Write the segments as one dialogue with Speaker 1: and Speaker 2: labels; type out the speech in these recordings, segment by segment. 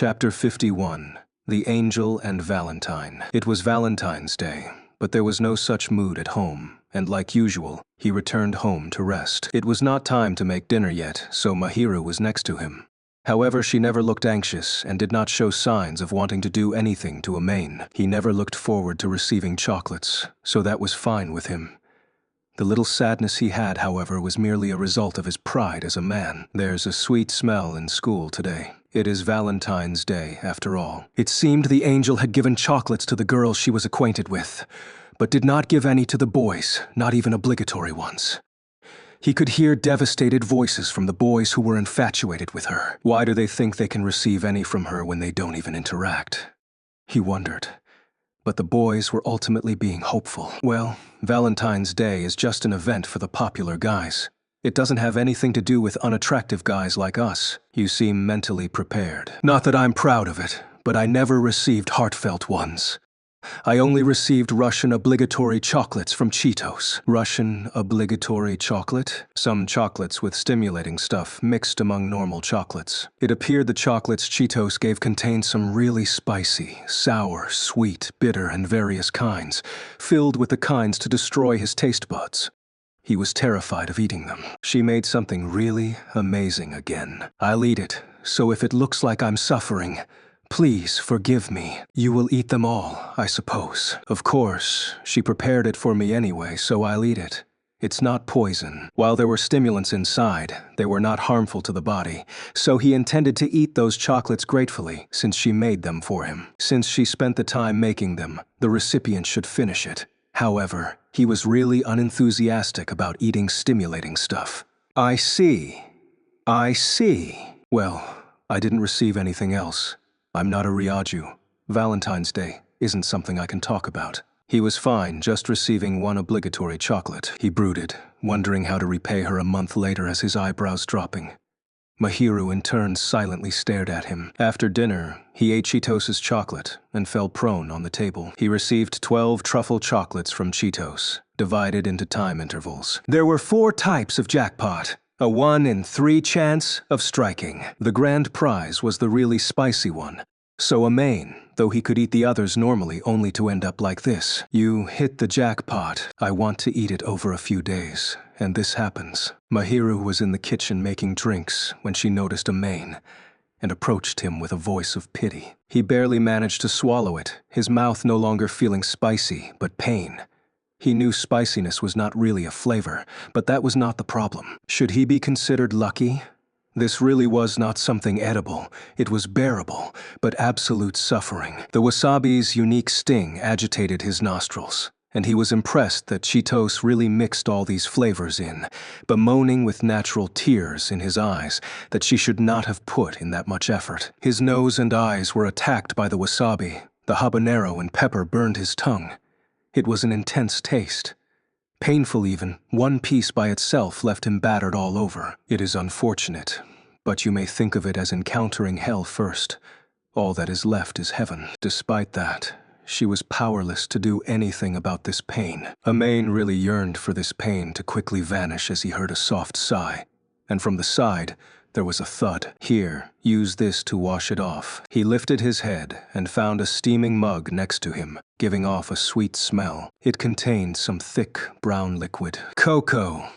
Speaker 1: Chapter 51. The Angel and Valentine. It was Valentine's Day, but there was no such mood at home, and like usual, he returned home to rest. It was not time to make dinner yet, so Mahiru was next to him. However, she never looked anxious and did not show signs of wanting to do anything to Amain. He never looked forward to receiving chocolates, so that was fine with him. The little sadness he had, however, was merely a result of his pride as a man. There's a sweet smell in school today. It is Valentine's Day, after all. It seemed the angel had given chocolates to the girls she was acquainted with, but did not give any to the boys, not even obligatory ones. He could hear devastated voices from the boys who were infatuated with her. Why do they think they can receive any from her when they don't even interact? He wondered. But the boys were ultimately being hopeful. Well, Valentine's Day is just an event for the popular guys. It doesn't have anything to do with unattractive guys like us. You seem mentally prepared. Not that I'm proud of it, but I never received heartfelt ones. I only received Russian obligatory chocolates from Cheetos. Russian obligatory chocolate? Some chocolates with stimulating stuff mixed among normal chocolates. It appeared the chocolates Cheetos gave contained some really spicy, sour, sweet, bitter, and various kinds, filled with the kinds to destroy his taste buds. He was terrified of eating them. She made something really amazing again. I'll eat it, so if it looks like I'm suffering, please forgive me. You will eat them all, I suppose. Of course, she prepared it for me anyway, so I'll eat it. It's not poison. While there were stimulants inside, they were not harmful to the body, so he intended to eat those chocolates gratefully, since she made them for him. Since she spent the time making them, the recipient should finish it. However, he was really unenthusiastic about eating stimulating stuff. I see. Well, I didn't receive anything else. I'm not a Ryaju. Valentine's Day isn't something I can talk about. He was fine just receiving one obligatory chocolate. He brooded, wondering how to repay her a month later as his eyebrows dropping. Mahiru in turn silently stared at him. After dinner, he ate Cheetos' chocolate and fell prone on the table. He received 12 truffle chocolates from Cheetos, divided into time intervals. There were 4 types of jackpot. A 1 in 3 chance of striking. The grand prize was the really spicy one. So Amain, though he could eat the others normally only to end up like this. You hit the jackpot. I want to eat it over a few days, and this happens. Mahiru was in the kitchen making drinks when she noticed Amain and approached him with a voice of pity. He barely managed to swallow it, his mouth no longer feeling spicy, but pain. He knew spiciness was not really a flavor, but that was not the problem. Should he be considered lucky? This really was not something edible. It was bearable, but absolute suffering. The wasabi's unique sting agitated his nostrils, and he was impressed that Cheetos really mixed all these flavors in, bemoaning with natural tears in his eyes that she should not have put in that much effort. His nose and eyes were attacked by the wasabi. The habanero and pepper burned his tongue. It was an intense taste. Painful even, one piece by itself left him battered all over. It is unfortunate, but you may think of it as encountering hell first. All that is left is heaven. Despite that, she was powerless to do anything about this pain. Amain really yearned for this pain to quickly vanish as he heard a soft sigh, and from the side, there was a thud. Here, use this to wash it off. He lifted his head and found a steaming mug next to him, giving off a sweet smell. It contained some thick, brown liquid. Cocoa!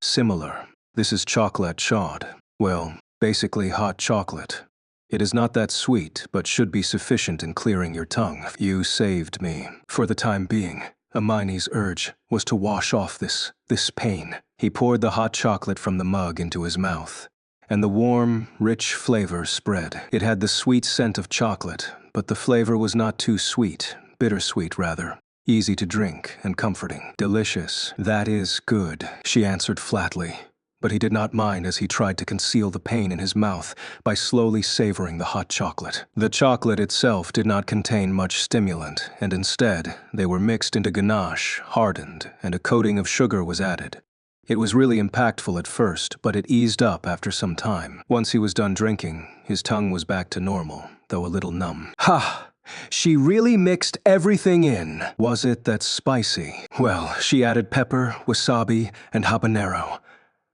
Speaker 1: Similar. This is chocolate chaude. Well, basically hot chocolate. It is not that sweet, but should be sufficient in clearing your tongue. You saved me. For the time being, Amaini's urge was to wash off this pain. He poured the hot chocolate from the mug into his mouth, and the warm, rich flavor spread. It had the sweet scent of chocolate, but the flavor was not too sweet, bittersweet rather. Easy to drink and comforting. Delicious. That is good, she answered flatly. But he did not mind as he tried to conceal the pain in his mouth by slowly savoring the hot chocolate. The chocolate itself did not contain much stimulant, and instead, they were mixed into ganache, hardened, and a coating of sugar was added. It was really impactful at first, but it eased up after some time. Once he was done drinking, his tongue was back to normal, though a little numb. Ha! She really mixed everything in. Was it that spicy? Well, she added pepper, wasabi, and habanero.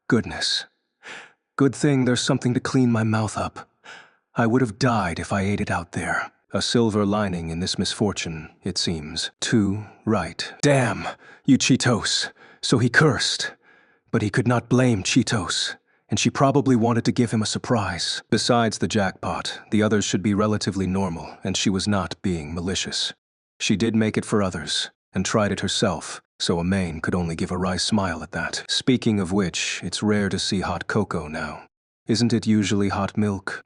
Speaker 1: Goodness. Good thing there's something to clean my mouth up. I would have died if I ate it out there. A silver lining in this misfortune, it seems. Too right. Damn, you Cheetos. So he cursed. But he could not blame Cheetos, and she probably wanted to give him a surprise. Besides the jackpot, the others should be relatively normal, and she was not being malicious. She did make it for others, and tried it herself, so Amain could only give a wry smile at that. Speaking of which, it's rare to see hot cocoa now. Isn't it usually hot milk?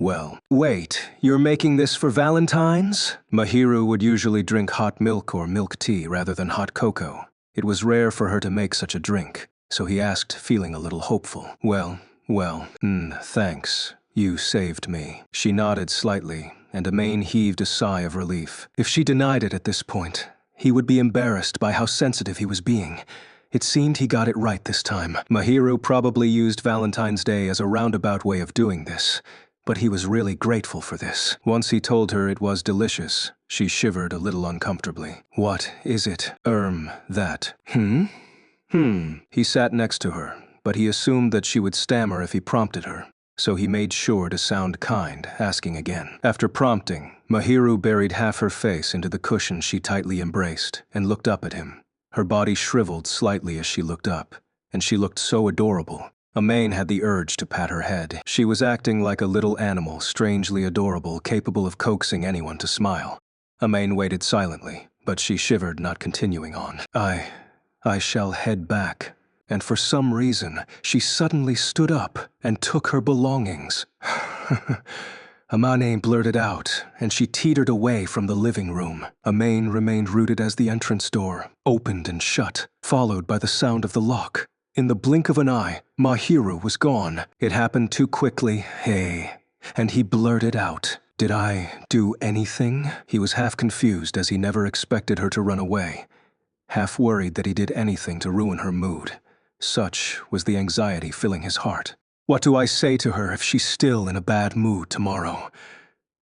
Speaker 1: Well. Wait, you're making this for Valentine's? Mahiru would usually drink hot milk or milk tea rather than hot cocoa. It was rare for her to make such a drink, so he asked, feeling a little hopeful. Well, thanks. You saved me. She nodded slightly, and Amain heaved a sigh of relief. If she denied it at this point, he would be embarrassed by how sensitive he was being. It seemed he got it right this time. Mahiru probably used Valentine's Day as a roundabout way of doing this, but he was really grateful for this. Once he told her it was delicious, she shivered a little uncomfortably. What is it? That. He sat next to her, but he assumed that she would stammer if he prompted her, so he made sure to sound kind, asking again. After prompting, Mahiru buried half her face into the cushion she tightly embraced and looked up at him. Her body shriveled slightly as she looked up, and she looked so adorable. Amain had the urge to pat her head. She was acting like a little animal, strangely adorable, capable of coaxing anyone to smile. Amain waited silently, but she shivered, not continuing on. I shall head back. And for some reason, she suddenly stood up and took her belongings. Amane blurted out, and she teetered away from the living room. Amain remained rooted as the entrance door opened and shut, followed by the sound of the lock. In the blink of an eye, Mahiru was gone. It happened too quickly, and he blurted out, "Did I do anything?" He was half confused as he never expected her to run away, half worried that he did anything to ruin her mood. Such was the anxiety filling his heart. What do I say to her if she's still in a bad mood tomorrow?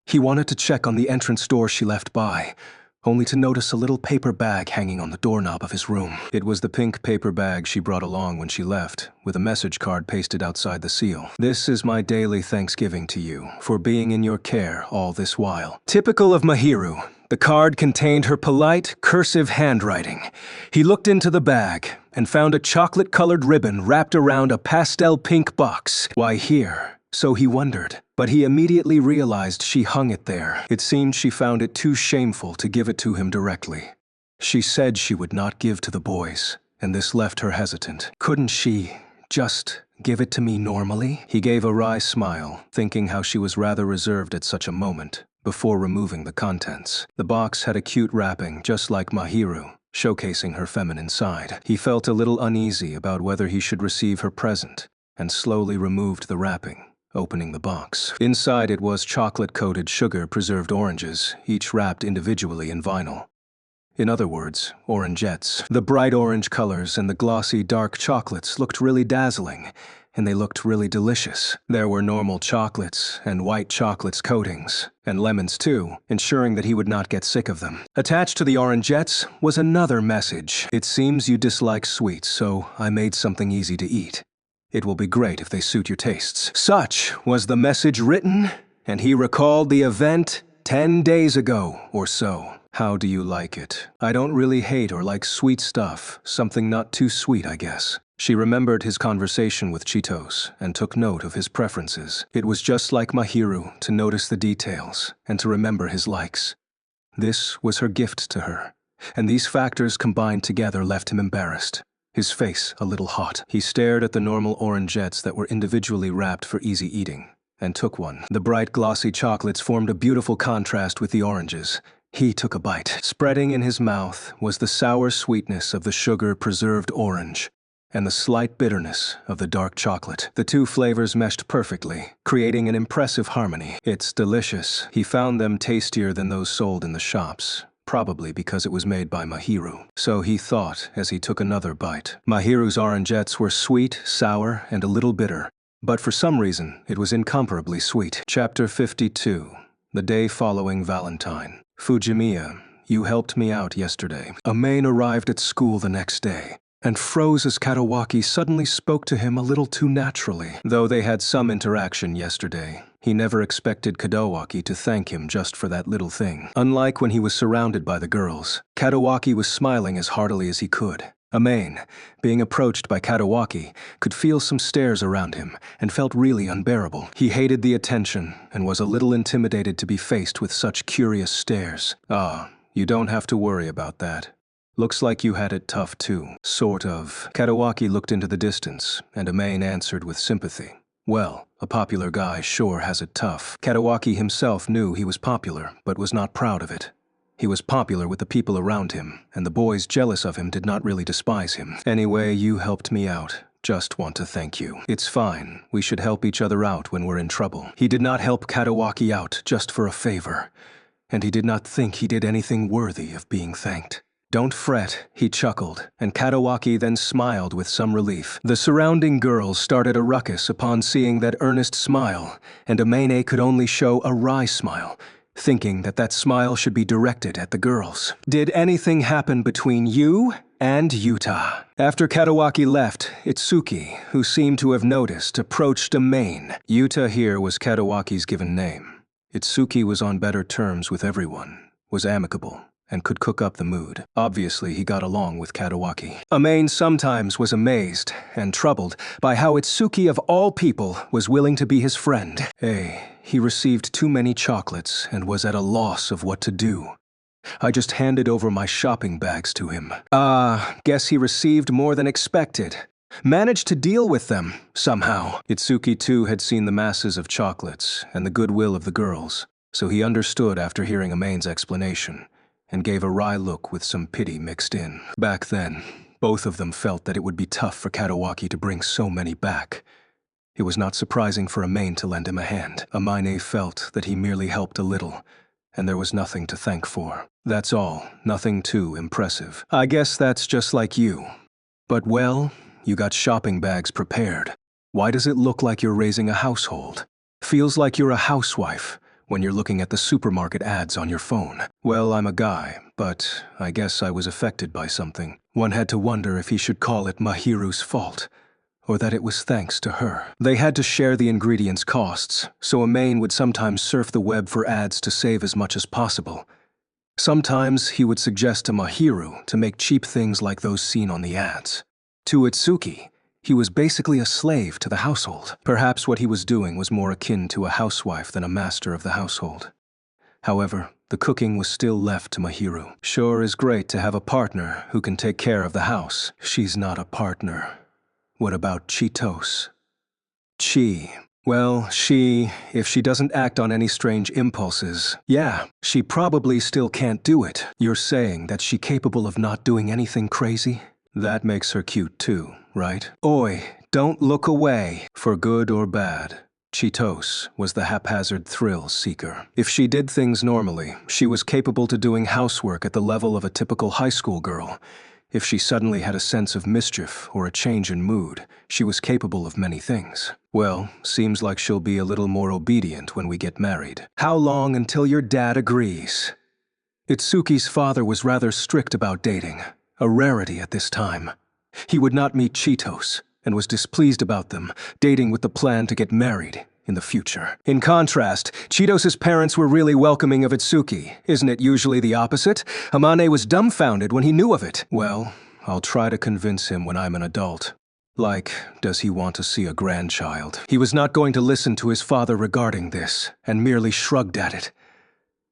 Speaker 1: He wanted to check on the entrance door she left by, only to notice a little paper bag hanging on the doorknob of his room. It was the pink paper bag she brought along when she left, with a message card pasted outside the seal. "This is my daily thanksgiving to you for being in your care all this while." Typical of Mahiru, the card contained her polite, cursive handwriting. He looked into the bag and found a chocolate-colored ribbon wrapped around a pastel pink box. Why here? So he wondered, but he immediately realized she hung it there. It seemed she found it too shameful to give it to him directly. She said she would not give to the boys, and this left her hesitant. Couldn't she just give it to me normally? He gave a wry smile, thinking how she was rather reserved at such a moment, before removing the contents. The box had a cute wrapping, just like Mahiru, showcasing her feminine side. He felt a little uneasy about whether he should receive her present, and slowly removed the wrapping, opening the box. Inside it was chocolate-coated sugar-preserved oranges, each wrapped individually in vinyl. In other words, orangettes. The bright orange colors and the glossy dark chocolates looked really dazzling, and they looked really delicious. There were normal chocolates and white chocolate's coatings, and lemons too, ensuring that he would not get sick of them. Attached to the orangettes was another message. "It seems you dislike sweets, so I made something easy to eat. It will be great if they suit your tastes." Such was the message written, and he recalled the event 10 days ago or so. "How do you like it?" "I don't really hate or like sweet stuff. Something not too sweet, I guess." She remembered his conversation with Cheetos and took note of his preferences. It was just like Mahiru to notice the details and to remember his likes. This was her gift to her, and these factors combined together left him embarrassed, his face a little hot. He stared at the normal orangettes that were individually wrapped for easy eating, and took one. The bright glossy chocolates formed a beautiful contrast with the oranges. He took a bite. Spreading in his mouth was the sour sweetness of the sugar-preserved orange, and the slight bitterness of the dark chocolate. The two flavors meshed perfectly, creating an impressive harmony. "It's delicious." He found them tastier than those sold in the shops, probably because it was made by Mahiru. So he thought as he took another bite. Mahiru's orangettes were sweet, sour, and a little bitter, but for some reason it was incomparably sweet. Chapter 52. The day following Valentine. "Fujimiya, you helped me out yesterday." Amain arrived at school the next day, and froze as Katawaki suddenly spoke to him a little too naturally. Though they had some interaction yesterday, he never expected Katawaki to thank him just for that little thing. Unlike when he was surrounded by the girls, Katawaki was smiling as heartily as he could. Amain, being approached by Katawaki, could feel some stares around him and felt really unbearable. He hated the attention and was a little intimidated to be faced with such curious stares. "Ah, you don't have to worry about that. Looks like you had it tough too." "Sort of." Katawaki looked into the distance, and Amain answered with sympathy. "Well, a popular guy sure has it tough." Katawaki himself knew he was popular, but was not proud of it. He was popular with the people around him, and the boys jealous of him did not really despise him. "Anyway, you helped me out. Just want to thank you." "It's fine. We should help each other out when we're in trouble." He did not help Katawaki out just for a favor, and he did not think he did anything worthy of being thanked. "Don't fret," he chuckled, and Katawaki then smiled with some relief. The surrounding girls started a ruckus upon seeing that earnest smile, and Amain could only show a wry smile, thinking that that smile should be directed at the girls. "Did anything happen between you and Yuta?" After Katawaki left, Itsuki, who seemed to have noticed, approached Amain. Yuta here was Katawaki's given name. Itsuki was on better terms with everyone, was amicable, and could cook up the mood. Obviously, he got along with Katawaki. Amain sometimes was amazed and troubled by how Itsuki of all people was willing to be his friend. He received too many chocolates and was at a loss of what to do. I just handed over my shopping bags to him. Guess he received more than expected. Managed to deal with them, somehow. Itsuki too had seen the masses of chocolates and the goodwill of the girls, so he understood after hearing Amain's explanation, and gave a wry look with some pity mixed in. Back then, both of them felt that it would be tough for Katawaki to bring so many back. It was not surprising for Amain to lend him a hand. Amain felt that he merely helped a little, and there was nothing to thank for. That's all, nothing too impressive. "I guess that's just like you. But well, you got shopping bags prepared. Why does it look like you're raising a household? Feels like you're a housewife when you're looking at the supermarket ads on your phone." "Well, I'm a guy, but I guess I was affected by something." One had to wonder if he should call it Mahiru's fault, or that it was thanks to her. They had to share the ingredients' costs, so Amain would sometimes surf the web for ads to save as much as possible. Sometimes he would suggest to Mahiru to make cheap things like those seen on the ads. To Itsuki, he was basically a slave to the household. Perhaps what he was doing was more akin to a housewife than a master of the household. However, the cooking was still left to Mahiru. Sure is great to have a partner who can take care of the house. She's not a partner. What about Chitos? Well, if she doesn't act on any strange impulses, yeah, she probably still can't do it. You're saying that she's capable of not doing anything crazy? That makes her cute too, right? Oi, don't look away. For good or bad, Chitos was the haphazard thrill seeker. If she did things normally, she was capable to doing housework at the level of a typical high school girl. If she suddenly had a sense of mischief or a change in mood, she was capable of many things. Well, seems like she'll be a little more obedient when we get married. How long until your dad agrees? Itsuki's father was rather strict about dating, a rarity at this time. He would not meet Chitos, and was displeased about them, dating with the plan to get married in the future. In contrast, Chitos' parents were really welcoming of Itsuki. Isn't it usually the opposite? Amane was dumbfounded when he knew of it. Well, I'll try to convince him when I'm an adult. Like, does he want to see a grandchild? He was not going to listen to his father regarding this, and merely shrugged at it.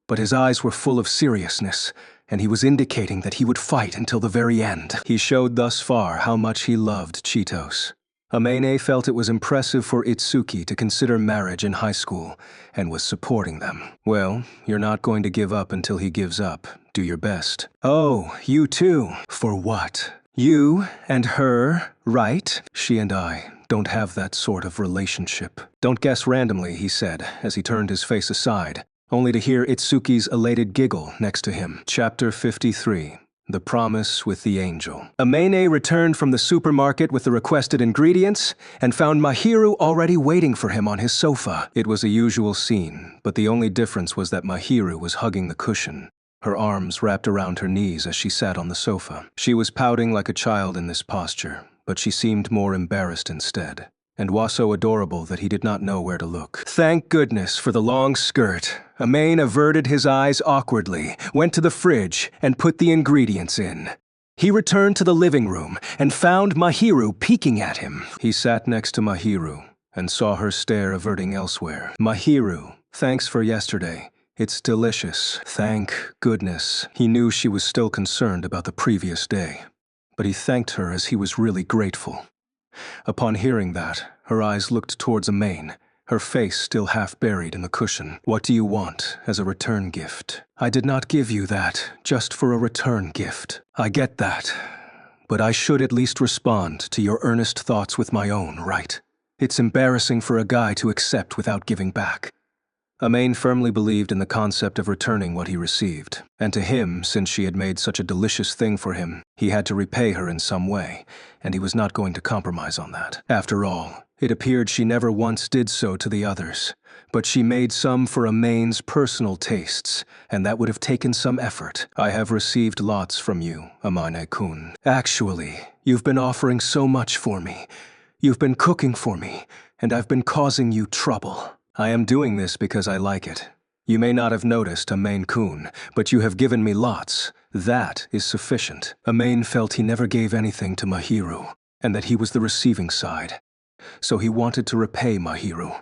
Speaker 1: But his eyes were full of seriousness, and he was indicating that he would fight until the very end. He showed thus far how much he loved Chitos. Amain felt it was impressive for Itsuki to consider marriage in high school, and was supporting them. Well, you're not going to give up until he gives up. Do your best. Oh, you too. For what? You and her, right? She and I don't have that sort of relationship. Don't guess randomly, he said, as he turned his face aside, only to hear Itsuki's elated giggle next to him. Chapter 53. The Promise with the Angel. Amain returned from the supermarket with the requested ingredients and found Mahiru already waiting for him on his sofa. It was a usual scene, but the only difference was that Mahiru was hugging the cushion. her arms wrapped around her knees as she sat on the sofa. She was pouting like a child in this posture, but she seemed more embarrassed instead, and was so adorable that he did not know where to look. Thank goodness for the long skirt. Amain averted his eyes awkwardly, went to the fridge, and put the ingredients in. He returned to the living room and found Mahiru peeking at him. He sat next to Mahiru and saw her stare averting elsewhere. Mahiru, thanks for yesterday. It's delicious. Thank goodness. He knew she was still concerned about the previous day, but he thanked her as he was really grateful. Upon hearing that, her eyes looked towards Amain, her face still half buried in the cushion. What do you want as a return gift? I did not give you that just for a return gift. I get that, but I should at least respond to your earnest thoughts with my own, right? It's embarrassing for a guy to accept without giving back. Amain firmly believed in the concept of returning what he received, and to him, since she had made such a delicious thing for him, he had to repay her in some way, and he was not going to compromise on that. After all, it appeared she never once did so to the others, but she made some for Amain's personal tastes, and that would have taken some effort. I have received lots from you, Amane-kun. Actually, you've been offering so much for me. You've been cooking for me, and I've been causing you trouble. I am doing this because I like it. You may not have noticed, Amain-kun, but you have given me lots. That is sufficient. Amain felt he never gave anything to Mahiru, and that he was the receiving side. So he wanted to repay Mahiru,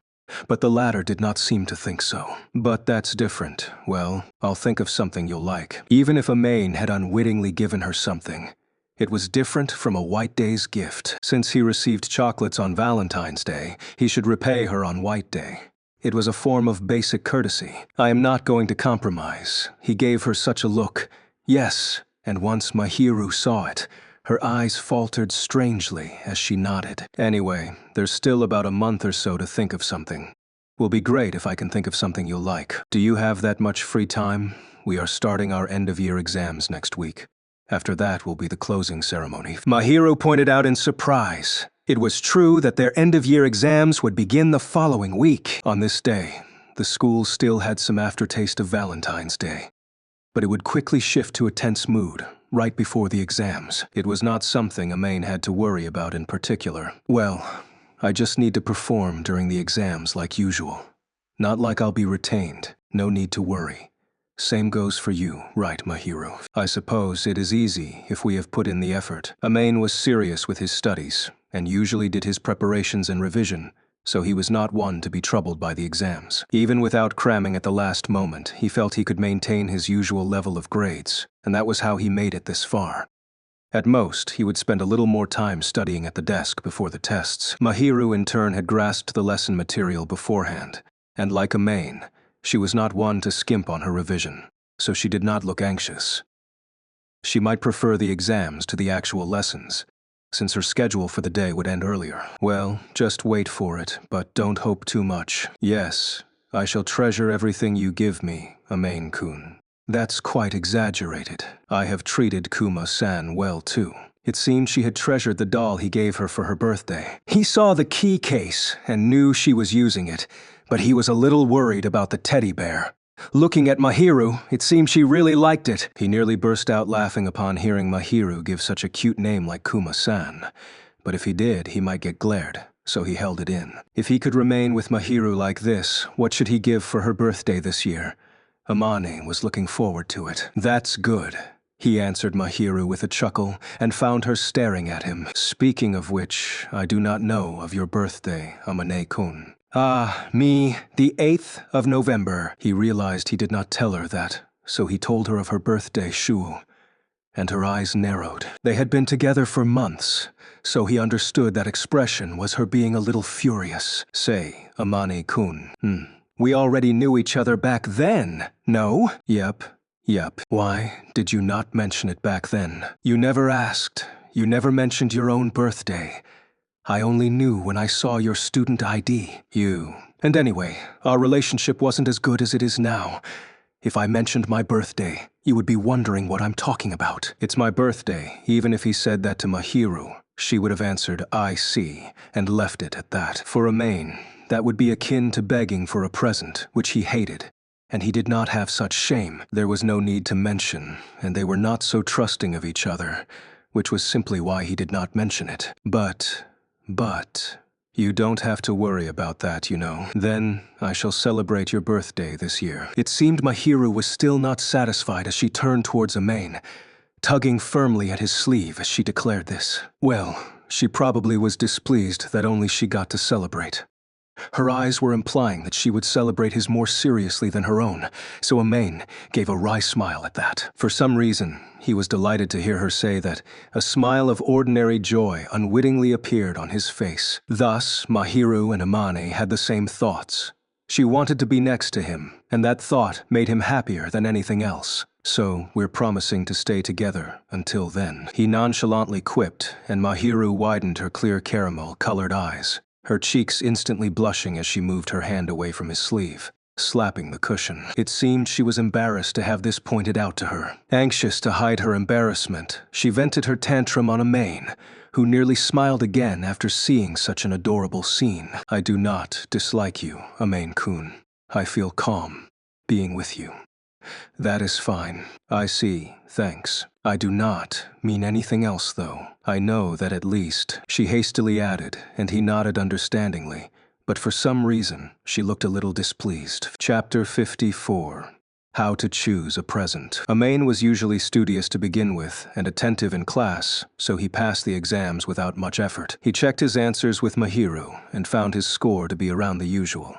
Speaker 1: but the latter did not seem to think so. But that's different. Well, I'll think of something you'll like. Even if Amain had unwittingly given her something, it was different from a White Day's gift. Since he received chocolates on Valentine's Day, he should repay her on White Day. It was a form of basic courtesy. I am not going to compromise. He gave her such a look. Yes, and once Mahiru saw it, her eyes faltered strangely as she nodded. Anyway, there's still about a month or so to think of something. Will be great if I can think of something you'll like. Do you have that much free time? We are starting our end-of-year exams next week. After that will be the closing ceremony. Mahiru pointed out in surprise. It was true that their end-of-year exams would begin the following week. On this day, the school still had some aftertaste of Valentine's Day, but it would quickly shift to a tense mood right before the exams. It was not something Amain had to worry about in particular. Well, I just need to perform during the exams like usual. Not like I'll be retained. No need to worry. Same goes for you, right, Mahiru? I suppose it is easy if we have put in the effort. Amain was serious with his studies, and usually did his preparations and revision, so he was not one to be troubled by the exams. Even without cramming at the last moment, he felt he could maintain his usual level of grades, and that was how he made it this far. At most, he would spend a little more time studying at the desk before the tests. Mahiru, in turn, had grasped the lesson material beforehand, and like Amain, she was not one to skimp on her revision, so she did not look anxious. She might prefer the exams to the actual lessons, since her schedule for the day would end earlier. Well, just wait for it, but don't hope too much. Yes, I shall treasure everything you give me, Amain-kun. That's quite exaggerated. I have treated Kuma-san well too. It seemed she had treasured the doll he gave her for her birthday. He saw the key case and knew she was using it, but he was a little worried about the teddy bear. Looking at Mahiru, it seemed she really liked it. He nearly burst out laughing upon hearing Mahiru give such a cute name like Kuma-san. But if he did, he might get glared, so he held it in. If he could remain with Mahiru like this, what should he give for her birthday this year? Amane was looking forward to it. That's good, he answered Mahiru with a chuckle, and found her staring at him. Speaking of which, I do not know of your birthday, Amane-kun. Ah, me, the 8th of November. He realized he did not tell her that, so he told her of her birthday, Shu, and her eyes narrowed. They had been together for months, so he understood that expression was her being a little furious. Say, Amane-kun. We already knew each other back then, no? Yep. Why did you not mention it back then? You never asked. You never mentioned your own birthday. I only knew when I saw your student ID. And anyway, our relationship wasn't as good as it is now. If I mentioned my birthday, you would be wondering what I'm talking about. It's my birthday. Even if he said that to Mahiru, she would have answered, I see, and left it at that. For Amain, that would be akin to begging for a present, which he hated, and he did not have such shame. There was no need to mention, and they were not so trusting of each other, which was simply why he did not mention it. But, you don't have to worry about that, you know. Then I shall celebrate your birthday this year. It seemed Mahiru was still not satisfied as she turned towards Amain, tugging firmly at his sleeve as she declared this. Well, she probably was displeased that only she got to celebrate. Her eyes were implying that she would celebrate his more seriously than her own, so Amain gave a wry smile at that. For some reason, he was delighted to hear her say that a smile of ordinary joy unwittingly appeared on his face. Thus, Mahiru and Amane had the same thoughts. She wanted to be next to him, and that thought made him happier than anything else. So, we're promising to stay together until then, he nonchalantly quipped, and Mahiru widened her clear caramel-colored eyes, her cheeks instantly blushing as she moved her hand away from his sleeve, slapping the cushion. It seemed she was embarrassed to have this pointed out to her. Anxious to hide her embarrassment, she vented her tantrum on Amain, who nearly smiled again after seeing such an adorable scene. I do not dislike you, Amain-kun. I feel calm being with you. That is fine. I see, thanks. I do not mean anything else, though. I know that at least, she hastily added, and he nodded understandingly, but for some reason, she looked a little displeased. Chapter 54. How to Choose a Present. Amain was usually studious to begin with and attentive in class, so he passed the exams without much effort. He checked his answers with Mahiru and found his score to be around the usual.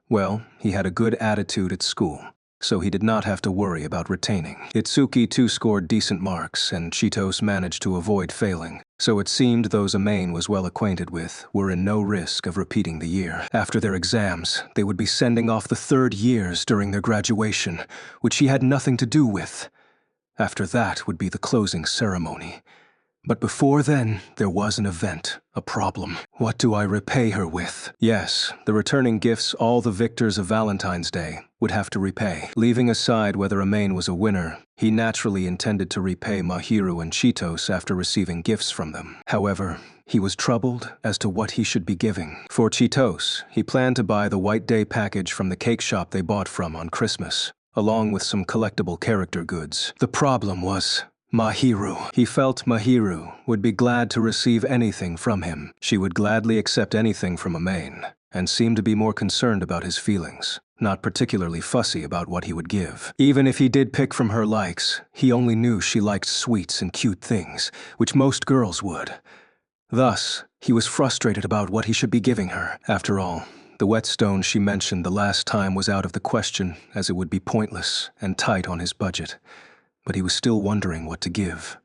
Speaker 1: Well, he had a good attitude at school, so he did not have to worry about retaining. Itsuki too scored decent marks, and Chitos managed to avoid failing, so it seemed those Amain was well acquainted with were in no risk of repeating the year. After their exams, they would be sending off the third years during their graduation, which he had nothing to do with. After that would be the closing ceremony. But before then, there was an event, a problem. What do I repay her with? Yes, the returning gifts all the victors of Valentine's Day would have to repay. Leaving aside whether Amain was a winner, he naturally intended to repay Mahiru and Chitos after receiving gifts from them. However, he was troubled as to what he should be giving. For Chitos, he planned to buy the White Day package from the cake shop they bought from on Christmas, along with some collectible character goods. The problem was Mahiru. He felt Mahiru would be glad to receive anything from him. She would gladly accept anything from Amain, and seemed to be more concerned about his feelings, not particularly fussy about what he would give. Even if he did pick from her likes, he only knew she liked sweets and cute things, which most girls would. Thus, he was frustrated about what he should be giving her. After all, the whetstone she mentioned the last time was out of the question, as it would be pointless and tight on his budget. But he was still wondering what to give.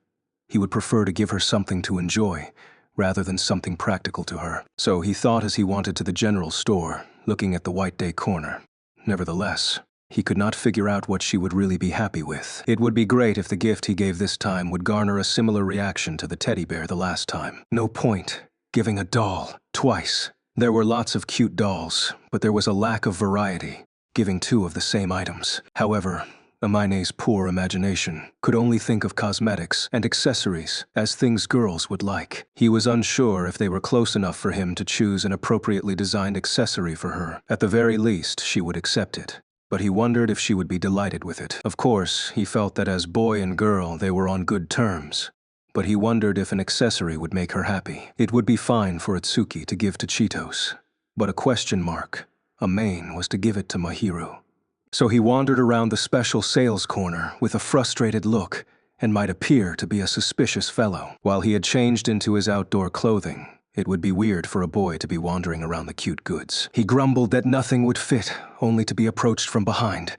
Speaker 1: He would prefer to give her something to enjoy, rather than something practical to her. So he thought as he wanted to the general store, looking at the White Day corner. Nevertheless, he could not figure out what she would really be happy with. It would be great if the gift he gave this time would garner a similar reaction to the teddy bear the last time. No point giving a doll twice. There were lots of cute dolls, but there was a lack of variety, giving two of the same items. However, Amane's poor imagination could only think of cosmetics and accessories as things girls would like. He was unsure if they were close enough for him to choose an appropriately designed accessory for her. At the very least, she would accept it, but he wondered if she would be delighted with it. Of course, he felt that as boy and girl they were on good terms, but he wondered if an accessory would make her happy. It would be fine for Itsuki to give to Chitos, but a question mark, Amain was to give it to Mahiru. So he wandered around the special sales corner with a frustrated look and might appear to be a suspicious fellow. While he had changed into his outdoor clothing, it would be weird for a boy to be wandering around the cute goods. He grumbled that nothing would fit, only to be approached from behind.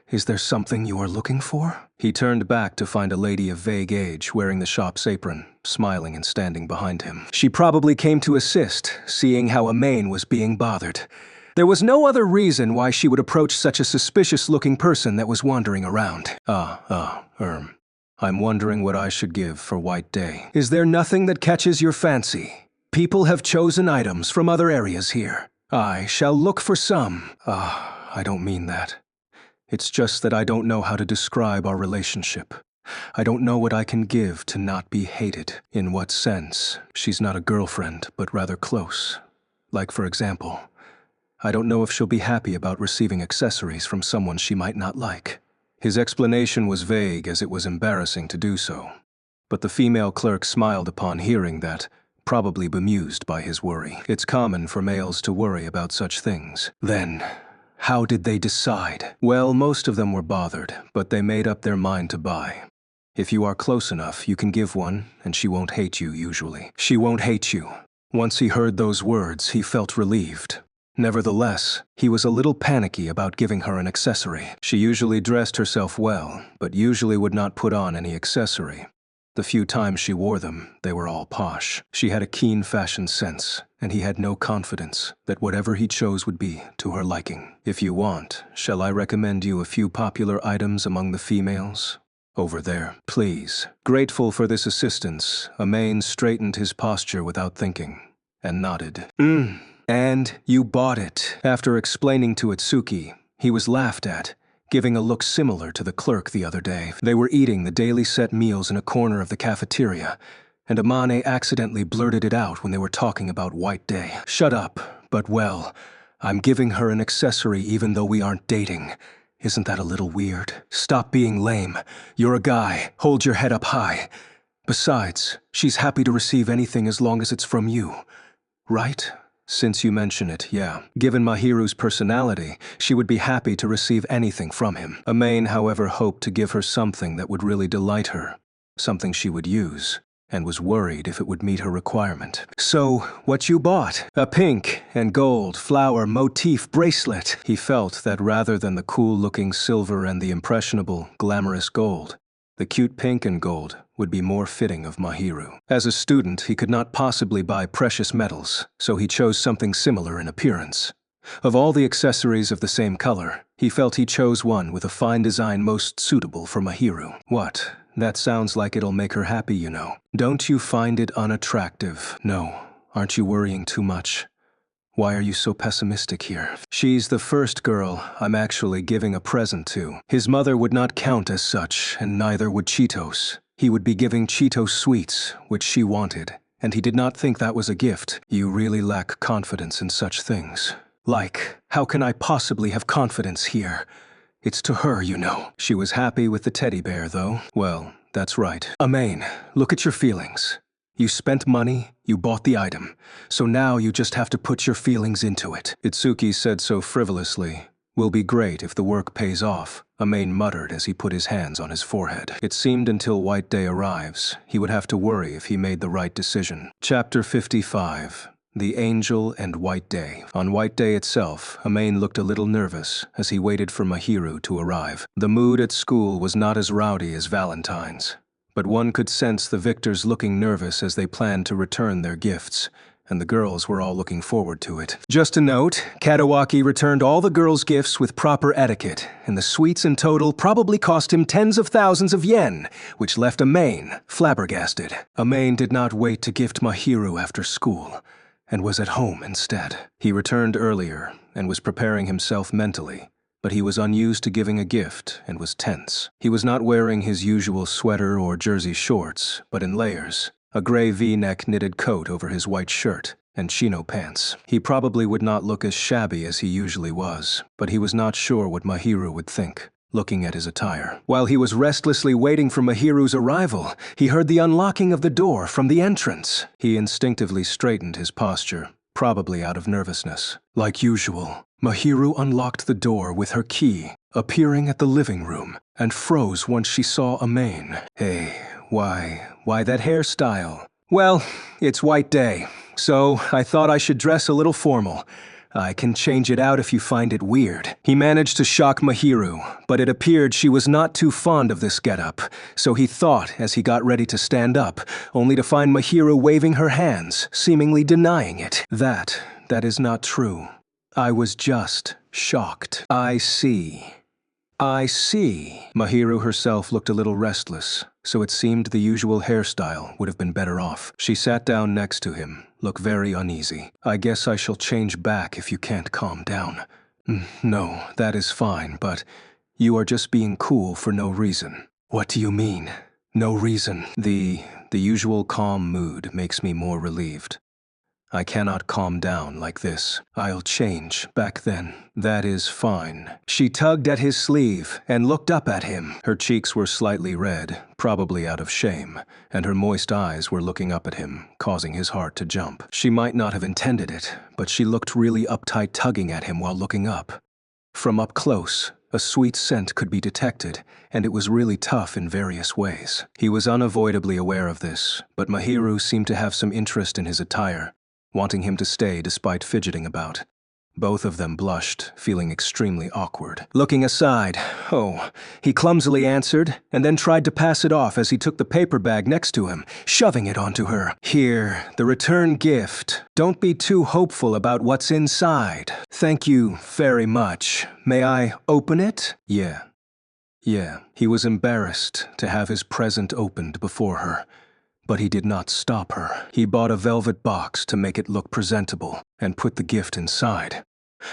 Speaker 1: Is there something you are looking for? He turned back to find a lady of vague age wearing the shop's apron, smiling and standing behind him. She probably came to assist, seeing how Amain was being bothered. There was no other reason why she would approach such a suspicious-looking person that was wandering around. I'm wondering what I should give for White Day. Is there nothing that catches your fancy? People have chosen items from other areas here. I shall look for some. I don't mean that. It's just that I don't know how to describe our relationship. I don't know what I can give to not be hated. In what sense? She's not a girlfriend, but rather close. Like, for example, I don't know if she'll be happy about receiving accessories from someone she might not like." His explanation was vague as it was embarrassing to do so. But the female clerk smiled upon hearing that, probably bemused by his worry. It's common for males to worry about such things. Then, how did they decide? Well, most of them were bothered, but they made up their mind to buy. If you are close enough, you can give one, and she won't hate you usually. She won't hate you. Once he heard those words, he felt relieved. Nevertheless, he was a little panicky about giving her an accessory. She usually dressed herself well, but usually would not put on any accessory. The few times she wore them, they were all posh. She had a keen fashion sense, and he had no confidence that whatever he chose would be to her liking. If you want, shall I recommend you a few popular items among the females? Over there, please. Grateful for this assistance, Amain straightened his posture without thinking, and nodded. And you bought it. After explaining to Itsuki, he was laughed at, giving a look similar to the clerk the other day. They were eating the daily set meals in a corner of the cafeteria, and Amane accidentally blurted it out when they were talking about White Day. "Shut up, but well, I'm giving her an accessory even though we aren't dating. Isn't that a little weird? Stop being lame. You're a guy. Hold your head up high. Besides, she's happy to receive anything as long as it's from you. Right? Since you mention it, yeah. Given Mahiru's personality, she would be happy to receive anything from him. Amain, however, hoped to give her something that would really delight her, something she would use, and was worried if it would meet her requirement. "So, what you bought?" "A pink and gold flower motif bracelet." He felt that rather than the cool-looking silver and the impressionable, glamorous gold, the cute pink and gold would be more fitting of Mahiru. As a student, he could not possibly buy precious metals, so he chose something similar in appearance. Of all the accessories of the same color, he felt he chose one with a fine design most suitable for Mahiru. "What? That sounds like it'll make her happy, you know. Don't you find it unattractive?" "No. Aren't you worrying too much? Why are you so pessimistic here?" "She's the first girl I'm actually giving a present to. His mother would not count as such, and neither would Cheetos. He would be giving Cheetos sweets, which she wanted, and he did not think that was a gift." "You really lack confidence in such things." "Like, how can I possibly have confidence here? It's to her, you know." "She was happy with the teddy bear, though." "Well, that's right. Amain, look at your feelings. You spent money, you bought the item, so now you just have to put your feelings into it." Itsuki said so frivolously. "Will be great if the work pays off," Amain muttered as he put his hands on his forehead. It seemed until White Day arrives, he would have to worry if he made the right decision. Chapter 55. The Angel and White Day. On White Day itself, Amain looked a little nervous as he waited for Mahiru to arrive. The mood at school was not as rowdy as Valentine's, but one could sense the victors looking nervous as they planned to return their gifts, and the girls were all looking forward to it. Just a note, Katawaki returned all the girls' gifts with proper etiquette, and the sweets in total probably cost him tens of thousands of yen, which left Amain flabbergasted. Amain did not wait to gift Mahiru after school, and was at home instead. He returned earlier and was preparing himself mentally, but he was unused to giving a gift and was tense. He was not wearing his usual sweater or jersey shorts, but in layers, a gray V-neck knitted coat over his white shirt, and chino pants. He probably would not look as shabby as he usually was, but he was not sure what Mahiru would think, looking at his attire. While he was restlessly waiting for Mahiru's arrival, he heard the unlocking of the door from the entrance. He instinctively straightened his posture, probably out of nervousness. Like usual, Mahiru unlocked the door with her key, appearing at the living room, and froze once she saw Amain. "Hey, why that hairstyle?" "Well, it's White Day, so I thought I should dress a little formal. I can change it out if you find it weird." He managed to shock Mahiru, but it appeared she was not too fond of this getup, so he thought as he got ready to stand up, only to find Mahiru waving her hands, seemingly denying it. That is not true. I was just shocked." I see. Mahiru herself looked a little restless, so it seemed the usual hairstyle would have been better off. She sat down next to him, looked very uneasy. "I guess I shall change back if you can't calm down." No, that is fine, but you are just being cool for no reason." "What do you mean, no reason?" The usual calm mood makes me more relieved. I cannot calm down like this. I'll change back then. That is fine. She tugged at his sleeve and looked up at him. Her cheeks were slightly red, probably out of shame, and her moist eyes were looking up at him, causing his heart to jump. She might not have intended it, but she looked really uptight, tugging at him while looking up. From up close, a sweet scent could be detected, and it was really tough in various ways. He was unavoidably aware of this, but Mahiru seemed to have some interest in his attire, wanting him to stay despite fidgeting about. Both of them blushed, feeling extremely awkward. Looking aside, "Oh," he clumsily answered, and then tried to pass it off as he took the paper bag next to him, shoving it onto her. "Here, the return gift. Don't be too hopeful about what's inside. Thank you very much. May I open it?" Yeah. He was embarrassed to have his present opened before her. But he did not stop her. He bought a velvet box to make it look presentable and put the gift inside.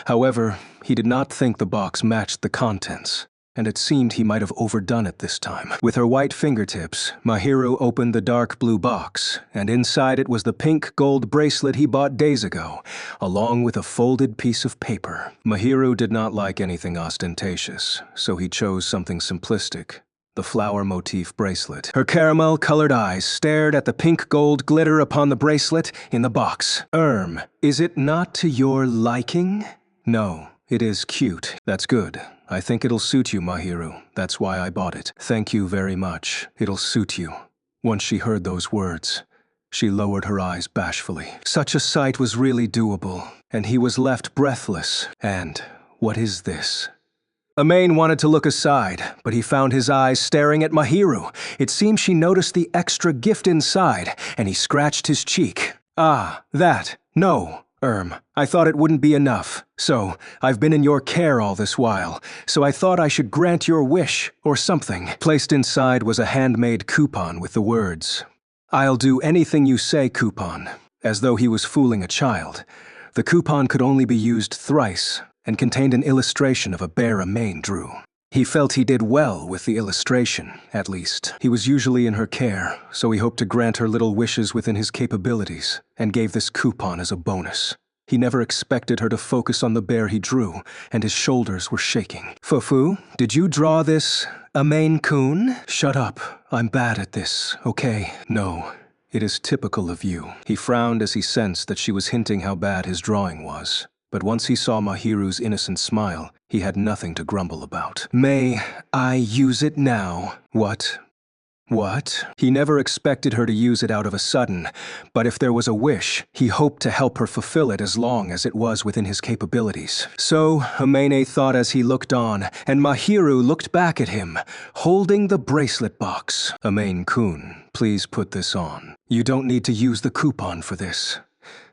Speaker 1: However, he did not think the box matched the contents, and it seemed he might have overdone it this time. With her white fingertips, Mahiru opened the dark blue box, and inside it was the pink gold bracelet he bought days ago, along with a folded piece of paper. Mahiru did not like anything ostentatious, so he chose something simplistic. The flower motif bracelet. Her caramel-colored eyes stared at the pink gold glitter upon the bracelet in the box. Is it not to your liking?" "No, it is cute. That's good. I think it'll suit you, Mahiru. That's why I bought it." "Thank you very much. It'll suit you." Once she heard those words, she lowered her eyes bashfully. Such a sight was really doable, and he was left breathless. "And what is this?" Amain wanted to look aside, but he found his eyes staring at Mahiru. It seemed she noticed the extra gift inside, and he scratched his cheek. "Ah, that. No, I thought it wouldn't be enough. So, I've been in your care all this while, so I thought I should grant your wish, or something." Placed inside was a handmade coupon with the words, "I'll do anything you say," coupon, as though he was fooling a child. The coupon could only be used thrice, and contained an illustration of a bear Amain drew. He felt he did well with the illustration, at least. He was usually in her care, so he hoped to grant her little wishes within his capabilities, and gave this coupon as a bonus. He never expected her to focus on the bear he drew, and his shoulders were shaking. "Fufu, did you draw this, Amain-kun?" "Shut up. I'm bad at this, okay?" "No. It is typical of you." He frowned as he sensed that she was hinting how bad his drawing was. But once he saw Mahiru's innocent smile, he had nothing to grumble about. "May I use it now?" What? He never expected her to use it out of a sudden, but if there was a wish, he hoped to help her fulfill it as long as it was within his capabilities. So, Amaine thought as he looked on, and Mahiru looked back at him, holding the bracelet box. "Amain-kun, please put this on. You don't need to use the coupon for this.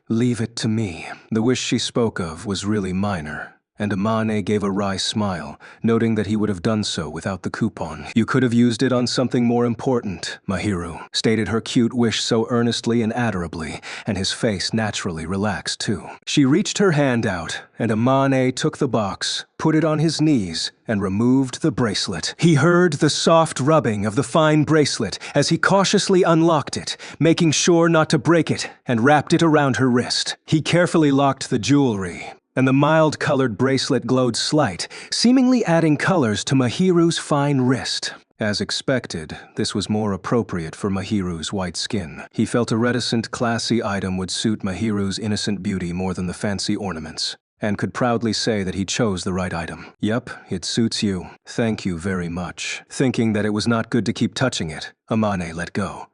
Speaker 1: Leave it to me." The wish she spoke of was really minor, and Amane gave a wry smile, noting that he would have done so without the coupon. "You could have used it on something more important," Mahiru stated her cute wish so earnestly and adorably, and his face naturally relaxed too. She reached her hand out, and Amane took the box, put it on his knees, and removed the bracelet. He heard the soft rubbing of the fine bracelet as he cautiously unlocked it, making sure not to break it, and wrapped it around her wrist. He carefully locked the jewelry, and the mild-colored bracelet glowed slight, seemingly adding colors to Mahiru's fine wrist. As expected, this was more appropriate for Mahiru's white skin. He felt a reticent, classy item would suit Mahiru's innocent beauty more than the fancy ornaments, and could proudly say that he chose the right item. "Yep, it suits you. Thank you very much." Thinking that it was not good to keep touching it, Amane let go.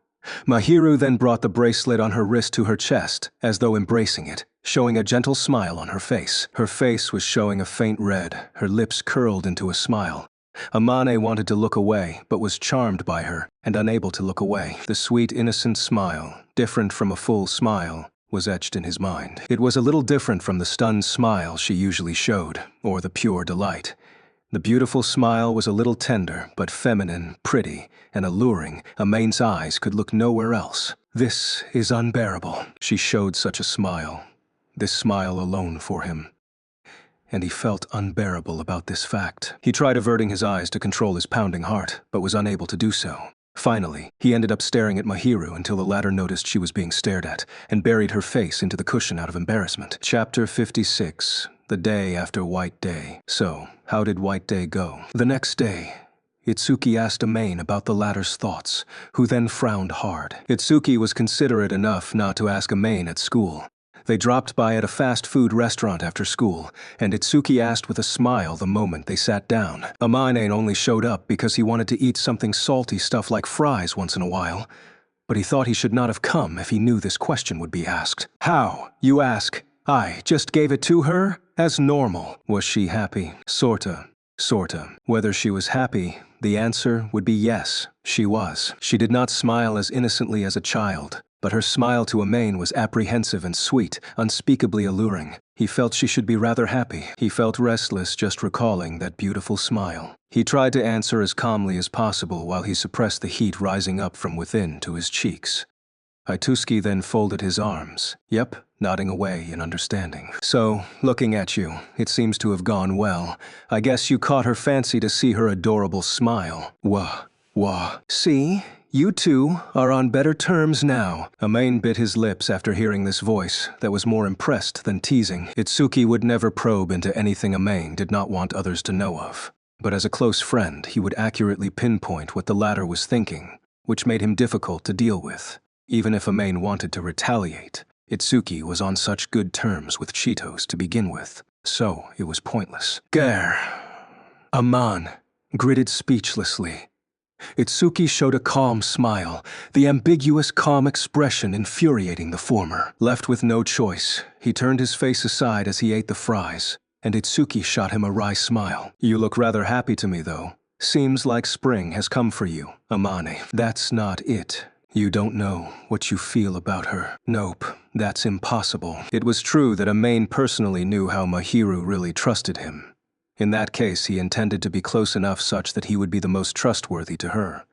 Speaker 1: Mahiru then brought the bracelet on her wrist to her chest, as though embracing it, showing a gentle smile on her face. Her face was showing a faint red, her lips curled into a smile. Amane wanted to look away, but was charmed by her, and unable to look away. The sweet, innocent smile, different from a full smile, was etched in his mind. It was a little different from the stunned smile she usually showed, or the pure delight. The beautiful smile was a little tender, but feminine, pretty, and alluring. Amaine's eyes could look nowhere else. "This is unbearable." She showed such a smile. This smile alone for him. And he felt unbearable about this fact. He tried averting his eyes to control his pounding heart, but was unable to do so. Finally, he ended up staring at Mahiru until the latter noticed she was being stared at and buried her face into the cushion out of embarrassment. Chapter 56. The day after White Day. So, how did White Day go? The next day, Itsuki asked Amain about the latter's thoughts, who then frowned hard. Itsuki was considerate enough not to ask Amain at school. They dropped by at a fast food restaurant after school, and Itsuki asked with a smile the moment they sat down. Amain only showed up because he wanted to eat something salty stuff like fries once in a while, but he thought he should not have come if he knew this question would be asked. How, you ask? I just gave it to her? As normal. Was she happy? Sorta. Whether she was happy, the answer would be yes, she was. She did not smile as innocently as a child, but her smile to Amain was apprehensive and sweet, unspeakably alluring. He felt she should be rather happy. He felt restless just recalling that beautiful smile. He tried to answer as calmly as possible while he suppressed the heat rising up from within to his cheeks. Itsuki then folded his arms. Yep, nodding away in understanding. So, looking at you, it seems to have gone well. I guess you caught her fancy to see her adorable smile. Wah. See? You two are on better terms now. Amain bit his lips after hearing this voice that was more impressed than teasing. Itsuki would never probe into anything Amain did not want others to know of. But as a close friend, he would accurately pinpoint what the latter was thinking, which made him difficult to deal with. Even if Amain wanted to retaliate, Itsuki was on such good terms with Cheetos to begin with, so it was pointless. Gare. Aman gritted speechlessly. Itsuki showed a calm smile, the ambiguous calm expression infuriating the former. Left with no choice, he turned his face aside as he ate the fries, and Itsuki shot him a wry smile. You look rather happy to me, though. Seems like spring has come for you, Amane. That's not it. You don't know what you feel about her. Nope, that's impossible. It was true that Amain personally knew how Mahiru really trusted him. In that case, he intended to be close enough such that he would be the most trustworthy to her.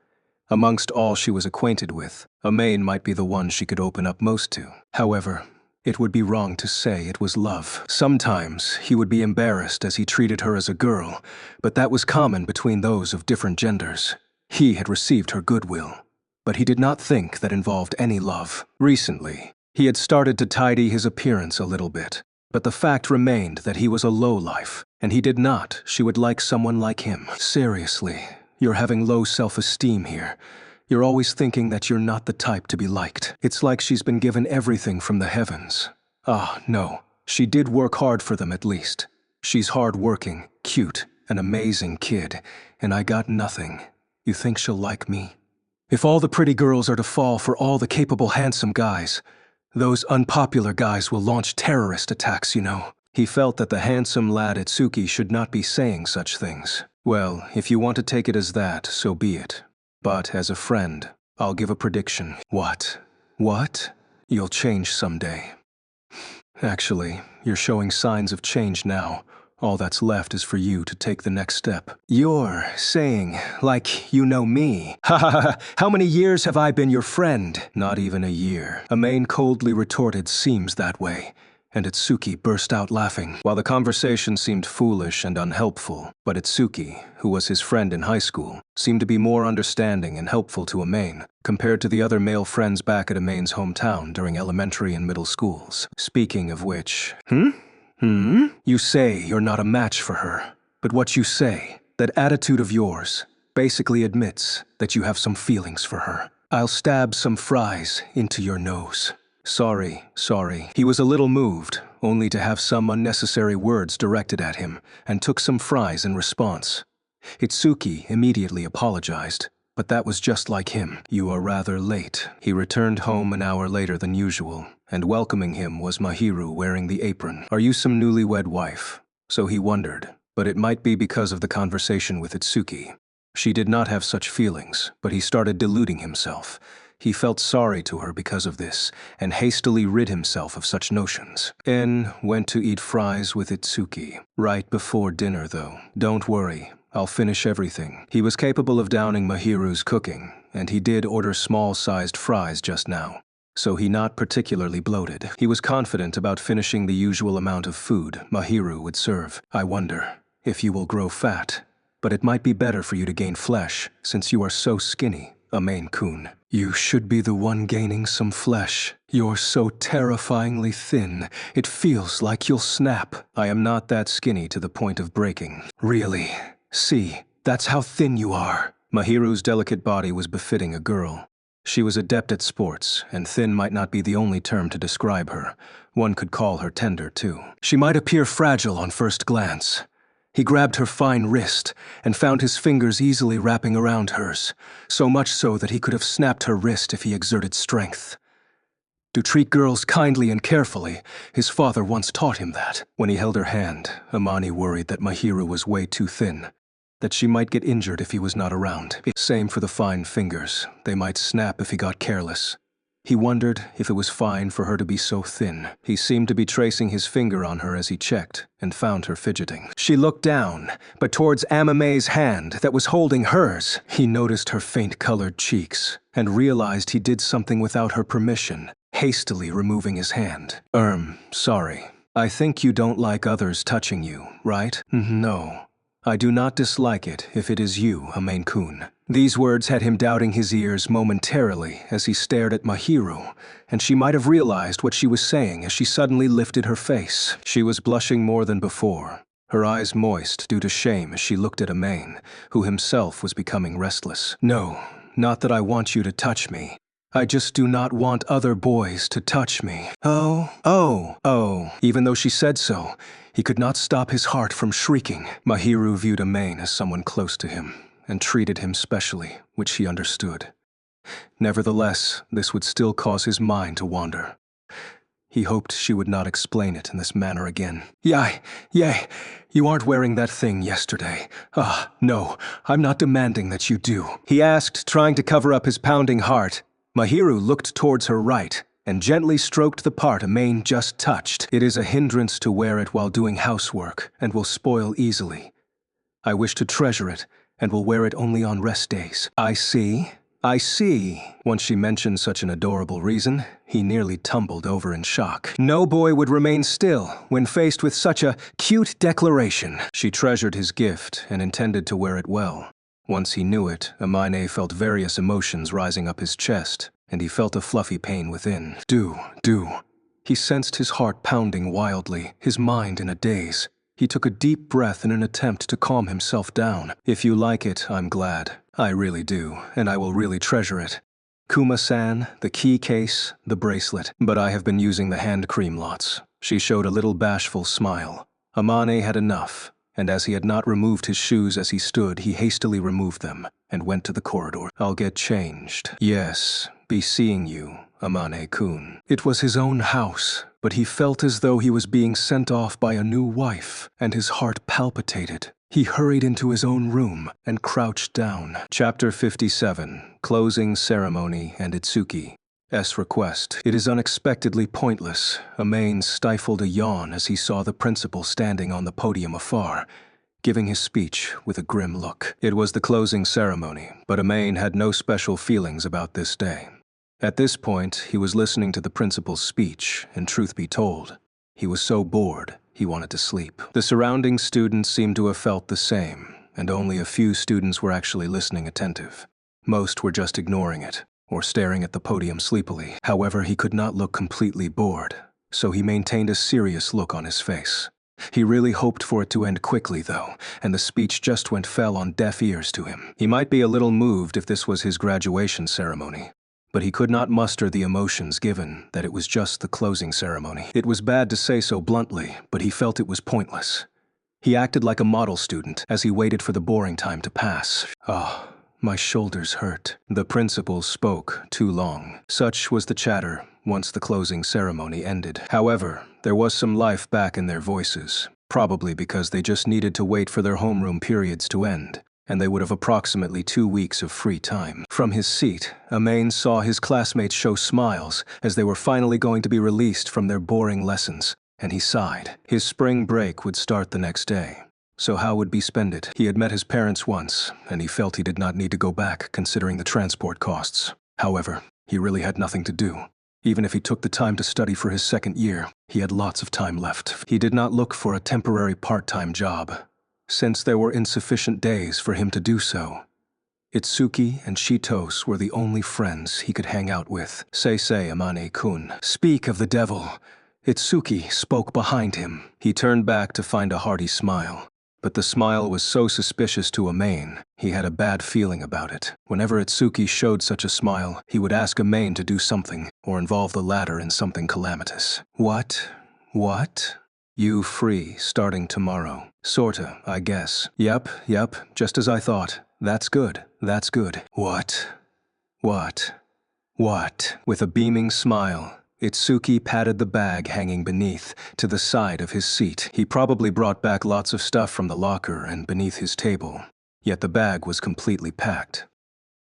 Speaker 1: Amongst all she was acquainted with, Amain might be the one she could open up most to. However, it would be wrong to say it was love. Sometimes he would be embarrassed as he treated her as a girl, but that was common between those of different genders. He had received her goodwill, but he did not think that involved any love. Recently, he had started to tidy his appearance a little bit, but the fact remained that he was a lowlife, and he did not. She would like someone like him. Seriously, you're having low self-esteem here. You're always thinking that you're not the type to be liked. It's like she's been given everything from the heavens. Ah, no. She did work hard for them at least. She's hard-working, cute, an amazing kid, and I got nothing. You think she'll like me? If all the pretty girls are to fall for all the capable handsome guys, those unpopular guys will launch terrorist attacks, you know. He felt that the handsome lad Itsuki should not be saying such things. Well, if you want to take it as that, so be it. But as a friend, I'll give a prediction. What? You'll change someday. Actually, you're showing signs of change now. All that's left is for you to take the next step. You're saying, like you know me. Ha ha ha, how many years have I been your friend? Not even a year. Amain coldly retorted, seems that way. And Itsuki burst out laughing. While the conversation seemed foolish and unhelpful, but Itsuki, who was his friend in high school, seemed to be more understanding and helpful to Amain, compared to the other male friends back at Amain's hometown during elementary and middle schools. Speaking of which, You say you're not a match for her, but what you say, that attitude of yours, basically admits that you have some feelings for her. I'll stab some fries into your nose. Sorry. He was a little moved, only to have some unnecessary words directed at him, and took some fries in response. Itsuki immediately apologized, but that was just like him. You are rather late. He returned home an hour later than usual, and welcoming him was Mahiru wearing the apron. Are you some newlywed wife? So he wondered, but it might be because of the conversation with Itsuki. She did not have such feelings, but he started deluding himself. He felt sorry to her because of this, and hastily rid himself of such notions. En went to eat fries with Itsuki. Right before dinner, though. Don't worry, I'll finish everything. He was capable of downing Mahiru's cooking, and he did order small-sized fries just now. So he not particularly bloated. He was confident about finishing the usual amount of food Mahiru would serve. I wonder if you will grow fat, but it might be better for you to gain flesh, since you are so skinny. Amain-kun. You should be the one gaining some flesh. You're so terrifyingly thin, it feels like you'll snap. I am not that skinny to the point of breaking. Really. See, that's how thin you are. Mahiru's delicate body was befitting a girl. She was adept at sports, and thin might not be the only term to describe her. One could call her tender, too. She might appear fragile on first glance. He grabbed her fine wrist and found his fingers easily wrapping around hers, so much so that he could have snapped her wrist if he exerted strength. To treat girls kindly and carefully, his father once taught him that. When he held her hand, Amani worried that Mahiru was way too thin, that she might get injured if he was not around. Same for the fine fingers. They might snap if he got careless. He wondered if it was fine for her to be so thin. He seemed to be tracing his finger on her as he checked, and found her fidgeting. She looked down, but towards Amame's hand that was holding hers. He noticed her faint-colored cheeks, and realized he did something without her permission, hastily removing his hand. Sorry. I think you don't like others touching you, right? No. I do not dislike it if it is you, Amain-kun. These words had him doubting his ears momentarily as he stared at Mahiru, and she might have realized what she was saying as she suddenly lifted her face. She was blushing more than before, her eyes moist due to shame as she looked at Amain, who himself was becoming restless. No, not that I want you to touch me. I just do not want other boys to touch me. Oh. Even though she said so, he could not stop his heart from shrieking. Mahiru viewed Amain as someone close to him, and treated him specially, which he understood. Nevertheless, this would still cause his mind to wander. He hoped she would not explain it in this manner again. Yay, you aren't wearing that thing yesterday. No, I'm not demanding that you do, he asked, trying to cover up his pounding heart. Mahiru looked towards her right, and gently stroked the part Amain just touched. It is a hindrance to wear it while doing housework, and will spoil easily. I wish to treasure it, and will wear it only on rest days. I see. Once she mentioned such an adorable reason, he nearly tumbled over in shock. No boy would remain still when faced with such a cute declaration. She treasured his gift and intended to wear it well. Once he knew it, Amane felt various emotions rising up his chest, and he felt a fluffy pain within. Do. He sensed his heart pounding wildly, his mind in a daze. He took a deep breath in an attempt to calm himself down. If you like it, I'm glad. I really do, and I will really treasure it. Kuma-san, the key case, the bracelet, but I have been using the hand cream lots. She showed a little bashful smile. Amane had enough, and as he had not removed his shoes as he stood, he hastily removed them and went to the corridor. I'll get changed. Yes, be seeing you, Amane-kun. It was his own house, but he felt as though he was being sent off by a new wife, and his heart palpitated. He hurried into his own room and crouched down. Chapter 57, Closing Ceremony and Itsuki. S. request. It is unexpectedly pointless. Amain stifled a yawn as he saw the principal standing on the podium afar, giving his speech with a grim look. It was the closing ceremony, but Amain had no special feelings about this day. At this point, he was listening to the principal's speech, and truth be told, he was so bored, he wanted to sleep. The surrounding students seemed to have felt the same, and only a few students were actually listening attentive. Most were just ignoring it, or staring at the podium sleepily. However, he could not look completely bored, so he maintained a serious look on his face. He really hoped for it to end quickly, though, and the speech just fell on deaf ears to him. He might be a little moved if this was his graduation ceremony, but he could not muster the emotions given that it was just the closing ceremony. It was bad to say so bluntly, but he felt it was pointless. He acted like a model student as he waited for the boring time to pass. My shoulders hurt. The principal spoke too long. Such was the chatter once the closing ceremony ended. However, there was some life back in their voices, probably because they just needed to wait for their homeroom periods to end, and they would have approximately 2 weeks of free time. From his seat, Amain saw his classmates show smiles as they were finally going to be released from their boring lessons, and he sighed. His spring break would start the next day. So how would he spend it? He had met his parents once, and he felt he did not need to go back considering the transport costs. However, he really had nothing to do. Even if he took the time to study for his second year, he had lots of time left. He did not look for a temporary part-time job, since there were insufficient days for him to do so. Itsuki and Chitose were the only friends he could hang out with. Say Amane-kun. Speak of the devil. Itsuki spoke behind him. He turned back to find a hearty smile. But the smile was so suspicious to Amain, he had a bad feeling about it. Whenever Itsuki showed such a smile, he would ask Amain to do something, or involve the latter in something calamitous. What? You free, starting tomorrow. Sorta, I guess. Yep, just as I thought. That's good. What? With a beaming smile, Itsuki patted the bag hanging beneath to the side of his seat. He probably brought back lots of stuff from the locker and beneath his table, yet the bag was completely packed.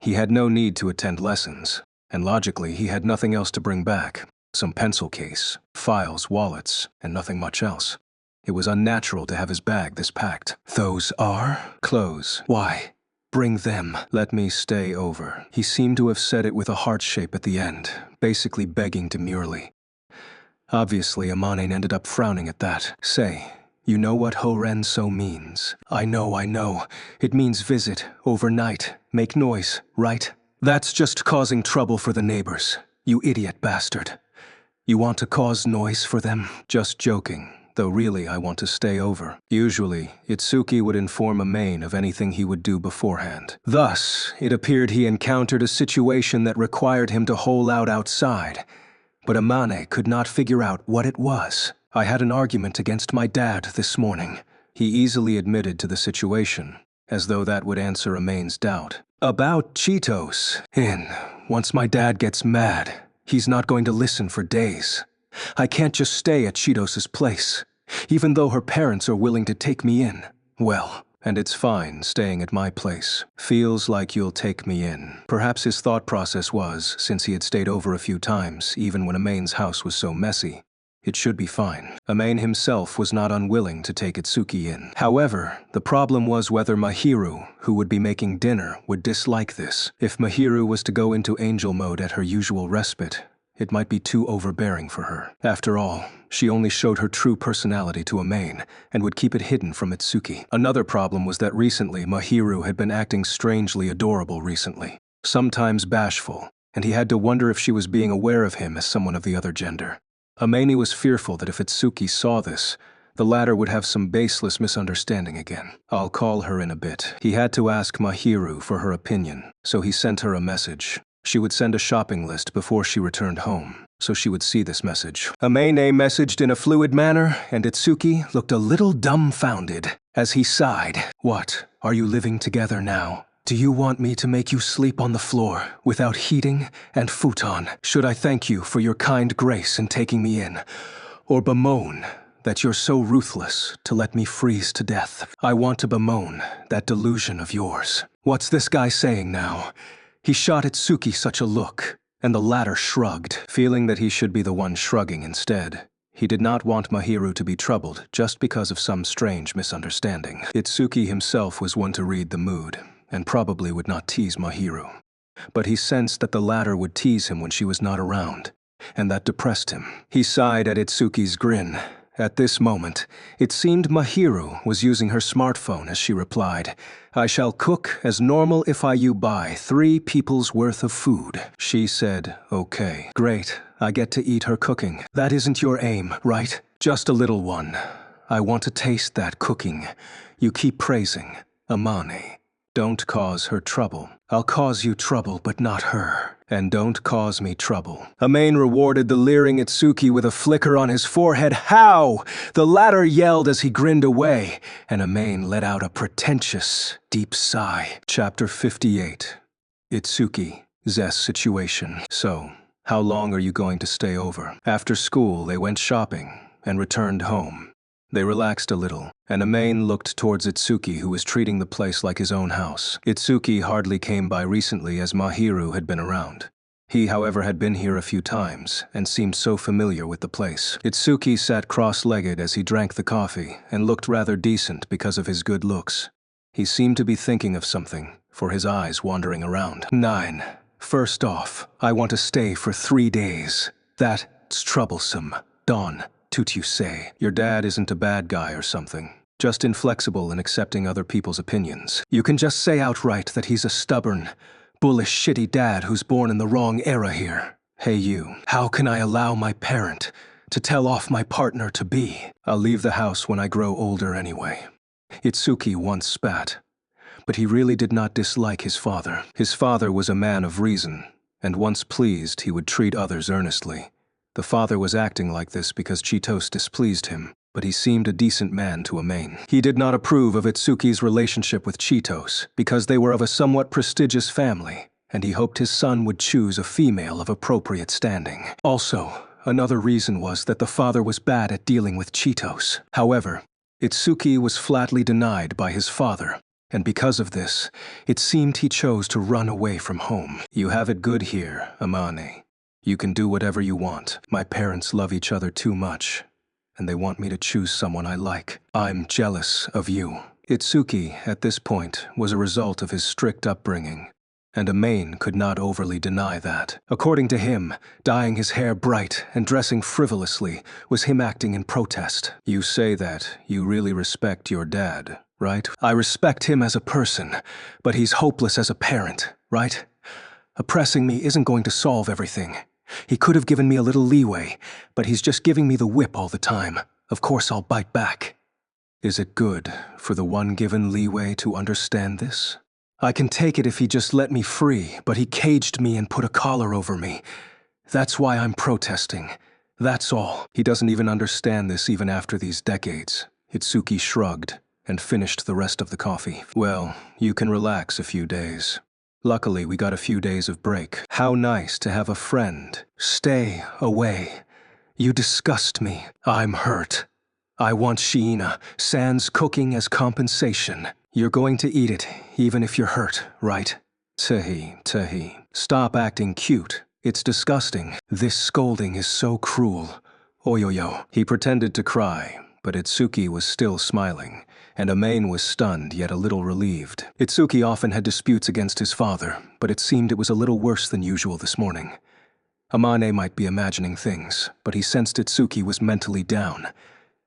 Speaker 1: He had no need to attend lessons, and logically he had nothing else to bring back. Some pencil case, files, wallets, and nothing much else. It was unnatural to have his bag this packed. Those are clothes. Why? Bring them. Let me stay over. He seemed to have said it with a heart shape at the end, basically begging demurely. Obviously, Amane ended up frowning at that. Say, you know what Horenso means? I know. It means visit, overnight, make noise, right? That's just causing trouble for the neighbors. You idiot bastard. You want to cause noise for them? Just joking. Though really I want to stay over. Usually, Itsuki would inform Amain of anything he would do beforehand. Thus, it appeared he encountered a situation that required him to hole out outside. But Amane could not figure out what it was. I had an argument against my dad this morning. He easily admitted to the situation, as though that would answer Amain's doubt. About Chitose. Once my dad gets mad, he's not going to listen for days. I can't just stay at Chitose's place, even though her parents are willing to take me in. Well, and it's fine staying at my place. Feels like you'll take me in. Perhaps his thought process was, since he had stayed over a few times, even when Amain's house was so messy, it should be fine. Amain himself was not unwilling to take Itsuki in. However, the problem was whether Mahiru, who would be making dinner, would dislike this. If Mahiru was to go into angel mode at her usual respite, it might be too overbearing for her. After all, she only showed her true personality to Amain, and would keep it hidden from Itsuki. Another problem was that recently Mahiru had been acting strangely adorable recently, sometimes bashful, and he had to wonder if she was being aware of him as someone of the other gender. Amain was fearful that if Itsuki saw this, the latter would have some baseless misunderstanding again. I'll call her in a bit. He had to ask Mahiru for her opinion, so he sent her a message. She would send a shopping list before she returned home, so she would see this message. Amain messaged in a fluid manner, and Itsuki looked a little dumbfounded as he sighed. What? Are you living together now? Do you want me to make you sleep on the floor without heating and futon? Should I thank you for your kind grace in taking me in? Or bemoan that you're so ruthless to let me freeze to death? I want to bemoan that delusion of yours. What's this guy saying now? He shot Itsuki such a look, and the latter shrugged, feeling that he should be the one shrugging instead. He did not want Mahiru to be troubled just because of some strange misunderstanding. Itsuki himself was one to read the mood, and probably would not tease Mahiru. But he sensed that the latter would tease him when she was not around, and that depressed him. He sighed at Itsuki's grin. At this moment, it seemed Mahiru was using her smartphone as she replied, I shall cook as normal if you buy 3 people's worth of food. She said, okay. Great, I get to eat her cooking. That isn't your aim, right? Just a little one. I want to taste that cooking. You keep praising. Amane. Don't cause her trouble. I'll cause you trouble, but not her. And don't cause me trouble. Amain rewarded the leering Itsuki with a flicker on his forehead. How? The latter yelled as he grinned away, and Amain let out a pretentious, deep sigh. Chapter 58. Itsuki, Z's situation. So, how long are you going to stay over? After school, they went shopping and returned home. They relaxed a little, and Amain looked towards Itsuki, who was treating the place like his own house. Itsuki hardly came by recently as Mahiru had been around. He, however, had been here a few times, and seemed so familiar with the place. Itsuki sat cross-legged as he drank the coffee, and looked rather decent because of his good looks. He seemed to be thinking of something, for his eyes wandering around. 9. First off, I want to stay for 3 days. That's troublesome. Dawn. Tutu say, your dad isn't a bad guy or something. just inflexible in accepting other people's opinions. You can just say outright that he's a stubborn, bullish, shitty dad who's born in the wrong era here. Hey you, how can I allow my parent to tell off my partner to be? I'll leave the house when I grow older anyway. Itsuki once spat, but he really did not dislike his father. His father was a man of reason, and once pleased, he would treat others earnestly. The father was acting like this because Chitos displeased him, but he seemed a decent man to Amain. He did not approve of Itsuki's relationship with Chitos because they were of a somewhat prestigious family, and he hoped his son would choose a female of appropriate standing. Also, another reason was that the father was bad at dealing with Chitos. However, Itsuki was flatly denied by his father, and because of this, it seemed he chose to run away from home. You have it good here, Amane. You can do whatever you want. My parents love each other too much, and they want me to choose someone I like. I'm jealous of you. Itsuki, at this point, was a result of his strict upbringing, and Amain could not overly deny that. According to him, dyeing his hair bright and dressing frivolously was him acting in protest. You say that you really respect your dad, right? I respect him as a person, but he's hopeless as a parent, right? Oppressing me isn't going to solve everything. He could have given me a little leeway, but he's just giving me the whip all the time. Of course I'll bite back. Is it good for the one given leeway to understand this? I can take it if he just let me free, but he caged me and put a collar over me. That's why I'm protesting. That's all. He doesn't even understand this even after these decades. Itsuki shrugged and finished the rest of the coffee. Well, you can relax a few days. Luckily, we got a few days of break. How nice to have a friend. Stay away. You disgust me. I'm hurt. I want Shiina, sans cooking as compensation. You're going to eat it, even if you're hurt, right? Tehi. Stop acting cute. It's disgusting. This scolding is so cruel. Oyoyo. He pretended to cry, but Itsuki was still smiling, and Amain was stunned yet a little relieved. Itsuki often had disputes against his father, but it seemed it was a little worse than usual this morning. Amane might be imagining things, but he sensed Itsuki was mentally down.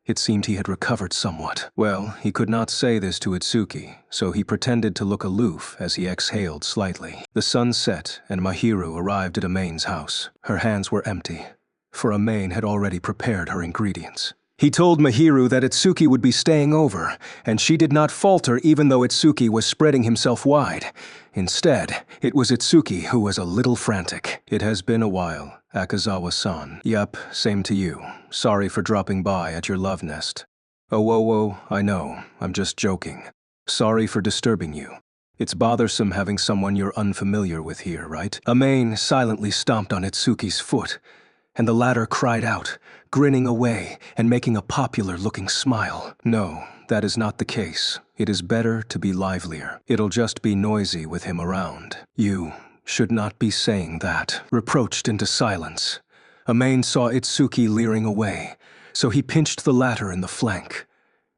Speaker 1: It seemed he had recovered somewhat. Well, he could not say this to Itsuki, so he pretended to look aloof as he exhaled slightly. The sun set, and Mahiru arrived at Amain's house. Her hands were empty, for Amain had already prepared her ingredients. He told Mahiru that Itsuki would be staying over, and she did not falter even though Itsuki was spreading himself wide. Instead, it was Itsuki who was a little frantic. It has been a while, Akazawa-san. Yup, same to you. Sorry for dropping by at your love nest. Oh, I know, I'm just joking. Sorry for disturbing you. It's bothersome having someone you're unfamiliar with here, right? Amain silently stomped on Itsuki's foot, and the latter cried out, grinning away and making a popular-looking smile. No, that is not the case. It is better to be livelier. It'll just be noisy with him around. You should not be saying that. Reproached into silence, Amain saw Itsuki leering away, so he pinched the latter in the flank,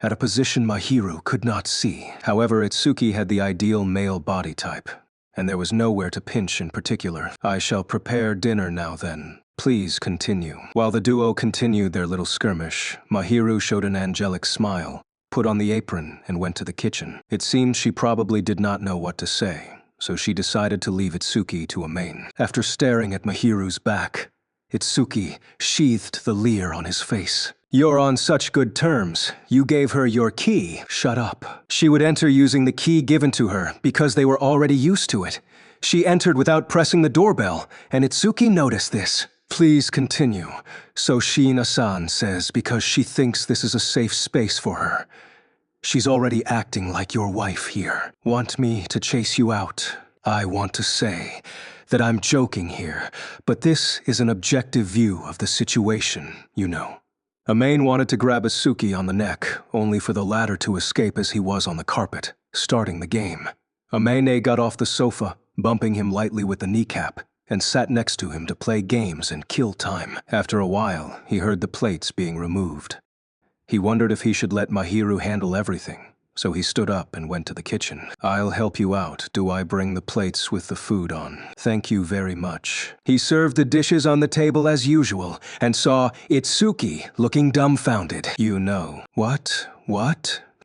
Speaker 1: at a position Mahiru could not see. However, Itsuki had the ideal male body type, and there was nowhere to pinch in particular. I shall prepare dinner now then. Please continue. While the duo continued their little skirmish, Mahiru showed an angelic smile, put on the apron, and went to the kitchen. It seemed she probably did not know what to say, so she decided to leave Itsuki to Amain. After staring at Mahiru's back, Itsuki sheathed the leer on his face. You're on such good terms. You gave her your key. Shut up. She would enter using the key given to her because they were already used to it. She entered without pressing the doorbell, and Itsuki noticed this. Please continue. So Shiina-san says because she thinks this is a safe space for her. She's already acting like your wife here. Want me to chase you out? I want to say that I'm joking here, but this is an objective view of the situation, you know. Amain wanted to grab Itsuki on the neck, only for the latter to escape as he was on the carpet, starting the game. Amane got off the sofa, bumping him lightly with the kneecap, and sat next to him to play games and kill time. After a while, he heard the plates being removed. He wondered if he should let Mahiru handle everything, so he stood up and went to the kitchen. I'll help you out. Do I bring the plates with the food on? Thank you very much. He served the dishes on the table as usual, and saw Itsuki looking dumbfounded. You know. What?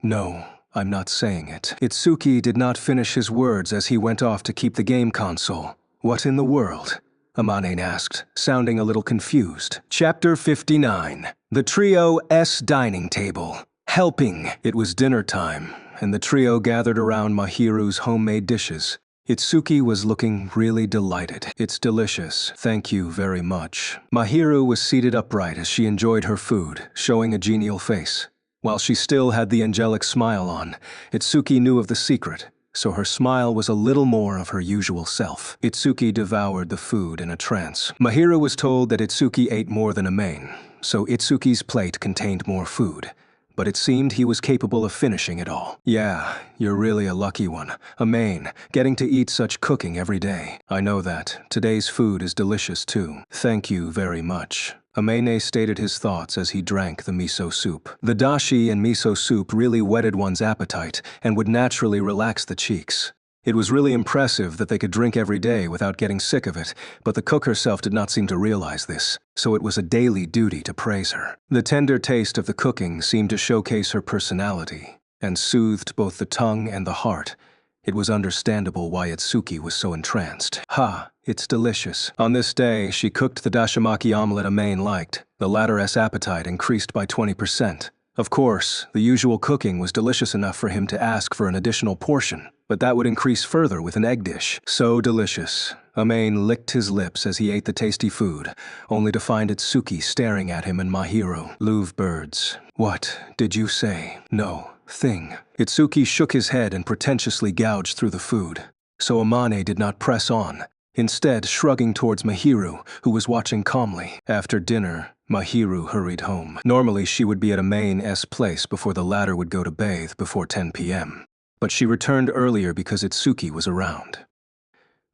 Speaker 1: No, I'm not saying it. Itsuki did not finish his words as he went off to keep the game console. What in the world? Amane asked, sounding a little confused. Chapter 59. The Trio's Dining Table. Helping. It was dinner time, and the trio gathered around Mahiru's homemade dishes. Itsuki was looking really delighted. It's delicious. Thank you very much. Mahiru was seated upright as she enjoyed her food, showing a genial face. While she still had the angelic smile on, Itsuki knew of the secret, so her smile was a little more of her usual self. Itsuki devoured the food in a trance. Mahiru was told that Itsuki ate more than Amane, so Itsuki's plate contained more food. But it seemed he was capable of finishing it all. Yeah, you're really a lucky one. Amane, getting to eat such cooking every day. I know that. Today's food is delicious too. Thank you very much. Amane stated his thoughts as he drank the miso soup. The dashi and miso soup really whetted one's appetite and would naturally relax the cheeks. It was really impressive that they could drink every day without getting sick of it, but the cook herself did not seem to realize this, so it was a daily duty to praise her. The tender taste of the cooking seemed to showcase her personality, and soothed both the tongue and the heart. It was understandable why Itsuki was so entranced. Ha, it's delicious. On this day, she cooked the dashimaki omelet Amane liked. The latter's appetite increased by 20%. Of course, the usual cooking was delicious enough for him to ask for an additional portion, but that would increase further with an egg dish. So delicious. Amane licked his lips as he ate the tasty food, only to find Itsuki staring at him and Mahiru. Louve birds. What did you say? No. Thing. Itsuki shook his head and pretentiously gouged through the food, so Amane did not press on, instead shrugging towards Mahiru, who was watching calmly. After dinner, Mahiru hurried home. Normally she would be at Amane's place before the latter would go to bathe before 10 p.m., but she returned earlier because Itsuki was around.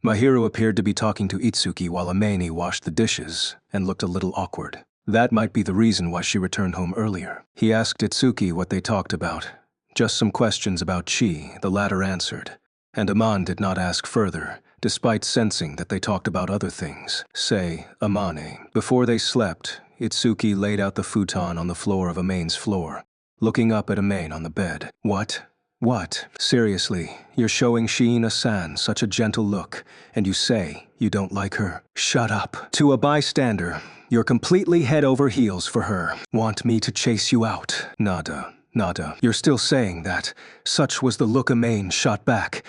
Speaker 1: Mahiru appeared to be talking to Itsuki while Amane washed the dishes and looked a little awkward. That might be the reason why she returned home earlier. He asked Itsuki what they talked about. Just some questions about Chi, the latter answered, and Amane did not ask further, despite sensing that they talked about other things. Say, Amane. Before they slept, Itsuki laid out the futon on the floor of Amane's floor, looking up at Amane on the bed. What? What? Seriously, you're showing Shiina-san such a gentle look, and you say you don't like her? Shut up. To a bystander, you're completely head over heels for her. Want me to chase you out? Nada. Nada. You're still saying that. Such was the look Amane shot back.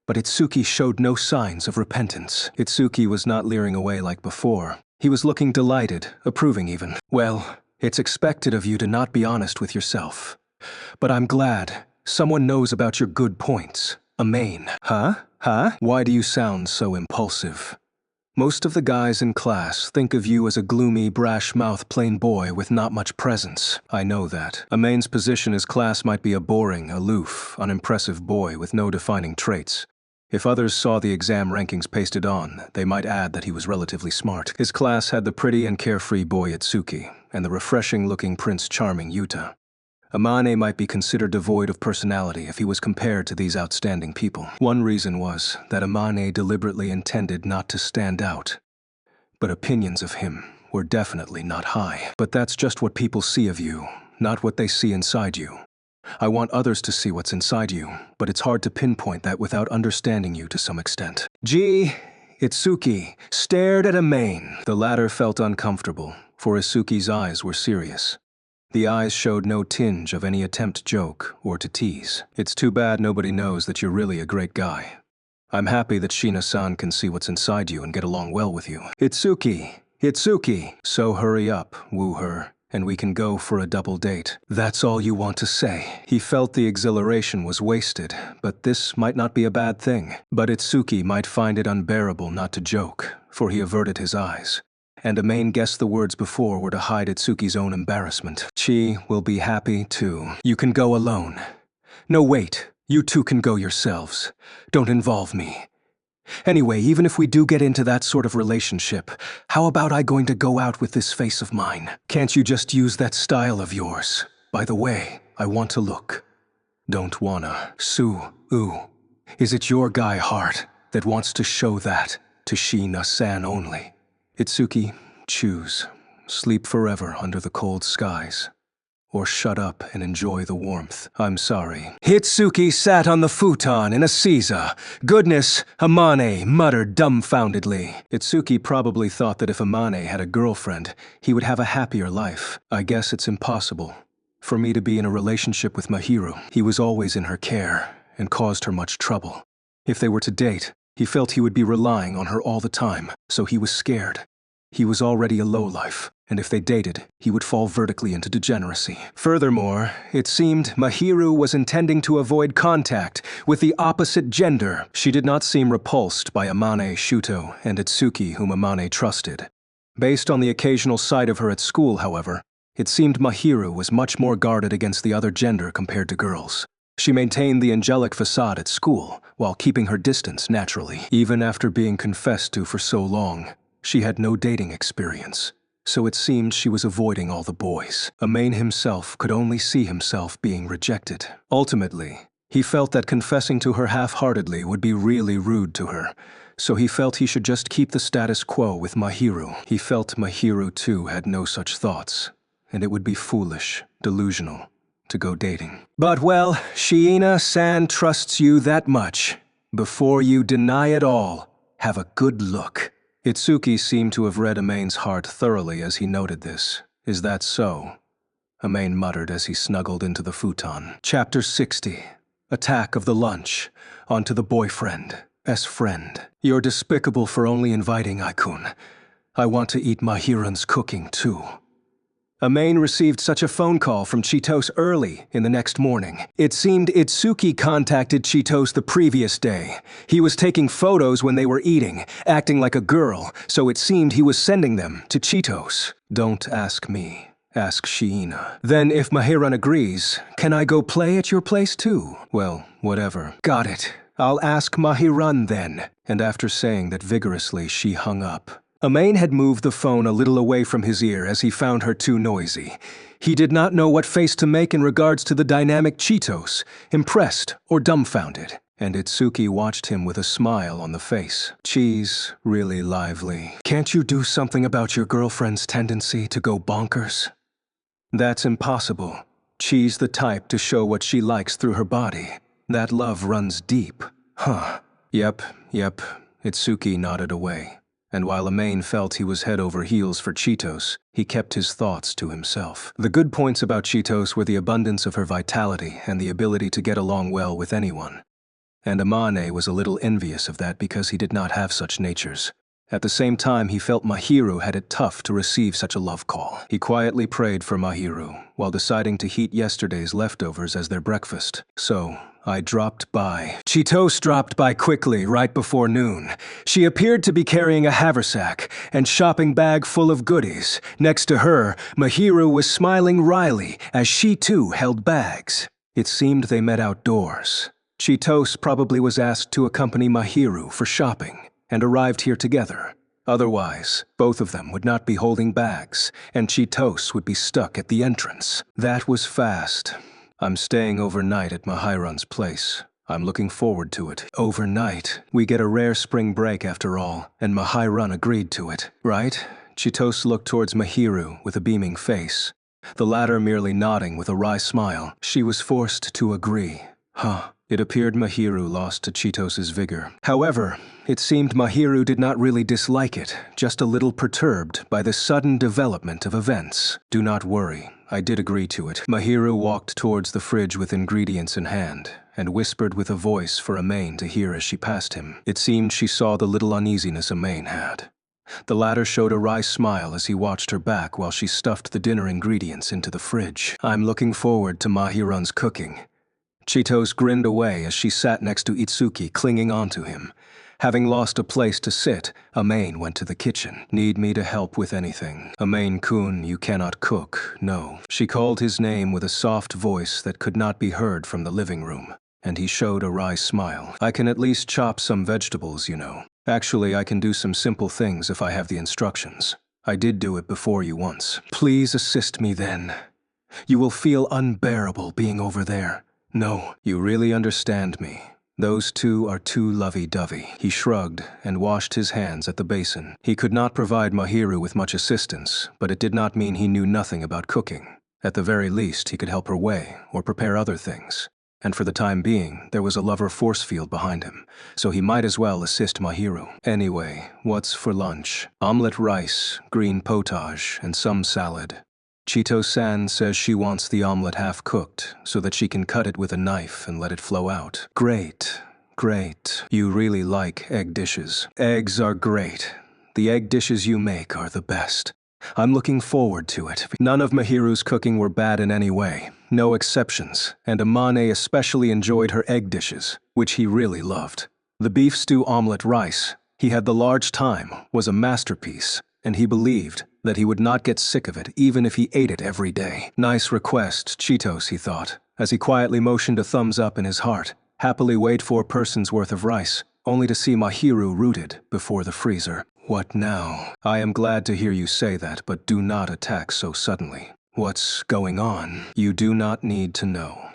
Speaker 1: But Itsuki showed no signs of repentance. Itsuki was not leering away like before. He was looking delighted, approving even. Well, it's expected of you to not be honest with yourself. But I'm glad someone knows about your good points. Amane. Huh? Huh? Why do you sound so impulsive? Most of the guys in class think of you as a gloomy, brash-mouthed plain boy with not much presence. I know that. Amane's position as class might be a boring, aloof, unimpressive boy with no defining traits. If others saw the exam rankings pasted on, they might add that he was relatively smart. His class had the pretty and carefree boy Itsuki, and the refreshing-looking Prince Charming Yuta. Amane might be considered devoid of personality if he was compared to these outstanding people. One reason was that Amane deliberately intended not to stand out. But opinions of him were definitely not high. But that's just what people see of you, not what they see inside you. I want others to see what's inside you, but it's hard to pinpoint that without understanding you to some extent. Itsuki stared at Amane. The latter felt uncomfortable, for Itsuki's eyes were serious. The eyes showed no tinge of any attempt to joke or to tease. It's too bad nobody knows that you're really a great guy. I'm happy that Shiina-san can see what's inside you and get along well with you. Itsuki! So hurry up, woo her, and we can go for a double date. That's all you want to say. He felt the exhilaration was wasted, but this might not be a bad thing. But Itsuki might find it unbearable not to joke, for he averted his eyes. And Amane guessed the words before were to hide Itsuki's own embarrassment. Chi will be happy too. You can go alone. No, wait. You two can go yourselves. Don't involve me. Anyway, even if we do get into that sort of relationship, how about I going to go out with this face of mine? Can't you just use that style of yours? By the way, I want to look. Don't wanna. Is it your guy heart that wants to show that to Shiina-san only? Itsuki, choose. Sleep forever under the cold skies. or shut up and enjoy the warmth. I'm sorry. Hitsuki sat on the futon in a seiza. Goodness, Amane muttered dumbfoundedly. Hitsuki probably thought that if Amane had a girlfriend, he would have a happier life. I guess it's impossible for me to be in a relationship with Mahiru. He was always in her care and caused her much trouble. If they were to date, he felt he would be relying on her all the time, so he was scared. He was already a lowlife, and if they dated, he would fall vertically into degeneracy. Furthermore, it seemed Mahiru was intending to avoid contact with the opposite gender. She did not seem repulsed by Amane, Shuto, and Itsuki, whom Amane trusted. Based on the occasional sight of her at school, however, it seemed Mahiru was much more guarded against the other gender compared to girls. She maintained the angelic facade at school, while keeping her distance naturally. Even after being confessed to for so long, she had no dating experience, so it seemed she was avoiding all the boys. Amane himself could only see himself being rejected. Ultimately, he felt that confessing to her half-heartedly would be really rude to her, so he felt he should just keep the status quo with Mahiru. He felt Mahiru too had no such thoughts, and it would be foolish, delusional, to go dating. But well, Shiina-san trusts you that much. Before you deny it all, have a good look. Itsuki seemed to have read Amane's heart thoroughly as he noted this. Is that so? Amane muttered as he snuggled into the futon. Chapter 60. Attack of the Lunch. Onto the boyfriend's friend. You're despicable for only inviting Aikun. I want to eat Mahiran's cooking too. Amane received such a phone call from Chitose early in the next morning. It seemed Itsuki contacted Chitose the previous day. He was taking photos when they were eating, acting like a girl, so it seemed he was sending them to Chitose. Don't ask me, asked Shiina. Then if Mahiran agrees, can I go play at your place too? Well, whatever. Got it. I'll ask Mahiran then. And after saying that vigorously, she hung up. Amane had moved the phone a little away from his ear as he found her too noisy. He did not know what face to make in regards to the dynamic Chitose, impressed or dumbfounded. And Itsuki watched him with a smile on the face. She's really lively. Can't you do something about your girlfriend's tendency to go bonkers? That's impossible. She's the type to show what she likes through her body. That love runs deep. Huh. Yep. Itsuki nodded away. And while Amane felt he was head over heels for Chitose, he kept his thoughts to himself. The good points about Chitose were the abundance of her vitality and the ability to get along well with anyone. And Amane was a little envious of that because he did not have such natures. At the same time, he felt Mahiru had it tough to receive such a love call. He quietly prayed for Mahiru, while deciding to heat yesterday's leftovers as their breakfast. So, I dropped by. Chitose dropped by quickly, right before noon. She appeared to be carrying a haversack and shopping bag full of goodies. Next to her, Mahiru was smiling wryly as she too held bags. It seemed they met outdoors. Chitose probably was asked to accompany Mahiru for shopping, and arrived here together. Otherwise, both of them would not be holding bags, and Chitose would be stuck at the entrance. That was fast. I'm staying overnight at Mahiran's place. I'm looking forward to it. Overnight? We get a rare spring break after all, and Mahiran agreed to it, right? Chitose looked towards Mahiru with a beaming face, the latter merely nodding with a wry smile. She was forced to agree. Huh. It appeared Mahiru lost to Chitose's vigor. However, it seemed Mahiru did not really dislike it, just a little perturbed by the sudden development of events. Do not worry, I did agree to it. Mahiru walked towards the fridge with ingredients in hand, and whispered with a voice for Amane to hear as she passed him. It seemed she saw the little uneasiness Amane had. The latter showed a wry smile as he watched her back while she stuffed the dinner ingredients into the fridge. I'm looking forward to Mahiran's cooking. Chitose grinned away as she sat next to Itsuki, clinging onto him. Having lost a place to sit, Amane went to the kitchen. Need me to help with anything? Amane-kun, you cannot cook, no. She called his name with a soft voice that could not be heard from the living room, and he showed a wry smile. I can at least chop some vegetables, you know. Actually, I can do some simple things if I have the instructions. I did do it before you once. Please assist me then. You will feel unbearable being over there. No, you really understand me. Those two are too lovey-dovey. He shrugged and washed his hands at the basin. He could not provide Mahiru with much assistance, but it did not mean he knew nothing about cooking. At the very least, he could help her weigh or prepare other things. And for the time being, there was a lover force field behind him, so he might as well assist Mahiru. Anyway, what's for lunch? Omelette rice, green potage, and some salad. Chito-san says she wants the omelette half-cooked, so that she can cut it with a knife and let it flow out. Great, great. You really like egg dishes. Eggs are great. The egg dishes you make are the best. I'm looking forward to it. None of Mahiru's cooking were bad in any way, no exceptions, and Amane especially enjoyed her egg dishes, which he really loved. The beef stew omelette rice, he had the large time, was a masterpiece, and he believed that he would not get sick of it even if he ate it every day. Nice request, Cheetos, he thought, as he quietly motioned a thumbs up in his heart, happily weighed 4 persons worth of rice, only to see Mahiru rooted before the freezer. What now? I am glad to hear you say that, but do not attack so suddenly. What's going on? You do not need to know.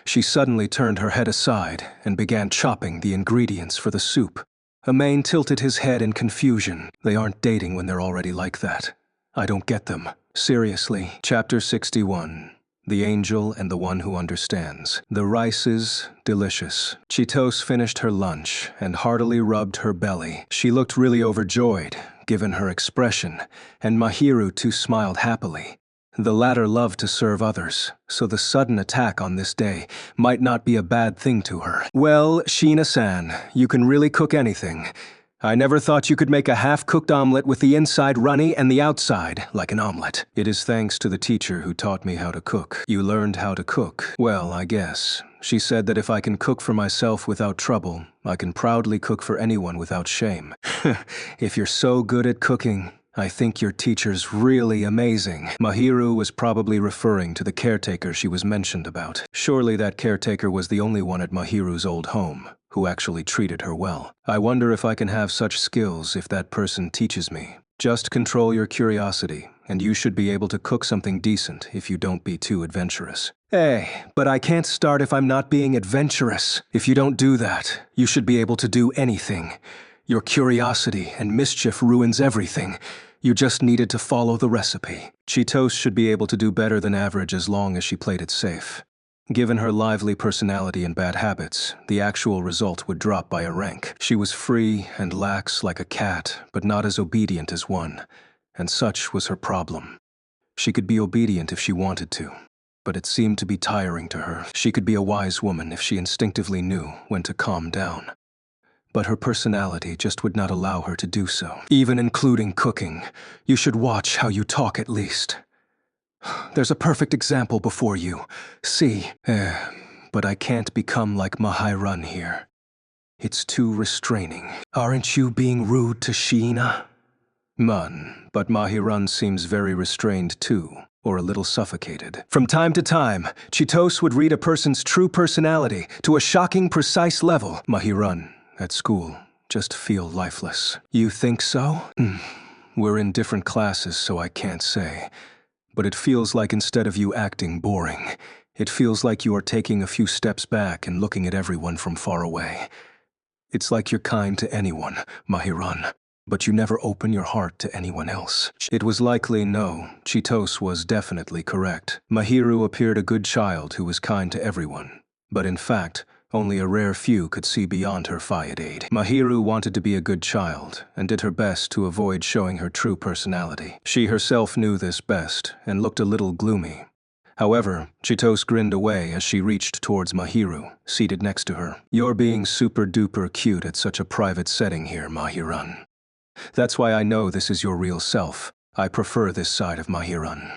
Speaker 1: She suddenly turned her head aside and began chopping the ingredients for the soup. Amain tilted his head in confusion. They aren't dating when they're already like that. I don't get them. Seriously. Chapter 61. The Angel and the One Who Understands. The rice is delicious. Chitos finished her lunch and heartily rubbed her belly. She looked really overjoyed, given her expression, and Mahiru too smiled happily. The latter loved to serve others, so the sudden attack on this day might not be a bad thing to her. Well, Sheena-san, you can really cook anything. I never thought you could make a half-cooked omelet with the inside runny and the outside like an omelet. It is thanks to the teacher who taught me how to cook. You learned how to cook. Well, I guess. She said that if I can cook for myself without trouble, I can proudly cook for anyone without shame. If you're so good at cooking, I think your teacher's really amazing. Mahiru was probably referring to the caretaker she was mentioned about. Surely that caretaker was the only one at Mahiru's old home who actually treated her well. I wonder if I can have such skills if that person teaches me. Just control your curiosity, and you should be able to cook something decent if you don't be too adventurous. Hey, but I can't start if I'm not being adventurous. If you don't do that, you should be able to do anything. Your curiosity and mischief ruins everything. You just needed to follow the recipe. Cheetos should be able to do better than average as long as she played it safe. Given her lively personality and bad habits, the actual result would drop by a rank. She was free and lax like a cat, but not as obedient as one, and such was her problem. She could be obedient if she wanted to, but it seemed to be tiring to her. She could be a wise woman if she instinctively knew when to calm down. But her personality just would not allow her to do so. Even including cooking, you should watch how you talk at least. There's a perfect example before you. See, but I can't become like Mahiran here. It's too restraining. Aren't you being rude to Sheena? But Mahiran seems very restrained too, or a little suffocated. From time to time, Cheetos would read a person's true personality to a shocking, precise level. Mahiran, at school, just feel lifeless. You think so? We're in different classes, so I can't say. But it feels like instead of you acting boring, it feels like you are taking a few steps back and looking at everyone from far away. It's like you're kind to anyone, Mahiran, but you never open your heart to anyone else. It was likely no, Cheetos was definitely correct. Mahiru appeared a good child who was kind to everyone, but in fact, only a rare few could see beyond her fayadade. Mahiru wanted to be a good child and did her best to avoid showing her true personality. She herself knew this best and looked a little gloomy. However, Cheetos grinned away as she reached towards Mahiru, seated next to her. You're being super-duper cute at such a private setting here, Mahiran. That's why I know this is your real self. I prefer this side of Mahiran.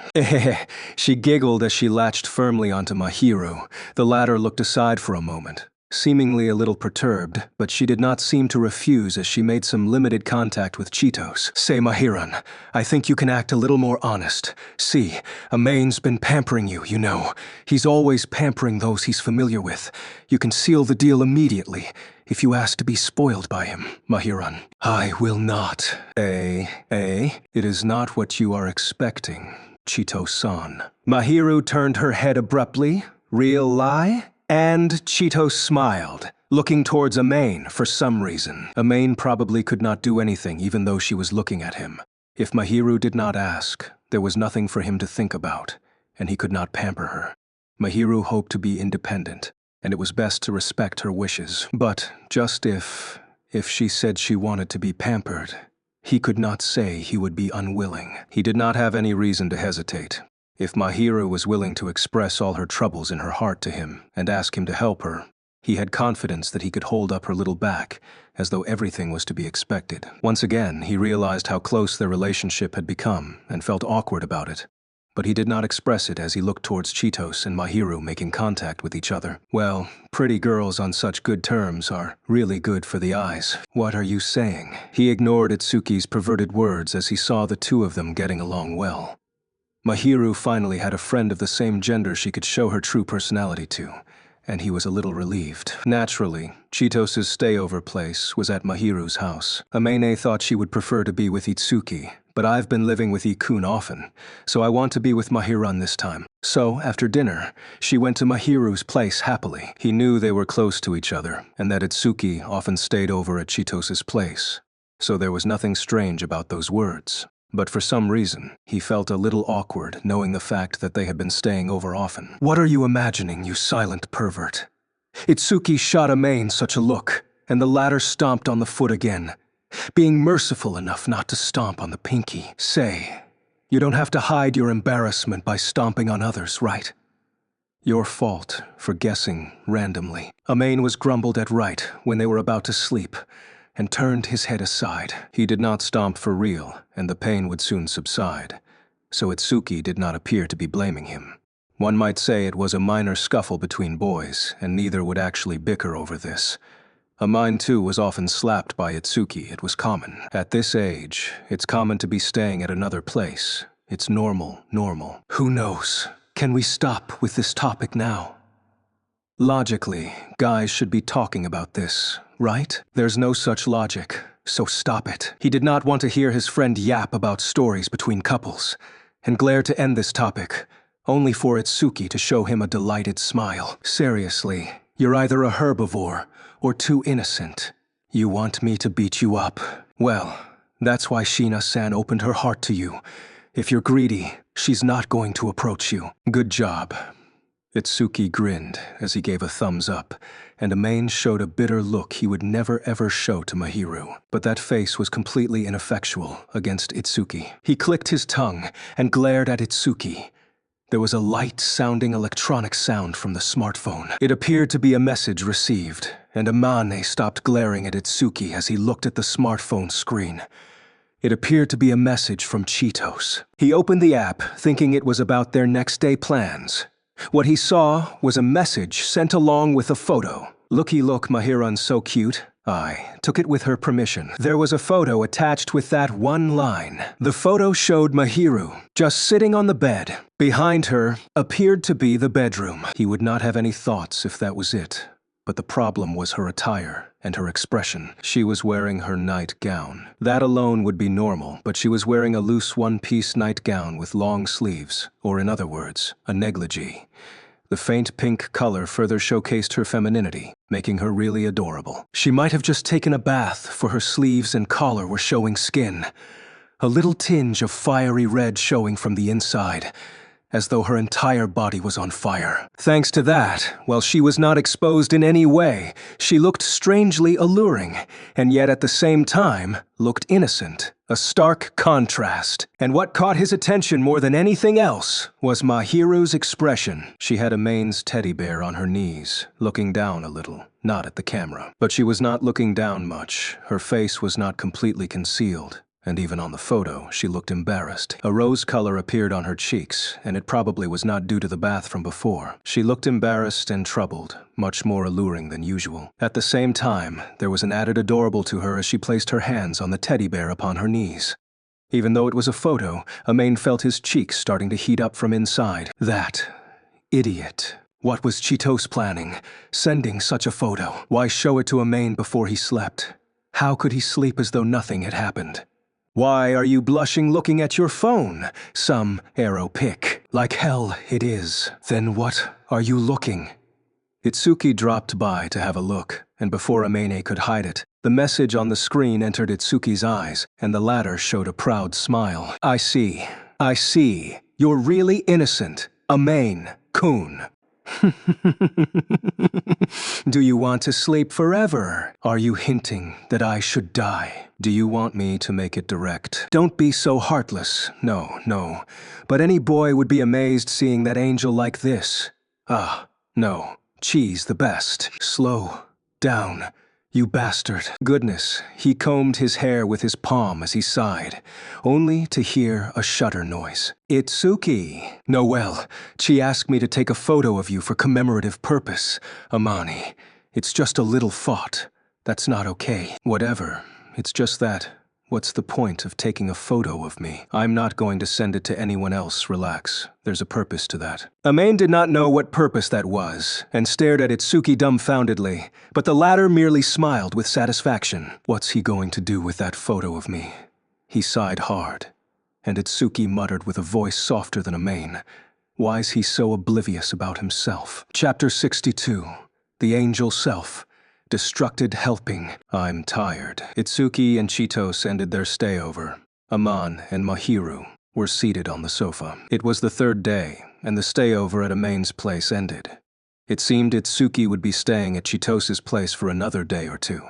Speaker 1: She giggled as she latched firmly onto Mahiru. The latter looked aside for a moment, seemingly a little perturbed, but she did not seem to refuse as she made some limited contact with Cheetos. Say, Mahiran, I think you can act a little more honest. See, Amain's been pampering you, you know. He's always pampering those he's familiar with. You can seal the deal immediately if you ask to be spoiled by him, Mahiran. I will not. It is not what you are expecting, Cheetos-san. Mahiru turned her head abruptly. Real lie? And Cheetos smiled, looking towards Amain for some reason. Amain probably could not do anything even though she was looking at him. If Mahiru did not ask, there was nothing for him to think about, and he could not pamper her. Mahiru hoped to be independent, and it was best to respect her wishes. But just if she said she wanted to be pampered, he could not say he would be unwilling. He did not have any reason to hesitate. If Mahiru was willing to express all her troubles in her heart to him and ask him to help her, he had confidence that he could hold up her little back, as though everything was to be expected. Once again, he realized how close their relationship had become and felt awkward about it. But he did not express it as he looked towards Chitos and Mahiru making contact with each other. Well, pretty girls on such good terms are really good for the eyes. What are you saying? He ignored Itsuki's perverted words as he saw the two of them getting along well. Mahiru finally had a friend of the same gender she could show her true personality to, and he was a little relieved. Naturally, Chitos's stayover place was at Mahiru's house. Amene thought she would prefer to be with Itsuki, but I've been living with Ikun often, so I want to be with Mahiran this time. So, after dinner, she went to Mahiru's place happily. He knew they were close to each other, and that Itsuki often stayed over at Chitos's place, so there was nothing strange about those words. But for some reason, he felt a little awkward knowing the fact that they had been staying over often. What are you imagining, you silent pervert? Itsuki shot Amane such a look, and the latter stomped on the foot again, being merciful enough not to stomp on the pinky. Say, you don't have to hide your embarrassment by stomping on others, right? Your fault for guessing randomly. Amane was grumbled at right when they were about to sleep, and turned his head aside. He did not stomp for real, and the pain would soon subside, so Itsuki did not appear to be blaming him. One might say it was a minor scuffle between boys, and neither would actually bicker over this. Amane too was often slapped by Itsuki. It was common. At this age, it's common to be staying at another place. It's normal. Who knows? Can we stop with this topic now? Logically, guys should be talking about this, right? There's no such logic, so stop it. He did not want to hear his friend yap about stories between couples, and glared to end this topic, only for Itsuki to show him a delighted smile. Seriously, you're either a herbivore or too innocent. You want me to beat you up? Well, that's why Shina-san opened her heart to you. If you're greedy, she's not going to approach you. Good job. Itsuki grinned as he gave a thumbs up, and Amane showed a bitter look he would never ever show to Mahiru. But that face was completely ineffectual against Itsuki. He clicked his tongue and glared at Itsuki. There was a light-sounding electronic sound from the smartphone. It appeared to be a message received, and Amane stopped glaring at Itsuki as he looked at the smartphone screen. It appeared to be a message from Chitos. He opened the app, thinking it was about their next day plans. What he saw was a message sent along with a photo. Looky look, Mahiran's so cute. I took it with her permission. There was a photo attached with that one line. The photo showed Mahiru, just sitting on the bed. Behind her appeared to be the bedroom. He would not have any thoughts if that was it. But the problem was her attire and her expression. She was wearing her nightgown. That alone would be normal, but she was wearing a loose one-piece nightgown with long sleeves, or in other words, a negligee. The faint pink color further showcased her femininity, making her really adorable. She might have just taken a bath, for her sleeves and collar were showing skin. A little tinge of fiery red showing from the inside, as though her entire body was on fire. Thanks to that, while she was not exposed in any way, she looked strangely alluring, and yet at the same time, looked innocent. A stark contrast. And what caught his attention more than anything else was Mahiru's expression. She had Amane's teddy bear on her knees, looking down a little, not at the camera. But she was not looking down much. Her face was not completely concealed. And even on the photo, she looked embarrassed. A rose color appeared on her cheeks, and it probably was not due to the bath from before. She looked embarrassed and troubled, much more alluring than usual. At the same time, there was an added adorable to her as she placed her hands on the teddy bear upon her knees. Even though it was a photo, Amane felt his cheeks starting to heat up from inside. That idiot. What was Chitos planning? Sending such a photo? Why show it to Amane before he slept? How could he sleep as though nothing had happened? Why are you blushing looking at your phone? Some arrow pick. Like hell it is. Then what are you looking? Itsuki dropped by to have a look, and before Amane could hide it, the message on the screen entered Itsuki's eyes, and the latter showed a proud smile. I see. You're really innocent. Amane-kun. Do you want to sleep forever? Are you hinting that I should die? Do you want me to make it direct? Don't be so heartless. No, no. But any boy would be amazed seeing that angel like this. Ah, no. Chi's the best. Slow down, you bastard. Goodness, he combed his hair with his palm as he sighed, only to hear a shudder noise. Itsuki. Noel, Chi asked me to take a photo of you for commemorative purpose. Amani, it's just a little thought. That's not okay. Whatever. It's just that. What's the point of taking a photo of me? I'm not going to send it to anyone else, relax. There's a purpose to that. Amane did not know what purpose that was, and stared at Itsuki dumbfoundedly, but the latter merely smiled with satisfaction. What's he going to do with that photo of me? He sighed hard, and Itsuki muttered with a voice softer than Amane. Why's he so oblivious about himself? Chapter 62. The Angel Self. Destructed helping. I'm tired. Itsuki and Chitos ended their stayover. Aman and Mahiru were seated on the sofa. It was the third day, and the stayover at Amane's place ended. It seemed Itsuki would be staying at Chitos's place for another day or two.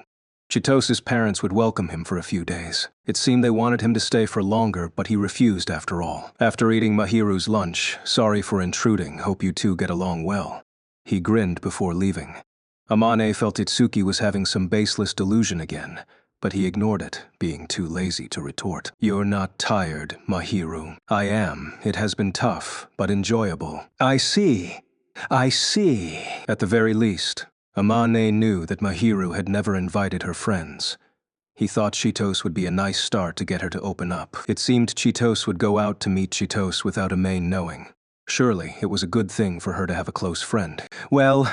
Speaker 1: Chitos's parents would welcome him for a few days. It seemed they wanted him to stay for longer, but he refused after all. After eating Mahiru's lunch, sorry for intruding, hope you two get along well. He grinned before leaving. Amane felt Itsuki was having some baseless delusion again, but he ignored it, being too lazy to retort. You're not tired, Mahiru. I am. It has been tough, but enjoyable. I see. I see. At the very least, Amane knew that Mahiru had never invited her friends. He thought Chitos would be a nice start to get her to open up. It seemed Chitos would go out to meet Chitos without Amane knowing. Surely, it was a good thing for her to have a close friend. Well,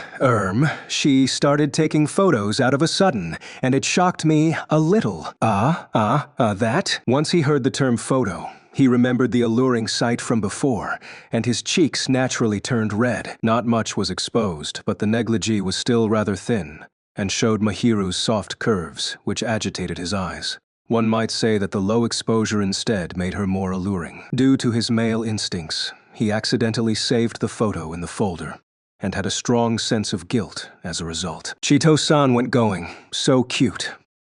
Speaker 1: she started taking photos out of a sudden, and it shocked me a little. That? Once he heard the term photo, he remembered the alluring sight from before, and his cheeks naturally turned red. Not much was exposed, but the negligee was still rather thin, and showed Mahiru's soft curves, which agitated his eyes. One might say that the low exposure instead made her more alluring. Due to his male instincts, he accidentally saved the photo in the folder, and had a strong sense of guilt as a result. Chito-san went going, so cute,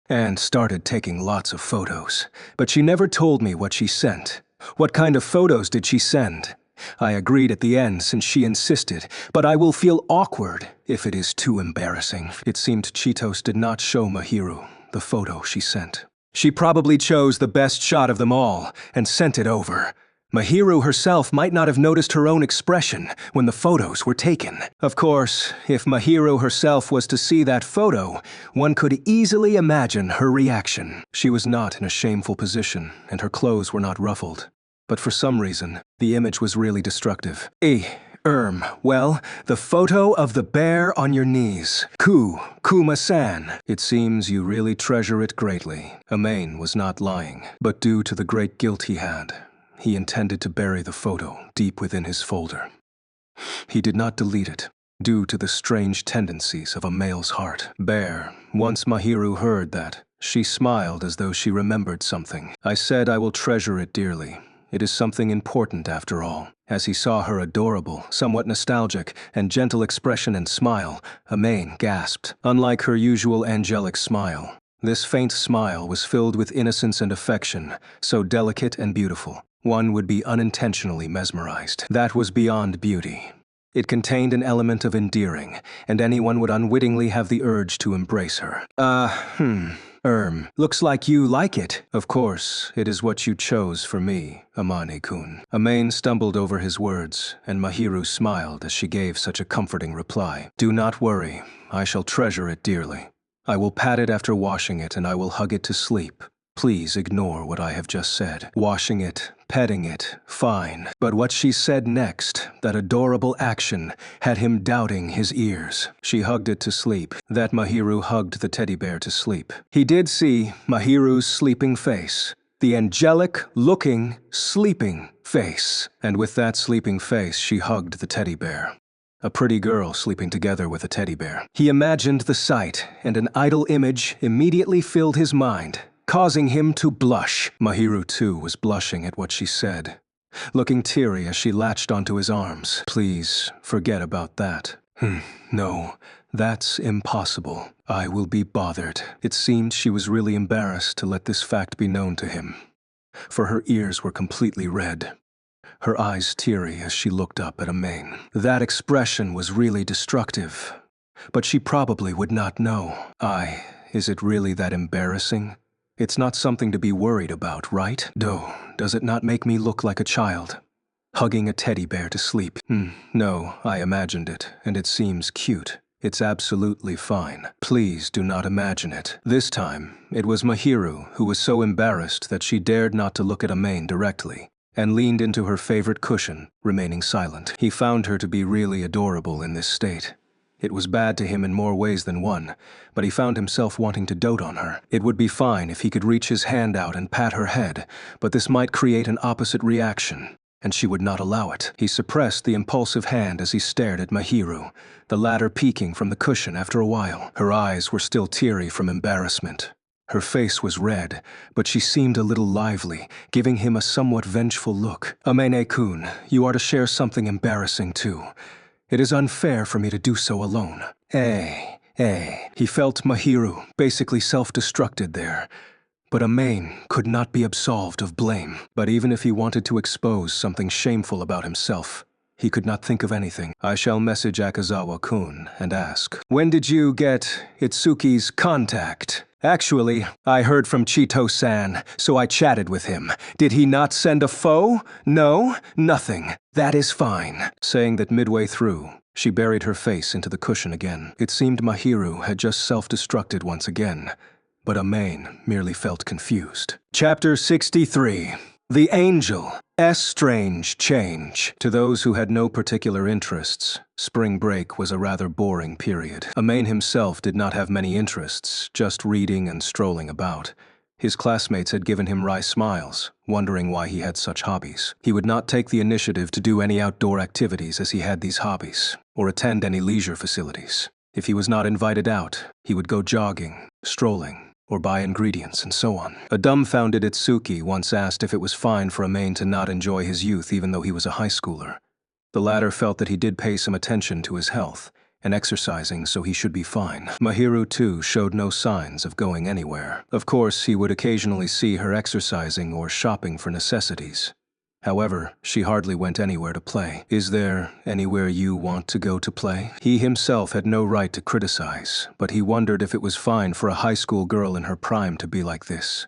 Speaker 1: and started taking lots of photos. But she never told me what she sent. What kind of photos did she send? I agreed at the end since she insisted, but I will feel awkward if it is too embarrassing. It seemed Chitos did not show Mahiru the photo she sent. She probably chose the best shot of them all and sent it over. Mahiru herself might not have noticed her own expression when the photos were taken. Of course, if Mahiru herself was to see that photo, one could easily imagine her reaction. She was not in a shameful position, and her clothes were not ruffled. But for some reason, the image was really destructive. Well, the photo of the bear on your knees. Kuma-san. It seems you really treasure it greatly. Amane was not lying, but due to the great guilt he had, he intended to bury the photo deep within his folder. He did not delete it, due to the strange tendencies of a male's heart. Bear. Once Mahiru heard that, she smiled as though she remembered something. I said I will treasure it dearly. It is something important after all. As he saw her adorable, somewhat nostalgic, and gentle expression and smile, Amane gasped. Unlike her usual angelic smile, this faint smile was filled with innocence and affection, so delicate and beautiful. One would be unintentionally mesmerized. That was beyond beauty. It contained an element of endearing, and anyone would unwittingly have the urge to embrace her. Looks like you like it. Of course, it is what you chose for me, Amane-kun. Amane stumbled over his words, and Mahiru smiled as she gave such a comforting reply. Do not worry, I shall treasure it dearly. I will pat it after washing it, and I will hug it to sleep. Please ignore what I have just said. Washing it, petting it, fine. But what she said next, that adorable action, had him doubting his ears. She hugged it to sleep. That Mahiru hugged the teddy bear to sleep. He did see Mahiru's sleeping face. The angelic-looking, sleeping face. And with that sleeping face, she hugged the teddy bear. A pretty girl sleeping together with a teddy bear. He imagined the sight, and an idle image immediately filled his mind, causing him to blush. Mahiru, too, was blushing at what she said, looking teary as she latched onto his arms. Please, forget about that. No, that's impossible. I will be bothered. It seemed she was really embarrassed to let this fact be known to him, for her ears were completely red, her eyes teary as she looked up at Amain. That expression was really destructive, but she probably would not know. Is it really that embarrassing? It's not something to be worried about, right? Does it not make me look like a child, hugging a teddy bear to sleep? No, I imagined it, and it seems cute. It's absolutely fine. Please do not imagine it. This time, it was Mahiru who was so embarrassed that she dared not to look at Amain directly, and leaned into her favorite cushion, remaining silent. He found her to be really adorable in this state. It was bad to him in more ways than one, but he found himself wanting to dote on her. It would be fine if he could reach his hand out and pat her head, but this might create an opposite reaction, and she would not allow it. He suppressed the impulsive hand as he stared at Mahiru, the latter peeking from the cushion after a while. Her eyes were still teary from embarrassment. Her face was red, but she seemed a little lively, giving him a somewhat vengeful look. Amene-kun, you are to share something embarrassing too. It is unfair for me to do so alone. He felt Mahiru basically self-destructed there, but Amain could not be absolved of blame. But even if he wanted to expose something shameful about himself, he could not think of anything. I shall message Akazawa-kun and ask, when did you get Itsuki's contact? Actually, I heard from Chito-san, so I chatted with him. Did he not send a foe? No, nothing. That is fine. Saying that midway through, she buried her face into the cushion again. It seemed Mahiru had just self-destructed once again, but Amain merely felt confused. Chapter 63. The Angel. Strange change. To those who had no particular interests, spring break was a rather boring period. Amain himself did not have many interests, just reading and strolling about. His classmates had given him wry smiles, wondering why he had such hobbies. He would not take the initiative to do any outdoor activities as he had these hobbies, or attend any leisure facilities. If he was not invited out, he would go jogging, strolling, or buy ingredients, and so on. A dumbfounded Itsuki once asked if it was fine for Amain to not enjoy his youth even though he was a high schooler. The latter felt that he did pay some attention to his health and exercising, so he should be fine. Mahiru, too, showed no signs of going anywhere. Of course, he would occasionally see her exercising or shopping for necessities. However, she hardly went anywhere to play. Is there anywhere you want to go to play? He himself had no right to criticize, but he wondered if it was fine for a high school girl in her prime to be like this.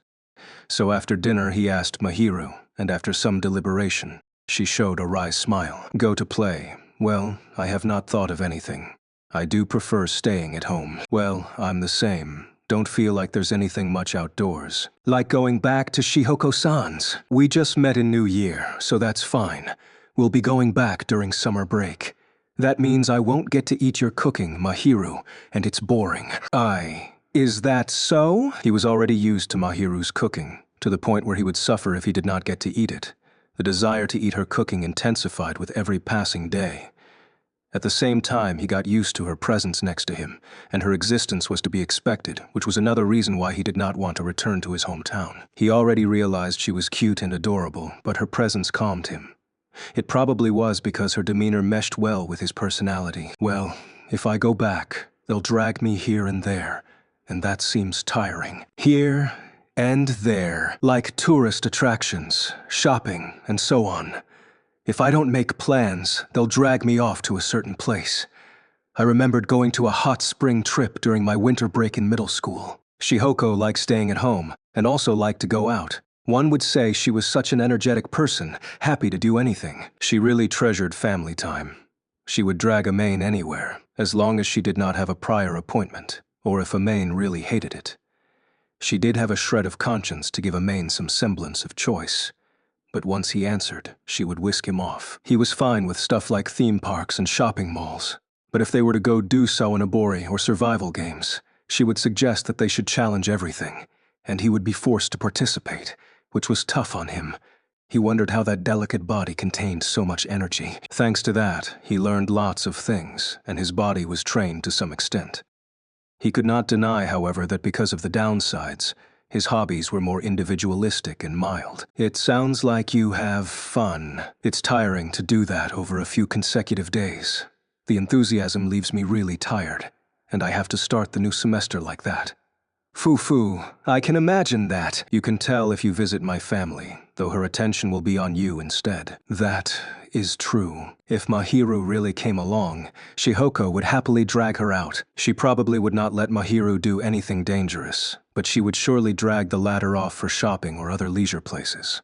Speaker 1: So after dinner he asked Mahiru, and after some deliberation, she showed a wry smile. Go to play. Well, I have not thought of anything. I do prefer staying at home. Well, I'm the same. Don't feel like there's anything much outdoors. Like going back to Shihoko-san's. We just met in New Year, so that's fine. We'll be going back during summer break. That means I won't get to eat your cooking, Mahiru, and it's boring. Is that so? He was already used to Mahiru's cooking, to the point where he would suffer if he did not get to eat it. The desire to eat her cooking intensified with every passing day. At the same time, he got used to her presence next to him, and her existence was to be expected, which was another reason why he did not want to return to his hometown. He already realized she was cute and adorable, but her presence calmed him. It probably was because her demeanor meshed well with his personality. Well, if I go back, they'll drag me here and there, and that seems tiring. Here and there, like tourist attractions, shopping, and so on. If I don't make plans, they'll drag me off to a certain place. I remembered going to a hot spring trip during my winter break in middle school. Shihoko liked staying at home, and also liked to go out. One would say she was such an energetic person, happy to do anything. She really treasured family time. She would drag Amain anywhere, as long as she did not have a prior appointment, or if Amain really hated it. She did have a shred of conscience to give Amain some semblance of choice. But once he answered, she would whisk him off. He was fine with stuff like theme parks and shopping malls, but if they were to go do Sawanabori or survival games, she would suggest that they should challenge everything, and he would be forced to participate, which was tough on him. He wondered how that delicate body contained so much energy. Thanks to that, he learned lots of things, and his body was trained to some extent. He could not deny, however, that because of the downsides, His hobbies were more individualistic and mild. It sounds like you have fun. It's tiring to do that over a few consecutive days. The enthusiasm leaves me really tired, and I have to start the new semester like that. Foo-foo, I can imagine that. You can tell if you visit my family, though her attention will be on you instead. That is true. If Mahiru really came along, Shihoko would happily drag her out. She probably would not let Mahiru do anything dangerous, but she would surely drag the latter off for shopping or other leisure places.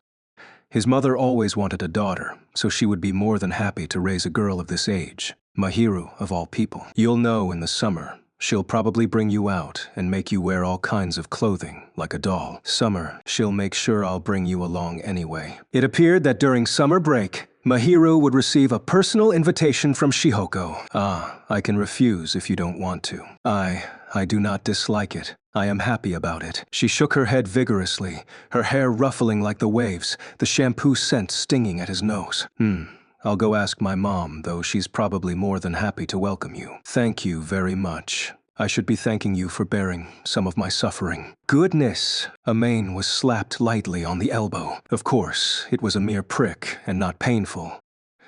Speaker 1: His mother always wanted a daughter, so she would be more than happy to raise a girl of this age. Mahiru, of all people. You'll know in the summer. She'll probably bring you out and make you wear all kinds of clothing, like a doll. Summer, she'll make sure I'll bring you along anyway. It appeared that during summer break, Mahiru would receive a personal invitation from Shihoko. I can refuse if you don't want to. I do not dislike it. I am happy about it. She shook her head vigorously, her hair ruffling like the waves, the shampoo scent stinging at his nose. I'll go ask my mom, though she's probably more than happy to welcome you. Thank you very much. I should be thanking you for bearing some of my suffering. Goodness! Amain was slapped lightly on the elbow. Of course, it was a mere prick and not painful.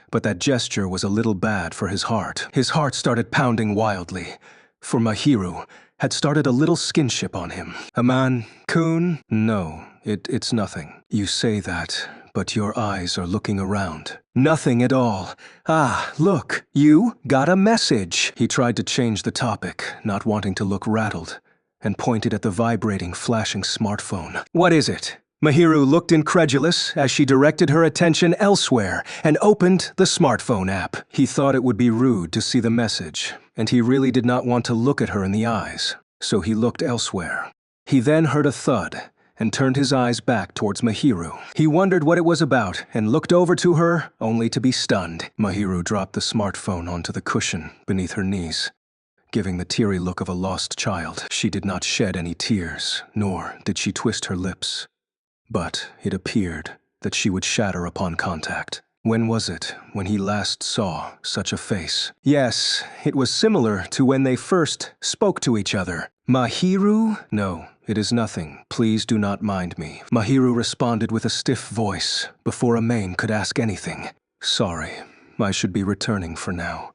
Speaker 1: But that gesture was a little bad for his heart. His heart started pounding wildly. For Mahiru had started a little skinship on him. Aman-kun? No, it's nothing. You say that, but your eyes are looking around. Nothing at all. Look, you got a message. He tried to change the topic, not wanting to look rattled, and pointed at the vibrating, flashing smartphone. What is it? Mahiru looked incredulous as she directed her attention elsewhere and opened the smartphone app. He thought it would be rude to see the message, and he really did not want to look at her in the eyes, so he looked elsewhere. He then heard a thud and turned his eyes back towards Mahiru. He wondered what it was about and looked over to her, only to be stunned. Mahiru dropped the smartphone onto the cushion beneath her knees, giving the teary look of a lost child. She did not shed any tears, nor did she twist her lips. But it appeared that she would shatter upon contact. When was it when he last saw such a face? Yes, it was similar to when they first spoke to each other. Mahiru? No, it is nothing. Please do not mind me. Mahiru responded with a stiff voice before Amain could ask anything. Sorry, I should be returning for now.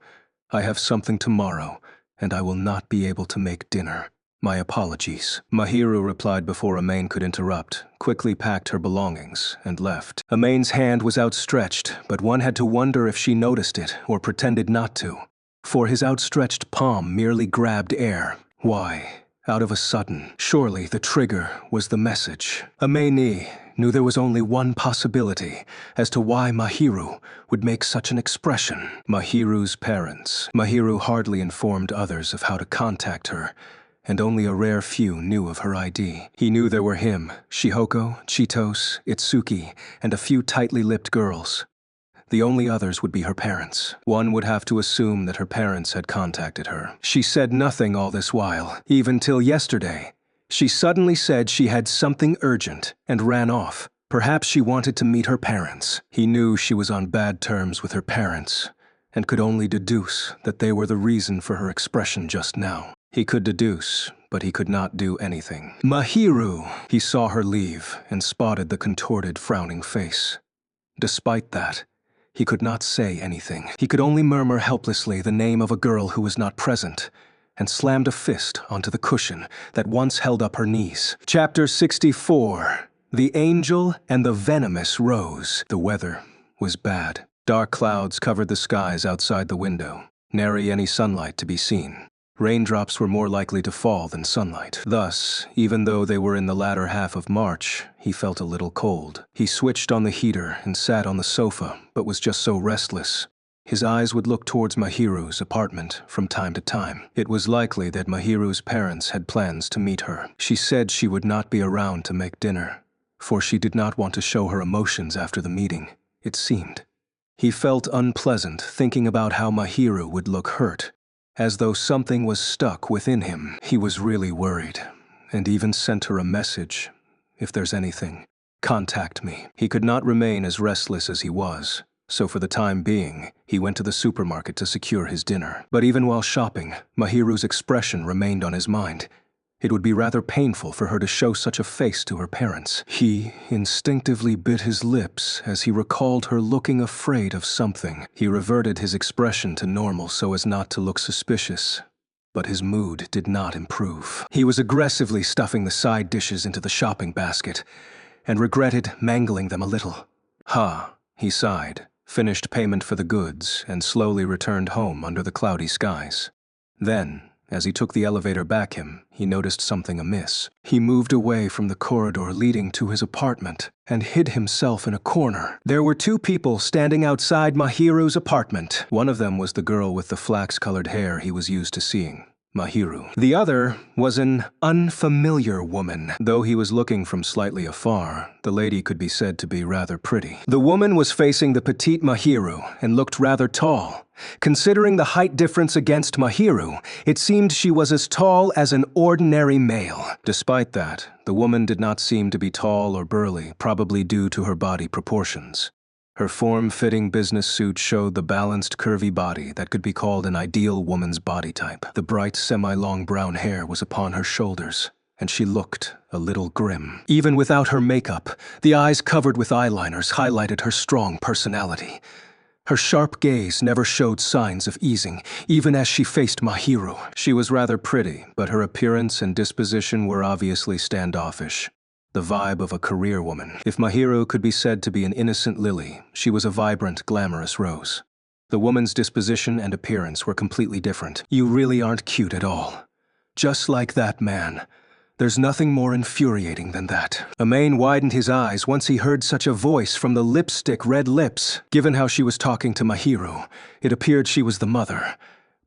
Speaker 1: I have something tomorrow, and I will not be able to make dinner. My apologies. Mahiru replied before Amain could interrupt, quickly packed her belongings, and left. Amain's hand was outstretched, but one had to wonder if she noticed it or pretended not to. For his outstretched palm merely grabbed air. Why? Out of a sudden, surely the trigger was the message. Amain knew there was only one possibility as to why Mahiru would make such an expression. Mahiru's parents. Mahiru hardly informed others of how to contact her, and only a rare few knew of her ID. He knew there were him, Shihoko, Chitos, Itsuki, and a few tightly lipped girls. The only others would be her parents. One would have to assume that her parents had contacted her. She said nothing all this while, even till yesterday. She suddenly said she had something urgent and ran off. Perhaps she wanted to meet her parents. He knew she was on bad terms with her parents, and could only deduce that they were the reason for her expression just now. He could deduce, but he could not do anything. Mahiru! He saw her leave and spotted the contorted, frowning face. Despite that, he could not say anything. He could only murmur helplessly the name of a girl who was not present, and slammed a fist onto the cushion that once held up her knees. Chapter 64. The Angel and the Venomous Rose. The weather was bad. Dark clouds covered the skies outside the window, nary any sunlight to be seen. Raindrops were more likely to fall than sunlight. Thus, even though they were in the latter half of March, he felt a little cold. He switched on the heater and sat on the sofa, but was just so restless. His eyes would look towards Mahiru's apartment from time to time. It was likely that Mahiru's parents had plans to meet her. She said she would not be around to make dinner, for she did not want to show her emotions after the meeting, it seemed. He felt unpleasant thinking about how Mahiru would look hurt, as though something was stuck within him. He was really worried, and even sent her a message. If there's anything, contact me. He could not remain as restless as he was, so for the time being, he went to the supermarket to secure his dinner. But even while shopping, Mahiru's expression remained on his mind. It would be rather painful for her to show such a face to her parents. He instinctively bit his lips as he recalled her looking afraid of something. He reverted his expression to normal so as not to look suspicious. But his mood did not improve. He was aggressively stuffing the side dishes into the shopping basket, and regretted mangling them a little. He sighed, finished payment for the goods, and slowly returned home under the cloudy skies. Then, as he took the elevator back he noticed something amiss. He moved away from the corridor leading to his apartment and hid himself in a corner. There were two people standing outside Mahiru's apartment. One of them was the girl with the flax-colored hair he was used to seeing, Mahiru. The other was an unfamiliar woman. Though he was looking from slightly afar, the lady could be said to be rather pretty. The woman was facing the petite Mahiru and looked rather tall. Considering the height difference against Mahiru, it seemed she was as tall as an ordinary male. Despite that, the woman did not seem to be tall or burly, probably due to her body proportions. Her form-fitting business suit showed the balanced, curvy body that could be called an ideal woman's body type. The bright, semi-long brown hair was upon her shoulders, and she looked a little grim. Even without her makeup, the eyes covered with eyeliners highlighted her strong personality. Her sharp gaze never showed signs of easing, even as she faced Mahiru. She was rather pretty, but her appearance and disposition were obviously standoffish. The vibe of a career woman. If Mahiru could be said to be an innocent lily, she was a vibrant, glamorous rose. The woman's disposition and appearance were completely different. You really aren't cute at all. Just like that man. There's nothing more infuriating than that. Amain widened his eyes once he heard such a voice from the lipstick-red lips. Given how she was talking to Mahiru, it appeared she was the mother.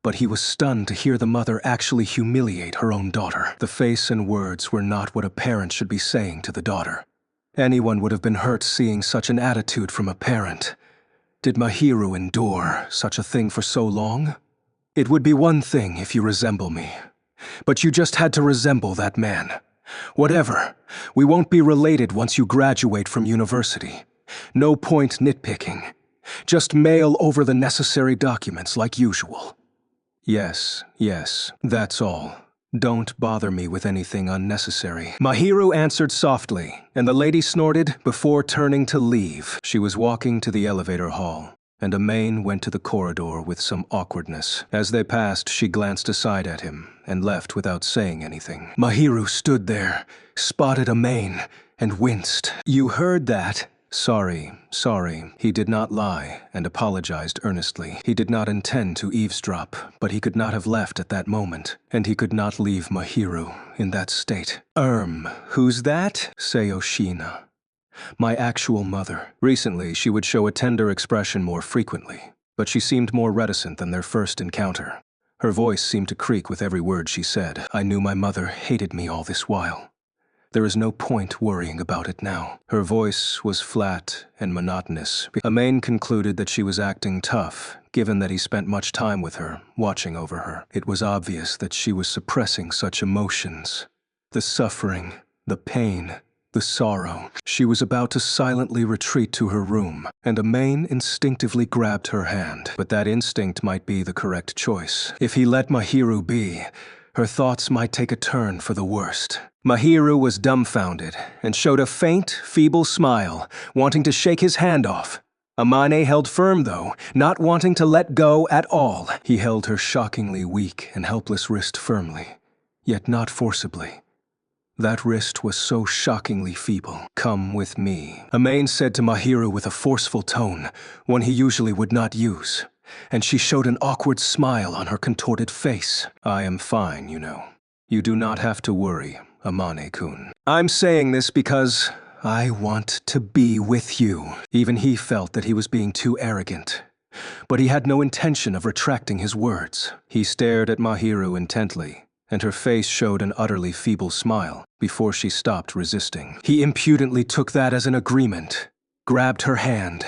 Speaker 1: But he was stunned to hear the mother actually humiliate her own daughter. The face and words were not what a parent should be saying to the daughter. Anyone would have been hurt seeing such an attitude from a parent. Did Mahiru endure such a thing for so long? It would be one thing if you resemble me. But you just had to resemble that man. Whatever, we won't be related once you graduate from university. No point nitpicking. Just mail over the necessary documents like usual. Yes, that's all. Don't bother me with anything unnecessary. Mahiru answered softly, and the lady snorted before turning to leave. She was walking to the elevator hall, and Amain went to the corridor with some awkwardness. As they passed, she glanced aside at him and left without saying anything. Mahiru stood there, spotted Amain, and winced. You heard that? Sorry. He did not lie and apologized earnestly. He did not intend to eavesdrop, but he could not have left at that moment, and he could not leave Mahiru in that state. Who's that? Seyoshina. My actual mother. Recently, she would show a tender expression more frequently, but she seemed more reticent than their first encounter. Her voice seemed to creak with every word she said. I knew my mother hated me all this while. There is no point worrying about it now. Her voice was flat and monotonous. Amain concluded that she was acting tough, given that he spent much time with her, watching over her. It was obvious that she was suppressing such emotions. The suffering, the pain, the sorrow. She was about to silently retreat to her room, and Amain instinctively grabbed her hand. But that instinct might be the correct choice. If he let Mahiru be, her thoughts might take a turn for the worst. Mahiru was dumbfounded and showed a faint, feeble smile, wanting to shake his hand off. Amane held firm, though, not wanting to let go at all. He held her shockingly weak and helpless wrist firmly, yet not forcibly. That wrist was so shockingly feeble. Come with me, Amain said to Mahiru with a forceful tone, one he usually would not use, and she showed an awkward smile on her contorted face. I am fine, you know. You do not have to worry, Amane-kun. I'm saying this because I want to be with you. Even he felt that he was being too arrogant, but he had no intention of retracting his words. He stared at Mahiru intently, and her face showed an utterly feeble smile before she stopped resisting. He impudently took that as an agreement, grabbed her hand,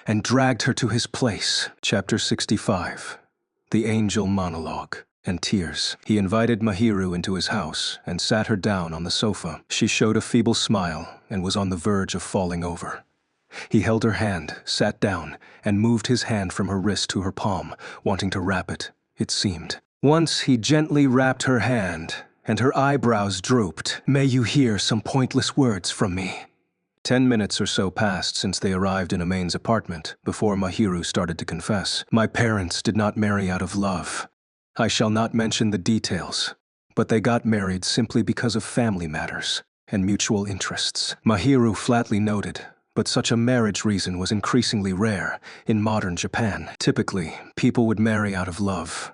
Speaker 1: and dragged her to his place. Chapter 65. The Angel Monologue and Tears. He invited Mahiru into his house and sat her down on the sofa. She showed a feeble smile and was on the verge of falling over. He held her hand, sat down, and moved his hand from her wrist to her palm, wanting to wrap it, it seemed. Once he gently wrapped her hand, and her eyebrows drooped. "May you hear some pointless words from me." 10 minutes or so passed since they arrived in Amain's apartment before Mahiru started to confess. "My parents did not marry out of love. I shall not mention the details, but they got married simply because of family matters and mutual interests." Mahiru flatly noted, but such a marriage reason was increasingly rare in modern Japan. Typically, people would marry out of love.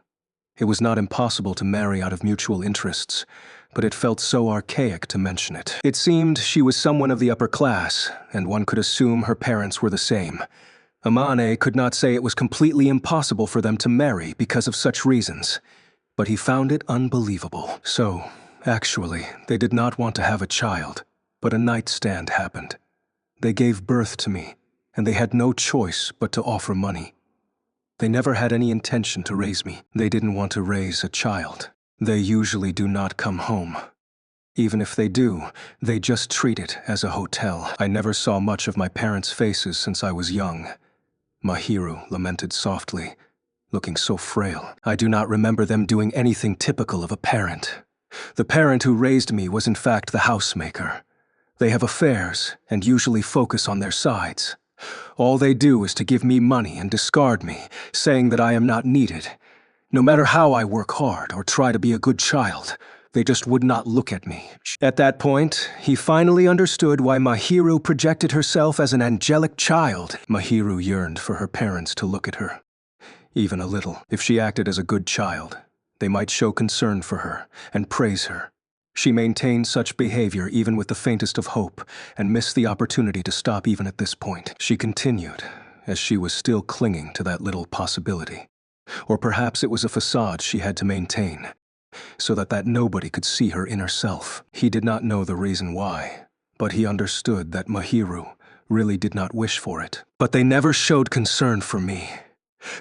Speaker 1: It was not impossible to marry out of mutual interests, but it felt so archaic to mention it. It seemed she was someone of the upper class, and one could assume her parents were the same. Amane could not say it was completely impossible for them to marry because of such reasons, but he found it unbelievable. So, actually, they did not want to have a child, but a nightstand happened. They gave birth to me, and they had no choice but to offer money. They never had any intention to raise me. They didn't want to raise a child. They usually do not come home. Even if they do, they just treat it as a hotel. I never saw much of my parents' faces since I was young. Mahiru lamented softly, looking so frail. I do not remember them doing anything typical of a parent. The parent who raised me was in fact the housemaker. They have affairs and usually focus on their sides. All they do is to give me money and discard me, saying that I am not needed. No matter how I work hard or try to be a good child, they just would not look at me. At that point, he finally understood why Mahiru projected herself as an angelic child. Mahiru yearned for her parents to look at her, even a little. If she acted as a good child, they might show concern for her and praise her. She maintained such behavior even with the faintest of hope and missed the opportunity to stop even at this point. She continued, as she was still clinging to that little possibility. Or perhaps it was a facade she had to maintain, so that nobody could see her inner self. He did not know the reason why, but he understood that Mahiru really did not wish for it. But they never showed concern for me.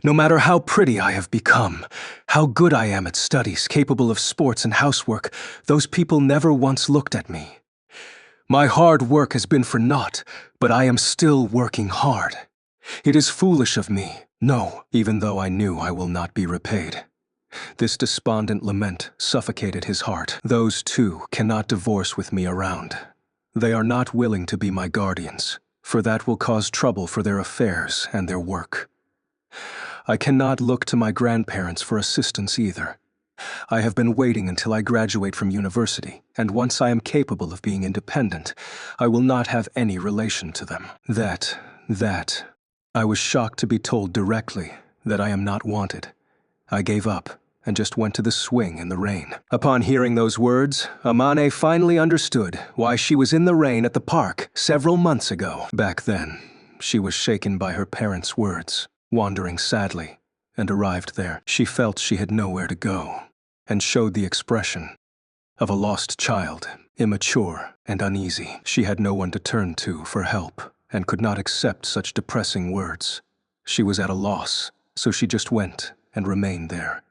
Speaker 1: No matter how pretty I have become, how good I am at studies, capable of sports and housework, those people never once looked at me. My hard work has been for naught, but I am still working hard. It is foolish of me, no, even though I knew I will not be repaid. This despondent lament suffocated his heart. Those two cannot divorce with me around. They are not willing to be my guardians, for that will cause trouble for their affairs and their work. I cannot look to my grandparents for assistance either. I have been waiting until I graduate from university, and once I am capable of being independent, I will not have any relation to them. I was shocked to be told directly that I am not wanted. I gave up and just went to the swing in the rain. Upon hearing those words, Amane finally understood why she was in the rain at the park several months ago. Back then, she was shaken by her parents' words. Wandering sadly, and arrived there. She felt she had nowhere to go, and showed the expression of a lost child, immature and uneasy. She had no one to turn to for help, and could not accept such depressing words. She was at a loss, so she just went and remained there.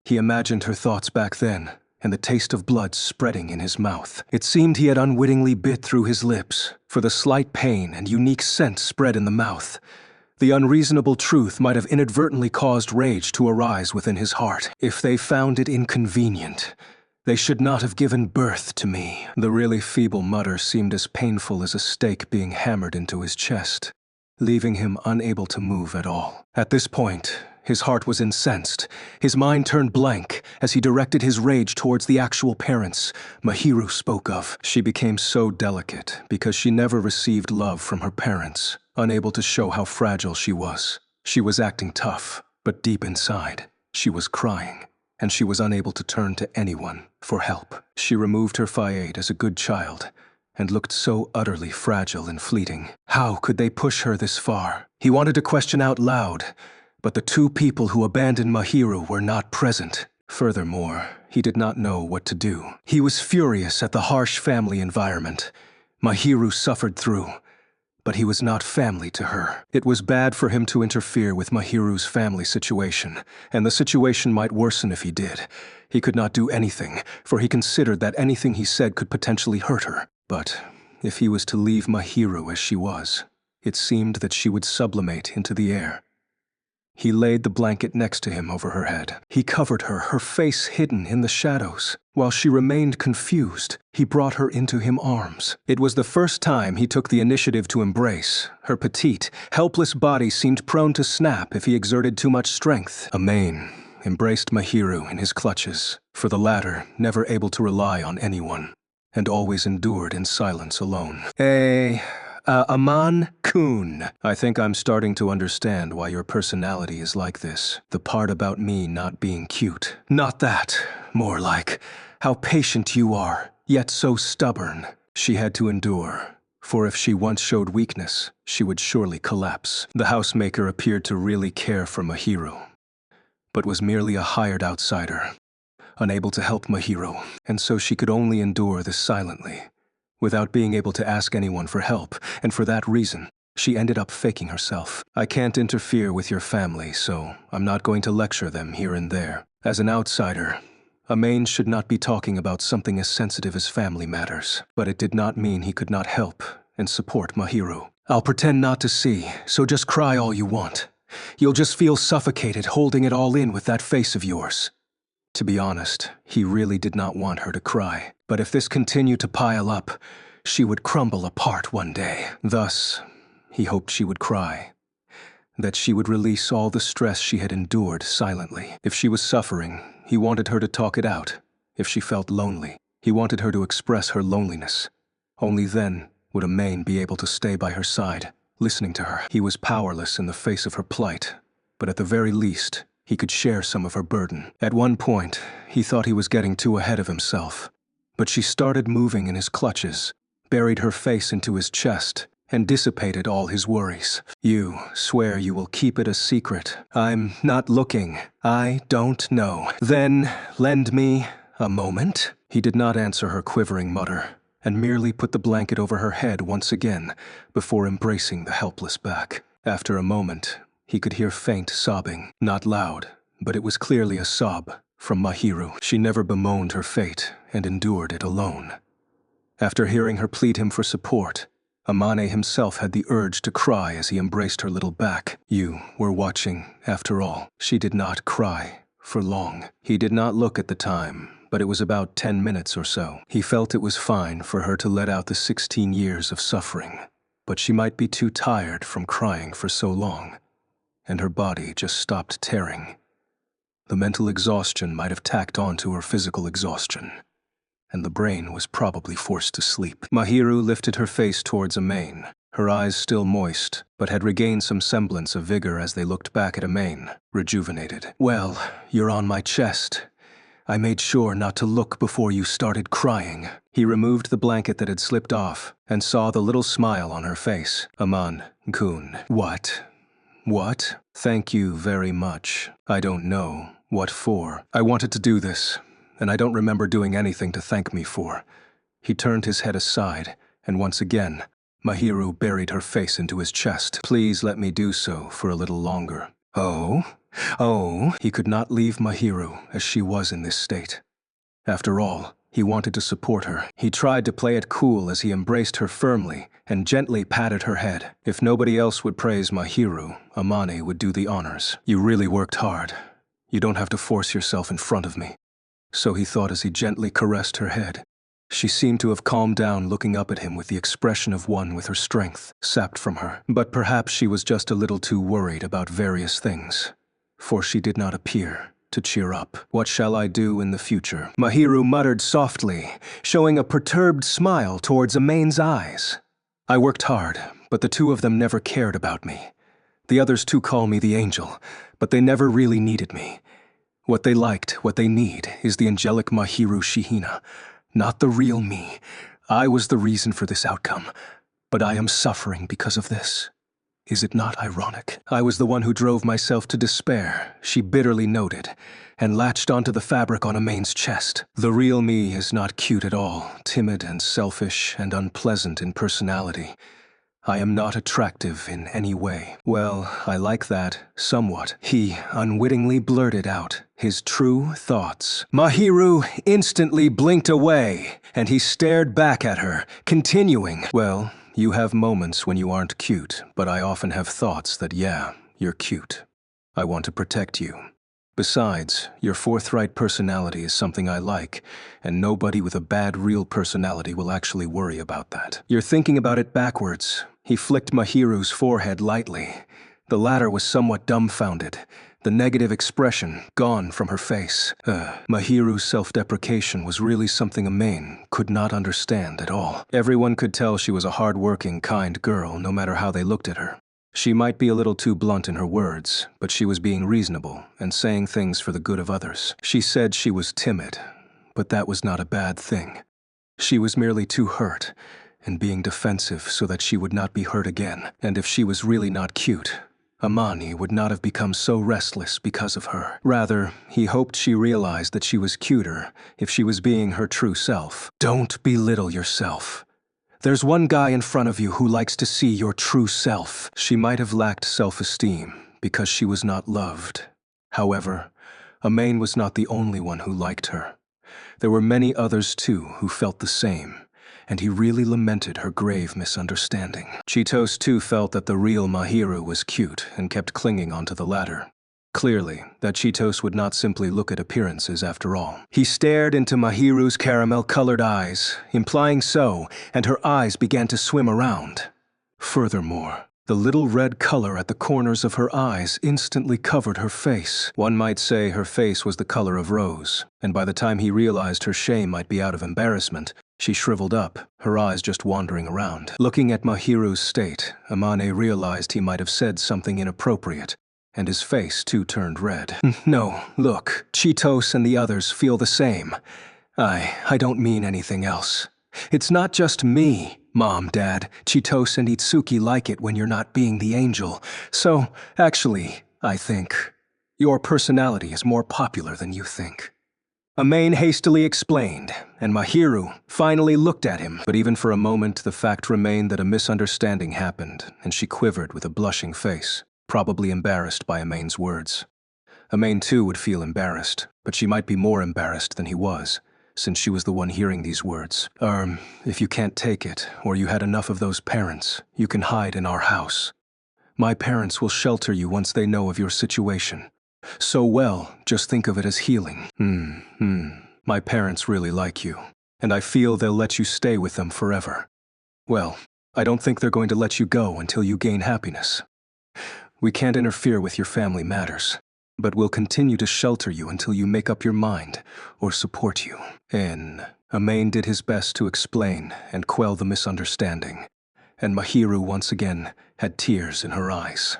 Speaker 1: He imagined her thoughts back then, and the taste of blood spreading in his mouth. It seemed he had unwittingly bit through his lips, for the slight pain and unique scent spread in the mouth. The unreasonable truth might have inadvertently caused rage to arise within his heart. If they found it inconvenient, they should not have given birth to me. The really feeble mutter seemed as painful as a stake being hammered into his chest, leaving him unable to move at all. At this point, his heart was incensed. His mind turned blank as he directed his rage towards the actual parents Mahiru spoke of. She became so delicate because she never received love from her parents, unable to show how fragile she was. She was acting tough, but deep inside, she was crying, and she was unable to turn to anyone for help. She removed her fayette as a good child, and looked so utterly fragile and fleeting. How could they push her this far? He wanted to question out loud, but the two people who abandoned Mahiru were not present. Furthermore, he did not know what to do. He was furious at the harsh family environment Mahiru suffered through, but he was not family to her. It was bad for him to interfere with Mahiru's family situation, and the situation might worsen if he did. He could not do anything, for he considered that anything he said could potentially hurt her. But if he was to leave Mahiru as she was, it seemed that she would sublimate into the air. He laid the blanket next to him over her head. He covered her, her face hidden in the shadows. While she remained confused, he brought her into his arms. It was the first time he took the initiative to embrace. Her petite, helpless body seemed prone to snap if he exerted too much strength. Amain embraced Mahiru in his clutches, for the latter never able to rely on anyone, and always endured in silence alone. Aman-kun, I think I'm starting to understand why your personality is like this. The part about me not being cute. Not that. More like how patient you are, yet so stubborn. She had to endure, for if she once showed weakness, she would surely collapse. The housemaker appeared to really care for Mahiru, but was merely a hired outsider, unable to help Mahiru, and so she could only endure this silently, without being able to ask anyone for help, and for that reason, she ended up faking herself. I can't interfere with your family, so I'm not going to lecture them here and there. As an outsider, Amain should not be talking about something as sensitive as family matters, but it did not mean he could not help and support Mahiru. I'll pretend not to see, so just cry all you want. You'll just feel suffocated holding it all in with that face of yours. To be honest, he really did not want her to cry, but if this continued to pile up, she would crumble apart one day. Thus, he hoped she would cry, that she would release all the stress she had endured silently. If she was suffering, he wanted her to talk it out. If she felt lonely, he wanted her to express her loneliness. Only then would Amain be able to stay by her side, listening to her. He was powerless in the face of her plight, but at the very least, he could share some of her burden. At one point, he thought he was getting too ahead of himself, but she started moving in his clutches, buried her face into his chest, and dissipated all his worries. You swear you will keep it a secret. I'm not looking. I don't know. Then lend me a moment. He did not answer her quivering mutter, and merely put the blanket over her head once again before embracing the helpless back. After a moment, he could hear faint sobbing, not loud, but it was clearly a sob from Mahiru. She never bemoaned her fate and endured it alone. After hearing her plead him for support, Amane himself had the urge to cry as he embraced her little back. You were watching, after all. She did not cry for long. He did not look at the time, but it was about 10 minutes or so. He felt it was fine for her to let out the 16 years of suffering, but she might be too tired from crying for so long, and her body just stopped tearing. The mental exhaustion might have tacked on to her physical exhaustion, and the brain was probably forced to sleep. Mahiru lifted her face towards Amain, her eyes still moist, but had regained some semblance of vigor as they looked back at Amain, rejuvenated. Well, you're on my chest. I made sure not to look before you started crying. He removed the blanket that had slipped off and saw the little smile on her face. Aman-kun. What? What? Thank you very much. I don't know what for. I wanted to do this, and I don't remember doing anything to thank me for. He turned his head aside, and once again, Mahiru buried her face into his chest. Please let me do so for a little longer. Oh? He could not leave Mahiru as she was in this state. After all, he wanted to support her. He tried to play it cool as he embraced her firmly and gently patted her head. If nobody else would praise Mahiru, Amane would do the honors. You really worked hard. You don't have to force yourself in front of me. So he thought as he gently caressed her head. She seemed to have calmed down, looking up at him with the expression of one with her strength sapped from her. But perhaps she was just a little too worried about various things, for she did not appear to cheer up. What shall I do in the future? Mahiru muttered softly, showing a perturbed smile towards Amain's eyes. I worked hard, but the two of them never cared about me. The others too call me the angel, but they never really needed me. What they liked, what they need, is the angelic Mahiru Shihina, not the real me. I was the reason for this outcome, but I am suffering because of this. Is it not ironic? I was the one who drove myself to despair, she bitterly noted, and latched onto the fabric on Amain's chest. The real me is not cute at all, timid and selfish and unpleasant in personality. I am not attractive in any way. Well, I like that, somewhat. He unwittingly blurted out his true thoughts. Mahiru instantly blinked away, and he stared back at her, continuing, Well, you have moments when you aren't cute, but I often have thoughts that, yeah, you're cute. I want to protect you. Besides, your forthright personality is something I like, and nobody with a bad real personality will actually worry about that. You're thinking about it backwards. He flicked Mahiru's forehead lightly. The latter was somewhat dumbfounded, the negative expression gone from her face. Mahiru's self-deprecation was really something Amain could not understand at all. Everyone could tell she was a hard-working, kind girl, no matter how they looked at her. She might be a little too blunt in her words, but she was being reasonable and saying things for the good of others. She said she was timid, but that was not a bad thing. She was merely too hurt and being defensive so that she would not be hurt again. And if she was really not cute, Amani would not have become so restless because of her. Rather, he hoped she realized that she was cuter if she was being her true self. Don't belittle yourself. There's one guy in front of you who likes to see your true self. She might have lacked self-esteem because she was not loved. However, Amain was not the only one who liked her. There were many others too who felt the same, and he really lamented her grave misunderstanding. Chitos too felt that the real Mahiru was cute and kept clinging onto the latter. Clearly, that Chitos would not simply look at appearances after all. He stared into Mahiru's caramel-colored eyes, implying so, and her eyes began to swim around. Furthermore, the little red color at the corners of her eyes instantly covered her face. One might say her face was the color of rose, and by the time he realized her shame might be out of embarrassment, she shriveled up, her eyes just wandering around. Looking at Mahiru's state, Amane realized he might have said something inappropriate, and his face too turned red. No, look, Chitos and the others feel the same. I don't mean anything else. It's not just me, Mom, Dad. Chitos and Itsuki like it when you're not being the angel. So, actually, I think your personality is more popular than you think. Amain hastily explained, and Mahiru finally looked at him. But even for a moment, the fact remained that a misunderstanding happened, and she quivered with a blushing face, probably embarrassed by Amain's words. Amain too would feel embarrassed, but she might be more embarrassed than he was, since she was the one hearing these words. If you can't take it, or you had enough of those parents, you can hide in our house. My parents will shelter you once they know of your situation. So well, just think of it as healing. My parents really like you, and I feel they'll let you stay with them forever. Well, I don't think they're going to let you go until you gain happiness. We can't interfere with your family matters, but we'll continue to shelter you until you make up your mind or support you. Amain did his best to explain and quell the misunderstanding, and Mahiru once again had tears in her eyes.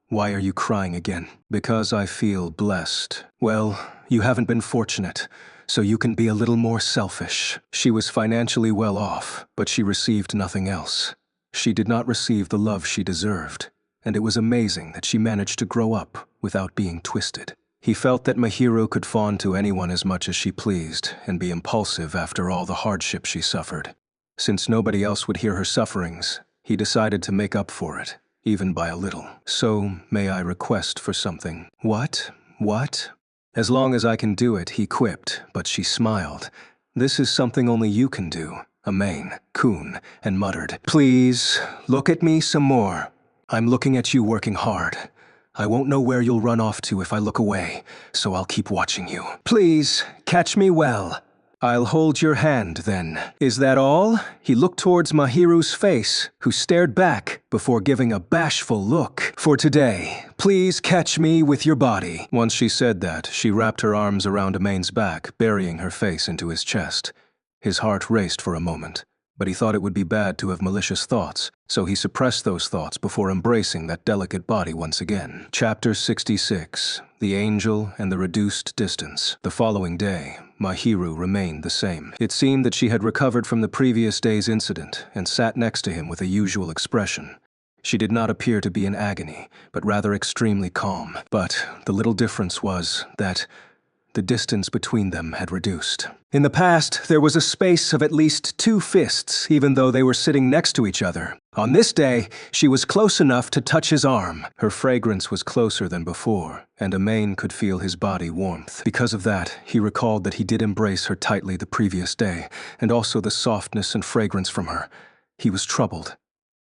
Speaker 1: Why are you crying again? Because I feel blessed. Well, you haven't been fortunate, so you can be a little more selfish. She was financially well off, but she received nothing else. She did not receive the love she deserved, and it was amazing that she managed to grow up without being twisted. He felt that Mahiru could fawn to anyone as much as she pleased and be impulsive after all the hardship she suffered. Since nobody else would hear her sufferings, he decided to make up for it, even by a little. So, may I request for something? What? As long as I can do it, he quipped, but she smiled. This is something only you can do, Amain, Kun, and muttered, Please, look at me some more. I'm looking at you working hard. I won't know where you'll run off to if I look away, so I'll keep watching you. Please, catch me well. I'll hold your hand, then. Is that all? He looked towards Mahiru's face, who stared back before giving a bashful look. For today, please catch me with your body. Once she said that, she wrapped her arms around Amain's back, burying her face into his chest. His heart raced for a moment, but he thought it would be bad to have malicious thoughts, so he suppressed those thoughts before embracing that delicate body once again. Chapter 66. The Angel and the Reduced Distance. The following day, Mahiru remained the same. It seemed that she had recovered from the previous day's incident and sat next to him with a usual expression. She did not appear to be in agony, but rather extremely calm. But the little difference was that the distance between them had reduced. In the past, there was a space of at least 2 fists, even though they were sitting next to each other. On this day, she was close enough to touch his arm. Her fragrance was closer than before, and Amain could feel his body warmth. Because of that, he recalled that he did embrace her tightly the previous day, and also the softness and fragrance from her. He was troubled.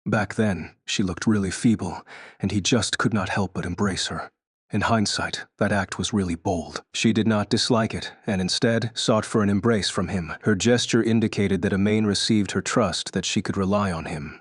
Speaker 1: Back then, she looked really feeble, and he just could not help but embrace her. In hindsight, that act was really bold. She did not dislike it, and instead sought for an embrace from him. Her gesture indicated that Amain received her trust, that she could rely on him.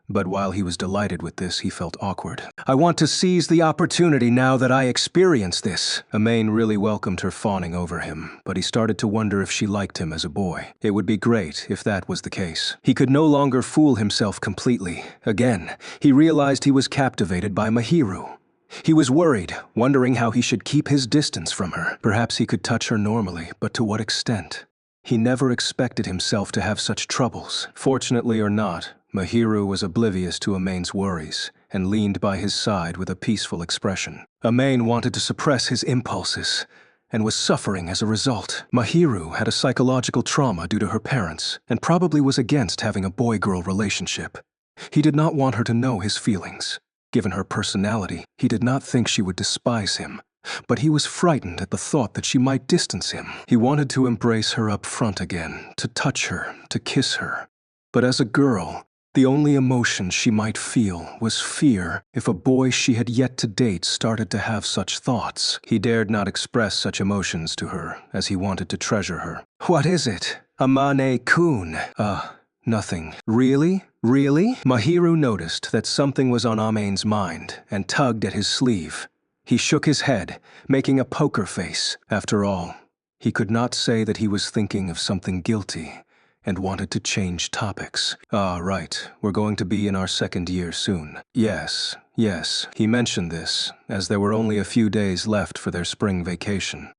Speaker 1: But while he was delighted with this, he felt awkward. I want to seize the opportunity now that I experience this. Amain really welcomed her fawning over him, but he started to wonder if she liked him as a boy. It would be great if that was the case. He could no longer fool himself completely. Again, he realized he was captivated by Mahiru. He was worried, wondering how he should keep his distance from her. Perhaps he could touch her normally, but to what extent? He never expected himself to have such troubles. Fortunately or not, Mahiru was oblivious to Amain's worries and leaned by his side with a peaceful expression. Amain wanted to suppress his impulses and was suffering as a result. Mahiru had a psychological trauma due to her parents and probably was against having a boy-girl relationship. He did not want her to know his feelings. Given her personality, he did not think she would despise him, but he was frightened at the thought that she might distance him. He wanted to embrace her up front again, to touch her, to kiss her. But as a girl, the only emotion she might feel was fear if a boy she had yet to date started to have such thoughts. He dared not express such emotions to her, as he wanted to treasure her. What is it? Amane-kun. Nothing. Really? Really? Mahiru noticed that something was on Amain's mind and tugged at his sleeve. He shook his head, making a poker face. After all, he could not say that he was thinking of something guilty and wanted to change topics. Right. We're going to be in our second year soon. Yes. He mentioned this, as there were only a few days left for their spring vacation.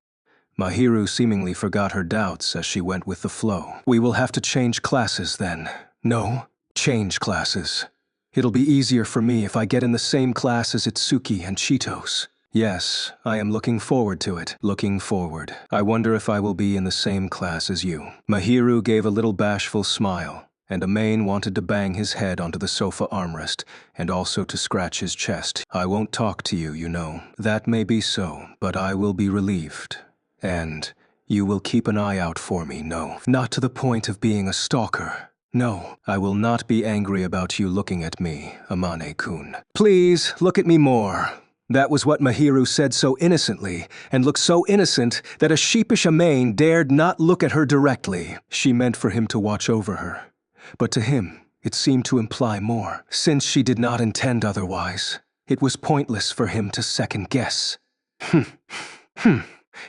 Speaker 1: Mahiru seemingly forgot her doubts as she went with the flow. We will have to change classes then. No, change classes. It'll be easier for me if I get in the same class as Itsuki and Cheetos. Yes, I am looking forward to it. Looking forward. I wonder if I will be in the same class as you. Mahiru gave a little bashful smile, and Amain wanted to bang his head onto the sofa armrest and also to scratch his chest. I won't talk to you, you know. That may be so, but I will be relieved. And you will keep an eye out for me, no. Not to the point of being a stalker. No, I will not be angry about you looking at me, Amane-kun. Please, look at me more. That was what Mahiru said so innocently, and looked so innocent that a sheepish Amain dared not look at her directly. She meant for him to watch over her. But to him, it seemed to imply more. Since she did not intend otherwise, it was pointless for him to second-guess.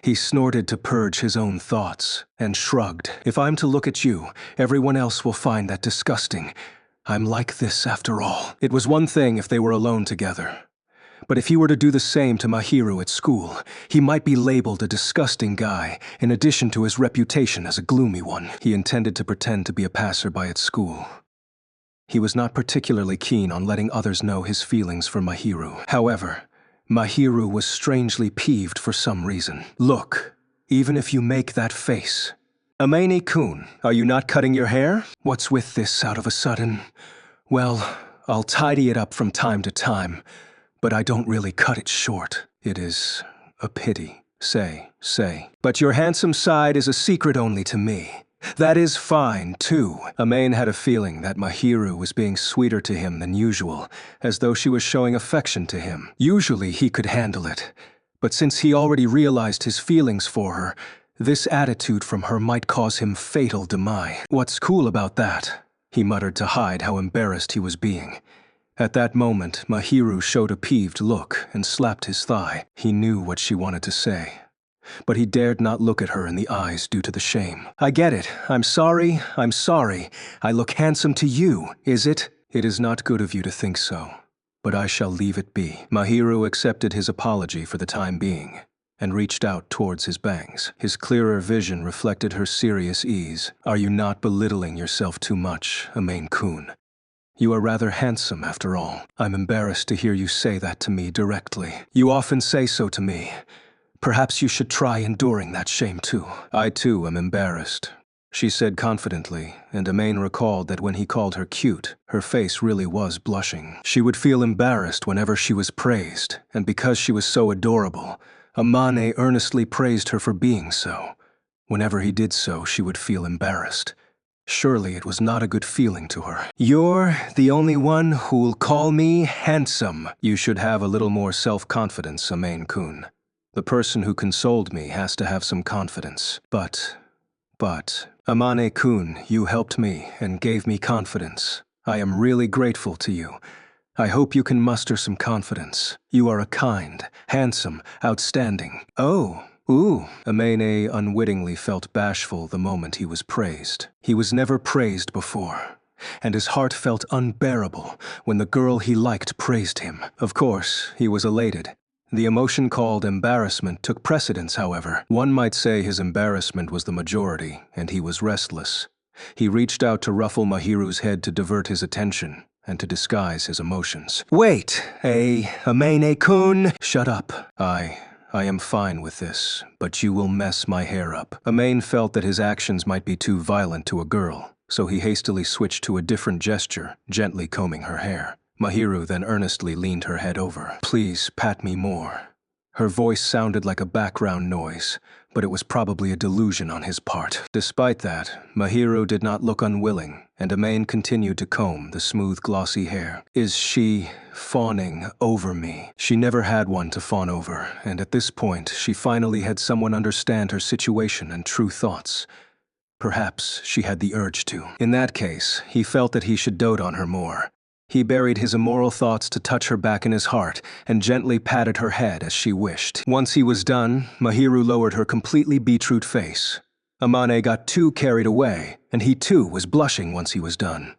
Speaker 1: He snorted to purge his own thoughts, and shrugged. If I'm to look at you, everyone else will find that disgusting. I'm like this after all. It was one thing if they were alone together. But if he were to do the same to Mahiru at school, he might be labeled a disgusting guy, in addition to his reputation as a gloomy one. He intended to pretend to be a passerby at school. He was not particularly keen on letting others know his feelings for Mahiru. However, Mahiru was strangely peeved for some reason. Look, even if you make that face. Amane-kun, are you not cutting your hair? What's with this out of a sudden? Well, I'll tidy it up from time to time, but I don't really cut it short. It is a pity. Say. But your handsome side is a secret only to me. That is fine, too. Amain had a feeling that Mahiru was being sweeter to him than usual, as though she was showing affection to him. Usually he could handle it, but since he already realized his feelings for her, this attitude from her might cause him fatal demise. What's cool about that? He muttered to hide how embarrassed he was being. At that moment, Mahiru showed a peeved look and slapped his thigh. He knew what she wanted to say, but he dared not look at her in the eyes due to the shame. I get it. I'm sorry. I look handsome to you, is it? It is not good of you to think so, but I shall leave it be. Mahiru accepted his apology for the time being and reached out towards his bangs. His clearer vision reflected her serious ease. Are you not belittling yourself too much, Amain-kun? You are rather handsome, after all. I'm embarrassed to hear you say that to me directly. You often say so to me. Perhaps you should try enduring that shame too. I too am embarrassed, she said confidently, and Amain recalled that when he called her cute, her face really was blushing. She would feel embarrassed whenever she was praised, and because she was so adorable, Amane earnestly praised her for being so. Whenever he did so, she would feel embarrassed. Surely it was not a good feeling to her. "You're the only one who'll call me handsome." "You should have a little more self-confidence, Amane-kun. The person who consoled me has to have some confidence. But, Amane-kun, you helped me and gave me confidence. I am really grateful to you. I hope you can muster some confidence. You are a kind, handsome, outstanding." "Oh, ooh." Amane unwittingly felt bashful the moment he was praised. He was never praised before, and his heart felt unbearable when the girl he liked praised him. Of course, he was elated. The emotion called embarrassment took precedence, however. One might say his embarrassment was the majority, and he was restless. He reached out to ruffle Mahiru's head to divert his attention and to disguise his emotions. "Wait, Amane-kun." "Shut up. I am fine with this, but you will mess my hair up." Amane felt that his actions might be too violent to a girl, so he hastily switched to a different gesture, gently combing her hair. Mahiru then earnestly leaned her head over. "Please pat me more." Her voice sounded like a background noise, but it was probably a delusion on his part. Despite that, Mahiru did not look unwilling, and Amane continued to comb the smooth, glossy hair. Is she fawning over me? She never had one to fawn over, and at this point, she finally had someone understand her situation and true thoughts. Perhaps she had the urge to. In that case, he felt that he should dote on her more. He buried his immoral thoughts to touch her back in his heart and gently patted her head as she wished. Once he was done, Mahiru lowered her completely beetroot face. Amane got too carried away, and he too was blushing once he was done.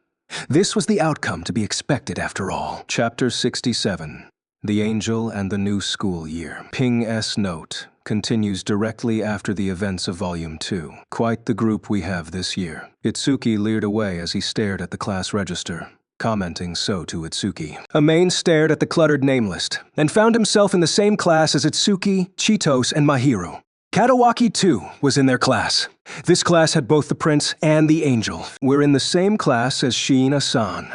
Speaker 1: This was the outcome to be expected after all. Chapter 67. The Angel and the New School Year. Ping-S note continues directly after the events of Volume 2. Quite the group we have this year. Itsuki leered away as he stared at the class register, commenting so to Itsuki. Amane stared at the cluttered name list and found himself in the same class as Itsuki, Chitos, and Mahiru. Katawaki, too, was in their class. This class had both the prince and the angel. We're in the same class as Shiina-san.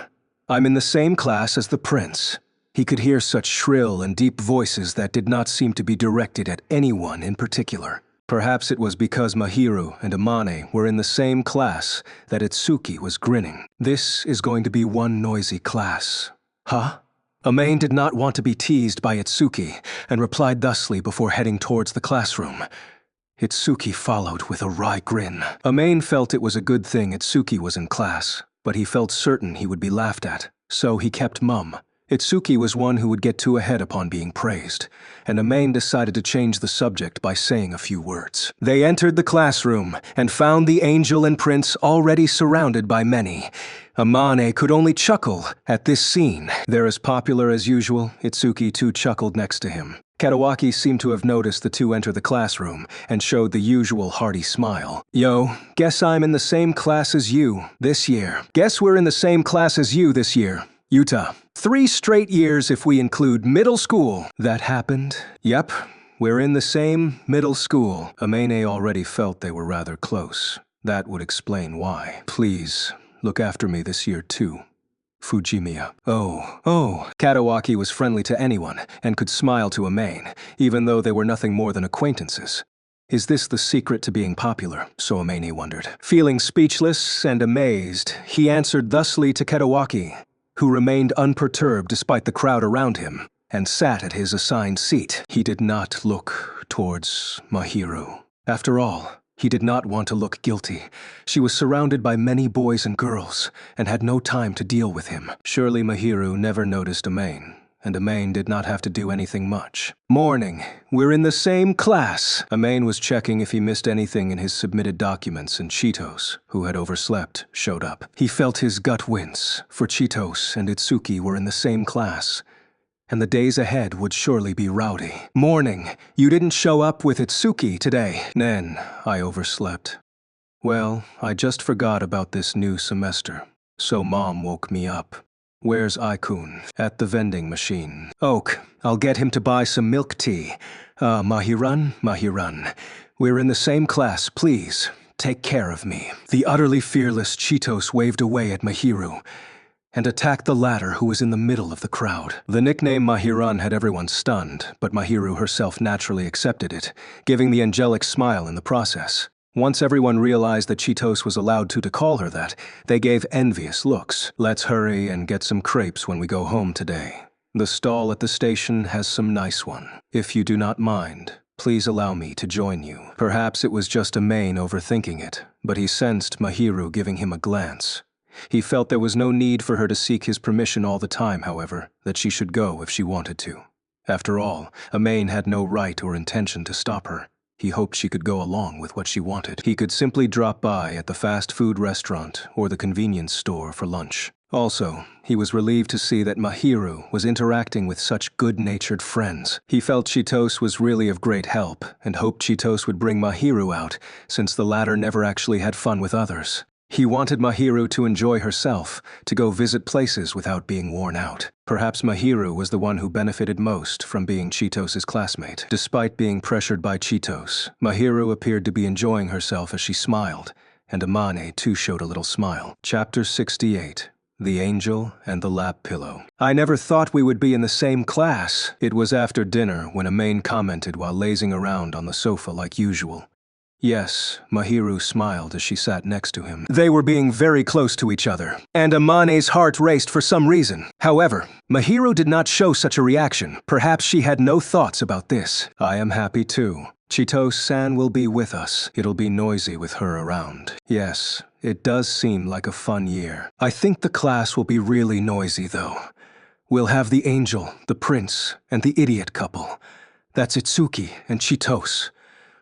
Speaker 1: I'm in the same class as the prince. He could hear such shrill and deep voices that did not seem to be directed at anyone in particular. Perhaps it was because Mahiru and Amane were in the same class that Itsuki was grinning. This is going to be one noisy class. Huh? Amane did not want to be teased by Itsuki and replied thusly before heading towards the classroom. Itsuki followed with a wry grin. Amane felt it was a good thing Itsuki was in class, but he felt certain he would be laughed at, so he kept mum. Itsuki was one who would get too ahead upon being praised, and Amane decided to change the subject by saying a few words. They entered the classroom and found the angel and prince already surrounded by many. Amane could only chuckle at this scene. They're as popular as usual. Itsuki too chuckled next to him. Katawaki seemed to have noticed the two enter the classroom and showed the usual hearty smile. Yo, guess I'm in the same class as you this year. Guess we're in the same class as you this year. Yuta. 3 straight years if we include middle school. That happened? Yep, we're in the same middle school. Amane already felt they were rather close. That would explain why. Please, look after me this year too. Fujimiya. Oh. Katawaki was friendly to anyone and could smile to Amane, even though they were nothing more than acquaintances. Is this the secret to being popular? So Amane wondered. Feeling speechless and amazed, he answered thusly to Katawaki, who remained unperturbed despite the crowd around him, and sat at his assigned seat. He did not look towards Mahiru. After all, he did not want to look guilty. She was surrounded by many boys and girls, and had no time to deal with him. Surely Mahiru never noticed Amane, and Amane did not have to do anything much. Morning. We're in the same class. Amane was checking if he missed anything in his submitted documents, and Chitos, who had overslept, showed up. He felt his gut wince, for Chitos and Itsuki were in the same class, and the days ahead would surely be rowdy. Morning. You didn't show up with Itsuki today. Nen, I overslept. Well, I just forgot about this new semester, so Mom woke me up. Where's Aikun? At the vending machine. Oak, I'll get him to buy some milk tea. Mahiran. We're in the same class, please. Take care of me. The utterly fearless Chitos waved away at Mahiru and attacked the latter, who was in the middle of the crowd. The nickname Mahiran had everyone stunned, but Mahiru herself naturally accepted it, giving the angelic smile in the process. Once everyone realized that Cheetos was allowed to call her that, they gave envious looks. Let's hurry and get some crepes when we go home today. The stall at the station has some nice one. If you do not mind, please allow me to join you. Perhaps it was just Amain overthinking it, but he sensed Mahiru giving him a glance. He felt there was no need for her to seek his permission all the time, however, that she should go if she wanted to. After all, Amain had no right or intention to stop her. He hoped she could go along with what she wanted. He could simply drop by at the fast food restaurant or the convenience store for lunch. Also, he was relieved to see that Mahiru was interacting with such good-natured friends. He felt Cheetos was really of great help and hoped Cheetos would bring Mahiru out, since the latter never actually had fun with others. He wanted Mahiru to enjoy herself, to go visit places without being worn out. Perhaps Mahiru was the one who benefited most from being Cheetos' classmate. Despite being pressured by Cheetos, Mahiru appeared to be enjoying herself as she smiled, and Amane too showed a little smile. Chapter 68. The Angel and the Lap Pillow. I never thought we would be in the same class. It was after dinner when Amain commented while lazing around on the sofa like usual. Yes, Mahiru smiled as she sat next to him. They were being very close to each other, and Amane's heart raced for some reason. However, Mahiru did not show such a reaction. Perhaps she had no thoughts about this. I am happy too. Cheetos-san will be with us. It'll be noisy with her around. Yes, it does seem like a fun year. I think the class will be really noisy though. We'll have the angel, the prince, and the idiot couple. That's Itsuki and Cheetos.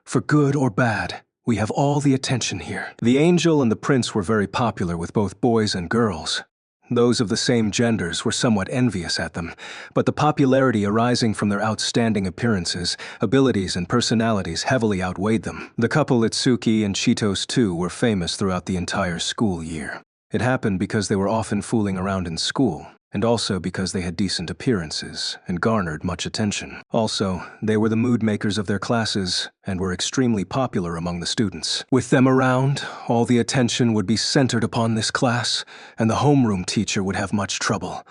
Speaker 1: For good or bad, we have all the attention here. The angel and the prince were very popular with both boys and girls. Those of the same genders were somewhat envious at them, but the popularity arising from their outstanding appearances, abilities, and personalities heavily outweighed them. The couple Itsuki and Cheetos too were famous throughout the entire school year. It happened because they were often fooling around in school, and also because they had decent appearances and garnered much attention. Also, they were the mood makers of their classes and were extremely popular among the students. With them around, all the attention would be centered upon this class, and the homeroom teacher would have much trouble.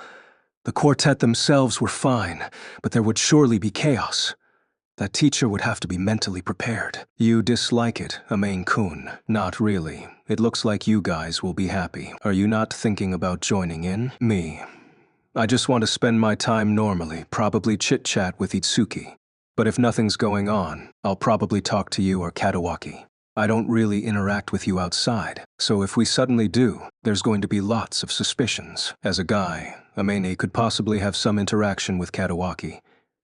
Speaker 1: The quartet themselves were fine, but there would surely be chaos. That teacher would have to be mentally prepared. You dislike it, Amain-kun. Not really. It looks like you guys will be happy. Are you not thinking about joining in? Me. I just want to spend my time normally, probably chit-chat with Itsuki. But if nothing's going on, I'll probably talk to you or Katawaki. I don't really interact with you outside, so if we suddenly do, there's going to be lots of suspicions. As a guy, Amane could possibly have some interaction with Katawaki.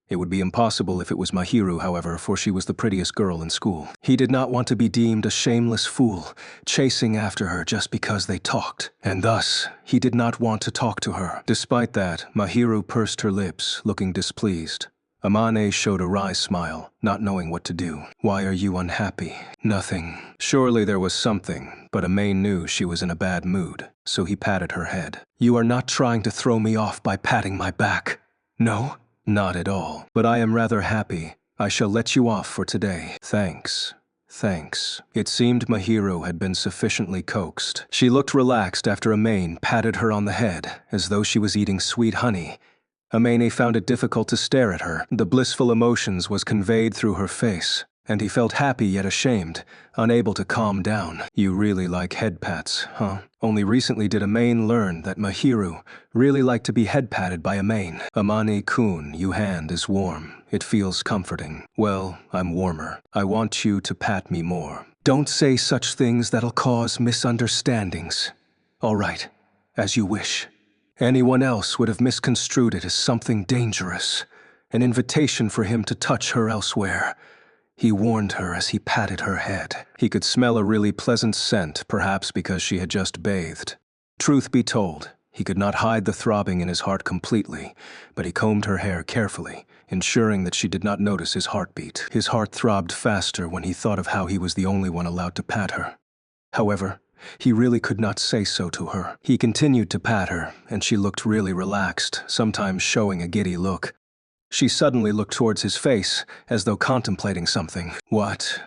Speaker 1: It would be impossible if it was Mahiru, however, for she was the prettiest girl in school. He did not want to be deemed a shameless fool, chasing after her just because they talked, and thus, he did not want to talk to her. Despite that, Mahiru pursed her lips, looking displeased. Amane showed a wry smile, not knowing what to do. Why are you unhappy? Nothing. Surely there was something, but Amain knew she was in a bad mood, so he patted her head. You are not trying to throw me off by patting my back. No? Not at all, but I am rather happy. I shall let you off for today. Thanks. Thanks. It seemed Mahiru had been sufficiently coaxed. She looked relaxed after Amain patted her on the head, as though she was eating sweet honey. Amane found it difficult to stare at her. The blissful emotions was conveyed through her face, and he felt happy yet ashamed, unable to calm down. You really like head pats, huh? Only recently did Amain learn that Mahiru really liked to be head patted by Amain. Amane-kun, you hand is warm. It feels comforting. Well, I'm warmer. I want you to pat me more. Don't say such things that'll cause misunderstandings. All right, as you wish. Anyone else would have misconstrued it as something dangerous, an invitation for him to touch her elsewhere. He warned her as he patted her head. He could smell a really pleasant scent, perhaps because she had just bathed. Truth be told, he could not hide the throbbing in his heart completely, but he combed her hair carefully, ensuring that she did not notice his heartbeat. His heart throbbed faster when he thought of how he was the only one allowed to pat her. However, he really could not say so to her. He continued to pat her, and she looked really relaxed, sometimes showing a giddy look. She suddenly looked towards his face, as though contemplating something. What?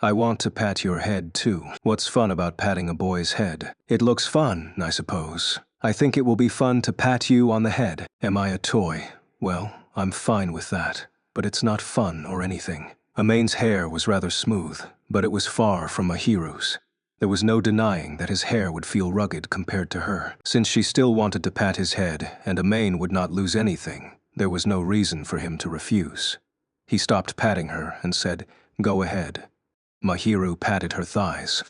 Speaker 1: I want to pat your head, too. What's fun about patting a boy's head? It looks fun, I suppose. I think it will be fun to pat you on the head. Am I a toy? Well, I'm fine with that. But it's not fun or anything. Amane's hair was rather smooth, but it was far from Mahiru's. There was no denying that his hair would feel rugged compared to her. Since she still wanted to pat his head, and Amane would not lose anything, there was no reason for him to refuse. He stopped patting her and said, "Go ahead." Mahiru patted her thighs.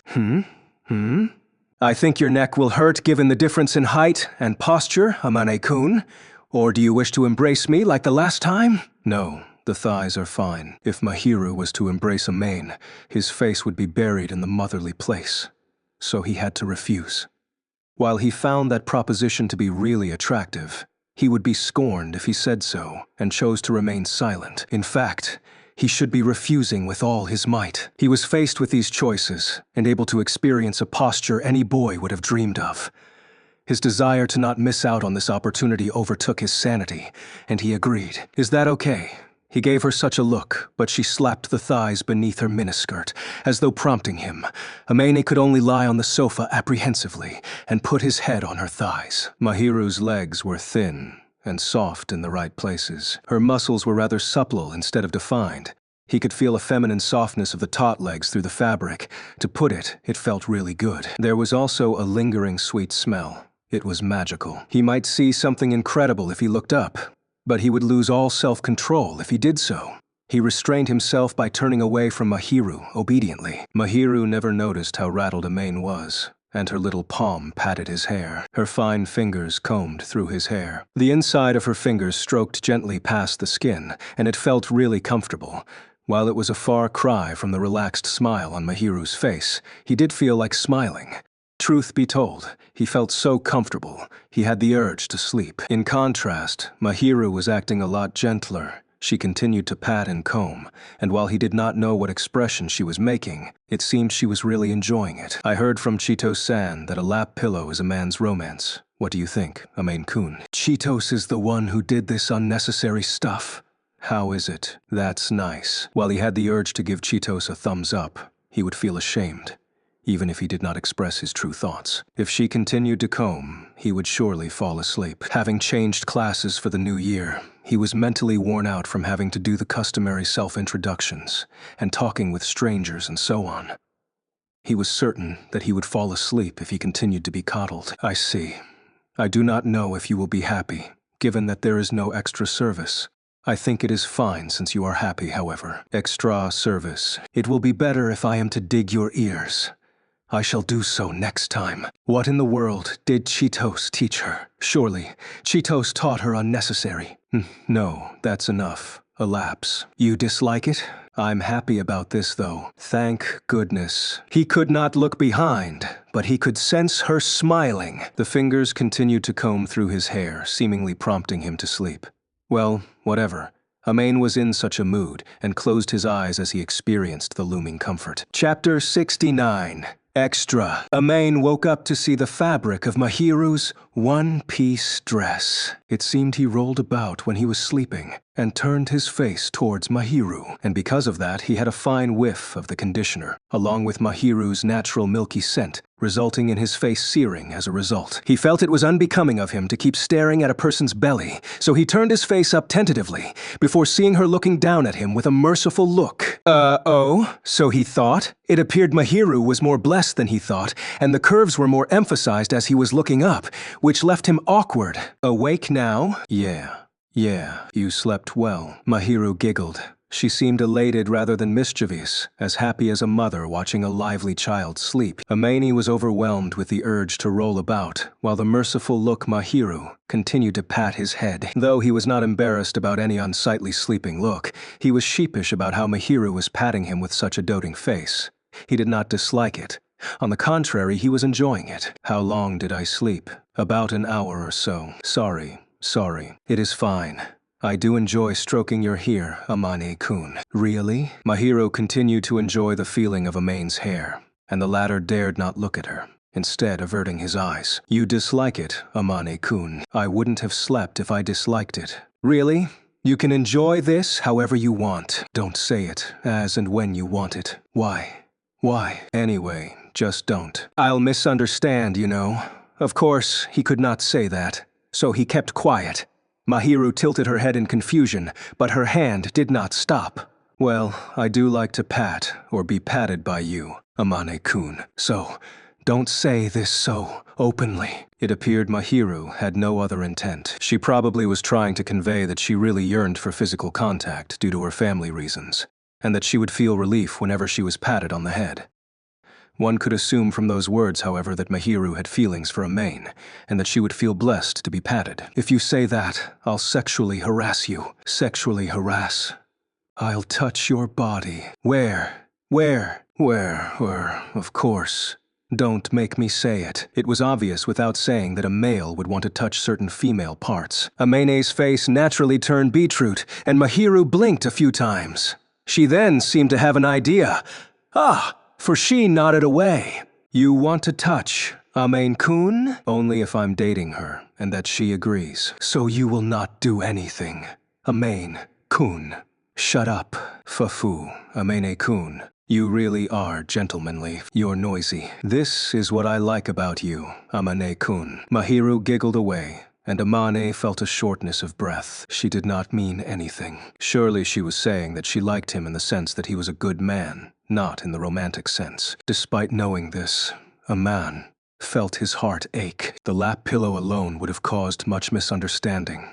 Speaker 1: I think your neck will hurt given the difference in height and posture, Amane-kun. Or do you wish to embrace me like the last time? No, the thighs are fine. If Mahiru was to embrace Amane, his face would be buried in the motherly place. So he had to refuse. While he found that proposition to be really attractive, he would be scorned if he said so and chose to remain silent. In fact, he should be refusing with all his might. He was faced with these choices and able to experience a posture any boy would have dreamed of. His desire to not miss out on this opportunity overtook his sanity, and he agreed. "Is that okay?" He gave her such a look, but she slapped the thighs beneath her miniskirt, as though prompting him. Amane could only lie on the sofa apprehensively and put his head on her thighs. Mahiru's legs were thin and soft in the right places. Her muscles were rather supple instead of defined. He could feel a feminine softness of the taut legs through the fabric. To put it, it felt really good. There was also a lingering sweet smell. It was magical. He might see something incredible if he looked up, but he would lose all self-control if he did so. He restrained himself by turning away from Mahiru obediently. Mahiru never noticed how rattled Amane was, and her little palm patted his hair. Her fine fingers combed through his hair. The inside of her fingers stroked gently past the skin, and it felt really comfortable. While it was a far cry from the relaxed smile on Mahiru's face, he did feel like smiling. Truth be told, he felt so comfortable, he had the urge to sleep. In contrast, Mahiru was acting a lot gentler. She continued to pat and comb, and while he did not know what expression she was making, it seemed she was really enjoying it. I heard from Chito-san that a lap pillow is a man's romance. What do you think, Amane-kun? Chitos is the one who did this unnecessary stuff. How is it? That's nice. While he had the urge to give Chitos a thumbs up, he would feel ashamed, even if he did not express his true thoughts. If she continued to comb, he would surely fall asleep. Having changed classes for the new year, he was mentally worn out from having to do the customary self-introductions and talking with strangers and so on. He was certain that he would fall asleep if he continued to be coddled. I see. I do not know if you will be happy, given that there is no extra service. I think it is fine since you are happy, however. Extra service. It will be better if I am to dig your ears. I shall do so next time. What in the world did Chitos teach her? Surely, Chitos taught her unnecessary. No, that's enough. A lapse. You dislike it? I'm happy about this, though. Thank goodness. He could not look behind, but he could sense her smiling. The fingers continued to comb through his hair, seemingly prompting him to sleep. Well, whatever. Amane was in such a mood and closed his eyes as he experienced the looming comfort. Chapter 69. Extra. Amane woke up to see the fabric of Mahiru's one-piece dress. It seemed he rolled about when he was sleeping and turned his face towards Mahiru, and because of that he had a fine whiff of the conditioner, along with Mahiru's natural milky scent, resulting in his face searing as a result. He felt it was unbecoming of him to keep staring at a person's belly, so he turned his face up tentatively, before seeing her looking down at him with a merciful look. Oh? So he thought? It appeared Mahiru was more blessed than he thought, and the curves were more emphasized as he was looking up, which left him awkward. Awake now? Yeah, you slept well. Mahiru giggled. She seemed elated rather than mischievous, as happy as a mother watching a lively child sleep. Amane was overwhelmed with the urge to roll about, while the merciful look Mahiru continued to pat his head. Though he was not embarrassed about any unsightly sleeping look, he was sheepish about how Mahiru was patting him with such a doting face. He did not dislike it. On the contrary, he was enjoying it. How long did I sleep? About an hour or so. Sorry. It is fine. I do enjoy stroking your hair, Amane-kun. Really? Mahiru continued to enjoy the feeling of Amane's hair, and the latter dared not look at her, instead averting his eyes. You dislike it, Amane-kun. I wouldn't have slept if I disliked it. Really? You can enjoy this however you want. Don't say it as and when you want it. Why? Anyway, just don't. I'll misunderstand, you know. Of course, he could not say that, so he kept quiet. Mahiru tilted her head in confusion, but her hand did not stop. Well, I do like to pat or be patted by you, Amane-kun. So, don't say this so openly. It appeared Mahiru had no other intent. She probably was trying to convey that she really yearned for physical contact due to her family reasons, and that she would feel relief whenever she was patted on the head. One could assume from those words, however, that Mahiru had feelings for Amain, and that she would feel blessed to be patted. If you say that, I'll sexually harass you. Sexually harass? I'll touch your body. Where? Where? Of course. Don't make me say it. It was obvious without saying that a male would want to touch certain female parts. Amane's face naturally turned beetroot, and Mahiru blinked a few times. She then seemed to have an idea. For she nodded away. You want to touch Amain-kun? Only if I'm dating her, and that she agrees. So you will not do anything. Amain-kun. Shut up, Fafu, Amane-kun. You really are gentlemanly. You're noisy. This is what I like about you, Amane-kun. Mahiru giggled away, and Amane felt a shortness of breath. She did not mean anything. Surely she was saying that she liked him in the sense that he was a good man, not in the romantic sense. Despite knowing this, a man felt his heart ache. The lap pillow alone would have caused much misunderstanding.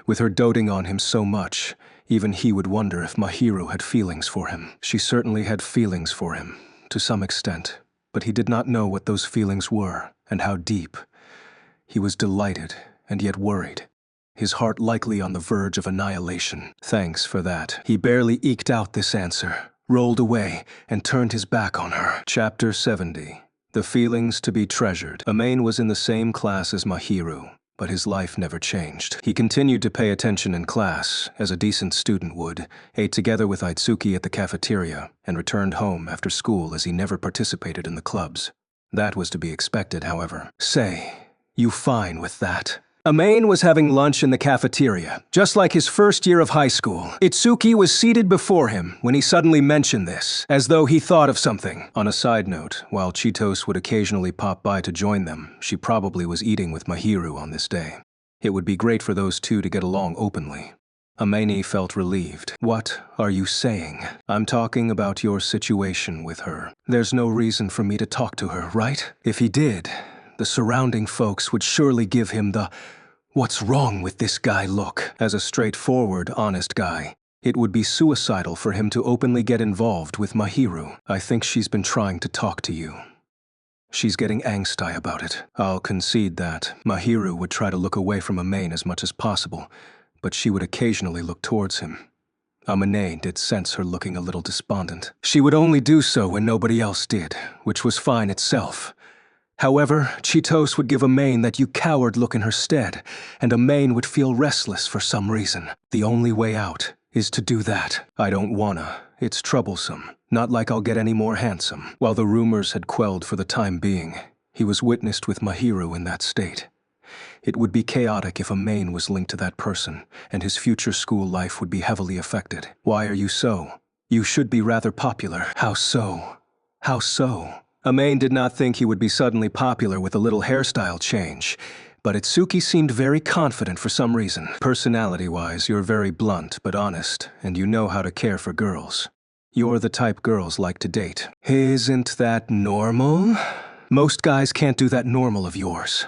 Speaker 1: With her doting on him so much, even he would wonder if Mahiru had feelings for him. She certainly had feelings for him, to some extent, but he did not know what those feelings were and how deep. He was delighted and yet worried, his heart likely on the verge of annihilation. Thanks for that. He barely eked out this answer, rolled away, and turned his back on her. Chapter 70. The Feelings to be Treasured. Amain was in the same class as Mahiru, but his life never changed. He continued to pay attention in class, as a decent student would, ate together with Itsuki at the cafeteria, and returned home after school as he never participated in the clubs. That was to be expected, however. Say, you fine with that? Amain was having lunch in the cafeteria, just like his first year of high school. Itsuki was seated before him when he suddenly mentioned this, as though he thought of something. On a side note, while Chitos would occasionally pop by to join them, she probably was eating with Mahiru on this day. It would be great for those two to get along openly. Amain felt relieved. What are you saying? I'm talking about your situation with her. There's no reason for me to talk to her, right? If he did, the surrounding folks would surely give him the "what's wrong with this guy" look. As a straightforward, honest guy, it would be suicidal for him to openly get involved with Mahiru. I think she's been trying to talk to you. She's getting angsty about it. I'll concede that. Mahiru would try to look away from Amain as much as possible, but she would occasionally look towards him. Amane did sense her looking a little despondent. She would only do so when nobody else did, which was fine itself. However, Chitos would give Amain that "you coward" look in her stead, and Amain would feel restless for some reason. The only way out is to do that. I don't wanna. It's troublesome. Not like I'll get any more handsome. While the rumors had quelled for the time being, he was witnessed with Mahiru in that state. It would be chaotic if Amain was linked to that person, and his future school life would be heavily affected. Why are you so? You should be rather popular. How so? How so? Amain did not think he would be suddenly popular with a little hairstyle change, but Itsuki seemed very confident for some reason. Personality-wise, you're very blunt but honest, and you know how to care for girls. You're the type girls like to date. Isn't that normal? Most guys can't do that normal of yours.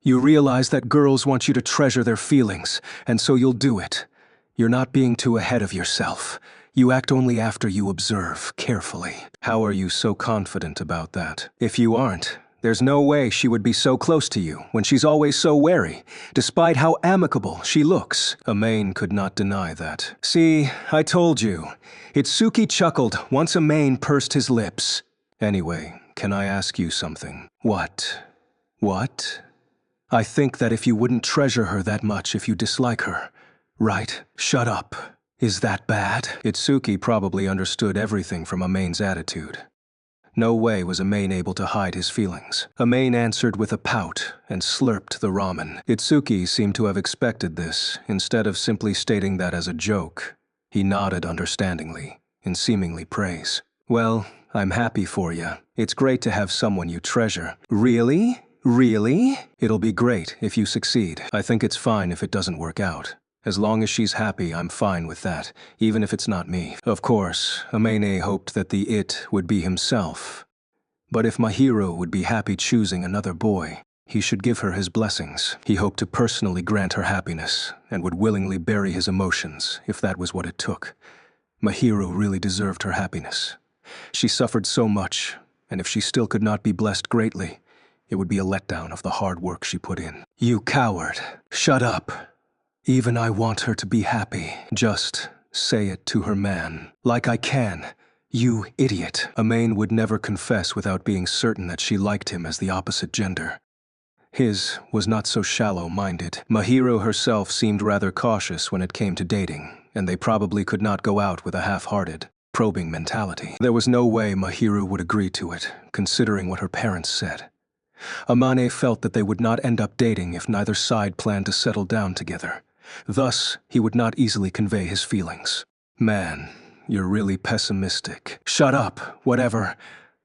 Speaker 1: You realize that girls want you to treasure their feelings, and so you'll do it. You're not being too ahead of yourself. You act only after you observe carefully. How are you so confident about that? If you aren't, there's no way she would be so close to you when she's always so wary, despite how amicable she looks. Amain could not deny that. See, I told you. Itsuki chuckled once Amain pursed his lips. Anyway, can I ask you something? What? What? I think that if you wouldn't treasure her that much if you dislike her, right? Shut up. Is that bad? Itsuki probably understood everything from Amain's attitude. No way was Amain able to hide his feelings. Amain answered with a pout and slurped the ramen. Itsuki seemed to have expected this, instead of simply stating that as a joke. He nodded understandingly, in seemingly praise. Well, I'm happy for you. It's great to have someone you treasure. Really? Really? It'll be great if you succeed. I think it's fine if it doesn't work out. As long as she's happy, I'm fine with that, even if it's not me. Of course, Amane hoped that the it would be himself. But if Mahiro would be happy choosing another boy, he should give her his blessings. He hoped to personally grant her happiness, and would willingly bury his emotions, if that was what it took. Mahiro really deserved her happiness. She suffered so much, and if she still could not be blessed greatly, it would be a letdown of the hard work she put in. You coward! Shut up! Even I want her to be happy. Just say it to her man. Like I can. You idiot. Amane would never confess without being certain that she liked him as the opposite gender. His was not so shallow-minded. Mahiro herself seemed rather cautious when it came to dating, and they probably could not go out with a half-hearted, probing mentality. There was no way Mahiro would agree to it, considering what her parents said. Amane felt that they would not end up dating if neither side planned to settle down together. Thus, he would not easily convey his feelings. Man, you're really pessimistic. Shut up, whatever.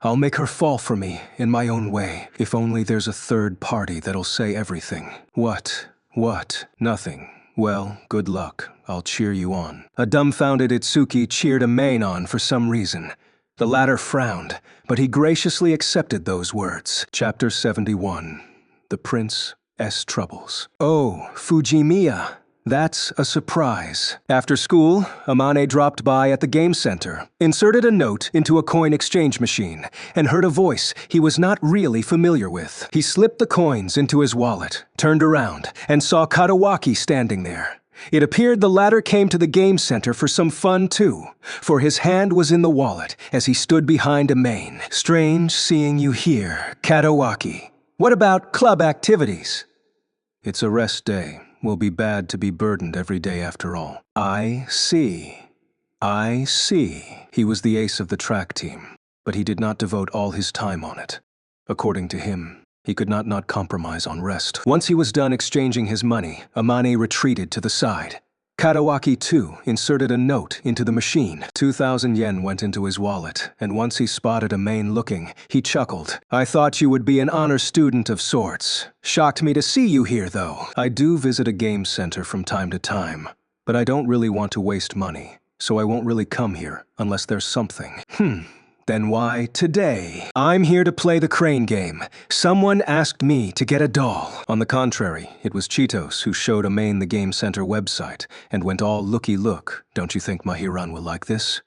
Speaker 1: I'll make her fall for me, in my own way. If only there's a third party that'll say everything. What? What? Nothing. Well, good luck. I'll cheer you on. A dumbfounded Itsuki cheered Amane on for some reason. The latter frowned, but he graciously accepted those words. Chapter 71. The Prince's Troubles. Oh, Fujimiya. That's a surprise. After school, Amane dropped by at the game center, inserted a note into a coin exchange machine, and heard a voice he was not really familiar with. He slipped the coins into his wallet, turned around, and saw Kadawaki standing there. It appeared the latter came to the game center for some fun too, for his hand was in the wallet as he stood behind Amane. Strange seeing you here, Kadawaki. What about club activities? It's a rest day. Will be bad to be burdened every day after all. I see. I see. He was the ace of the track team, but he did not devote all his time on it. According to him, he could not compromise on rest. Once he was done exchanging his money, Amane retreated to the side. Kadawaki, too, inserted a note into the machine. 2,000 yen went into his wallet, and once he spotted Amane looking, he chuckled. I thought you would be an honor student of sorts. Shocked me to see you here, though. I do visit a game center from time to time, but I don't really want to waste money, so I won't really come here unless there's something. Then why today? I'm here to play the crane game. Someone asked me to get a doll. On the contrary, it was Cheetos who showed Amane the Game Center website and went all looky-look. Don't you think Mahiran will like this?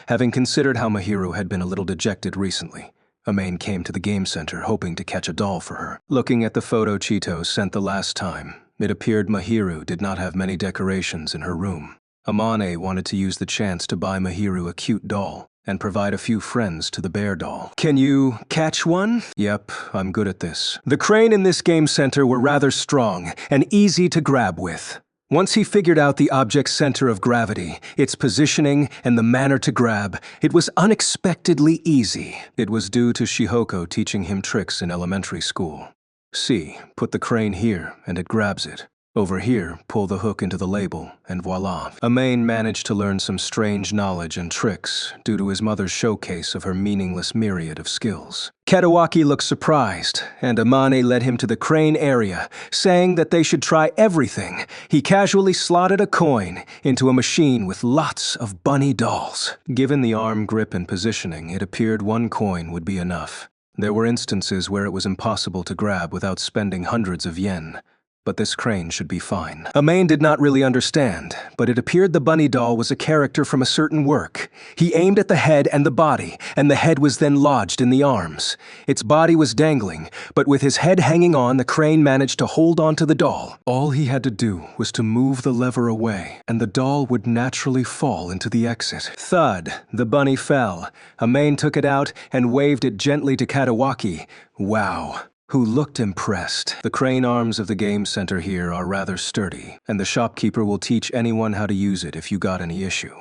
Speaker 1: Having considered how Mahiru had been a little dejected recently, Amane came to the Game Center hoping to catch a doll for her. Looking at the photo Cheetos sent the last time, it appeared Mahiru did not have many decorations in her room. Amane wanted to use the chance to buy Mahiru a cute doll and provide a few friends to the bear doll. Can you catch one? Yep, I'm good at this. The crane in this game center were rather strong and easy to grab with. Once he figured out the object's center of gravity, its positioning, and the manner to grab, it was unexpectedly easy. It was due to Shihoko teaching him tricks in elementary school. See, put the crane here and it grabs it. Over here, pull the hook into the label, and voila. Amane managed to learn some strange knowledge and tricks due to his mother's showcase of her meaningless myriad of skills. Kadawaki looked surprised, and Amane led him to the crane area, saying that they should try everything. He casually slotted a coin into a machine with lots of bunny dolls. Given the arm grip and positioning, it appeared one coin would be enough. There were instances where it was impossible to grab without spending hundreds of yen. But this crane should be fine. Amane did not really understand, but it appeared the bunny doll was a character from a certain work. He aimed at the head and the body, and the head was then lodged in the arms. Its body was dangling, but with his head hanging on, the crane managed to hold on to the doll. All he had to do was to move the lever away, and the doll would naturally fall into the exit. Thud, the bunny fell. Amane took it out and waved it gently to Kadawaki. Wow. Who looked impressed. The crane arms of the game center here are rather sturdy, and the shopkeeper will teach anyone how to use it if you got any issue.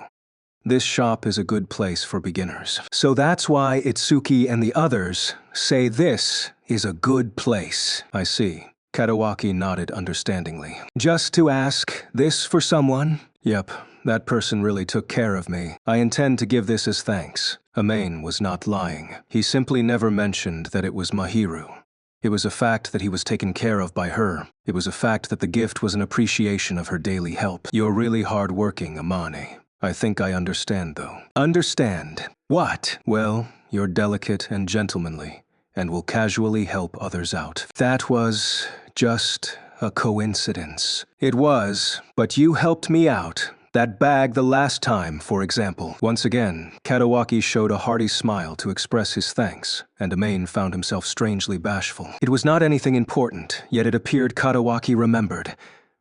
Speaker 1: This shop is a good place for beginners. So that's why Itsuki and the others say this is a good place. I see. Kadawaki nodded understandingly. Just to ask, this for someone? Yep, that person really took care of me. I intend to give this as thanks. Amane was not lying. He simply never mentioned that it was Mahiru. It was a fact that he was taken care of by her. It was a fact that the gift was an appreciation of her daily help. You're really hard-working, Amane. I think I understand, though. Understand? What? Well, you're delicate and gentlemanly, and will casually help others out. That was just a coincidence. It was, but you helped me out. That bag the last time, for example. Once again, Katawaki showed a hearty smile to express his thanks, and Amane found himself strangely bashful. It was not anything important, yet it appeared Katawaki remembered.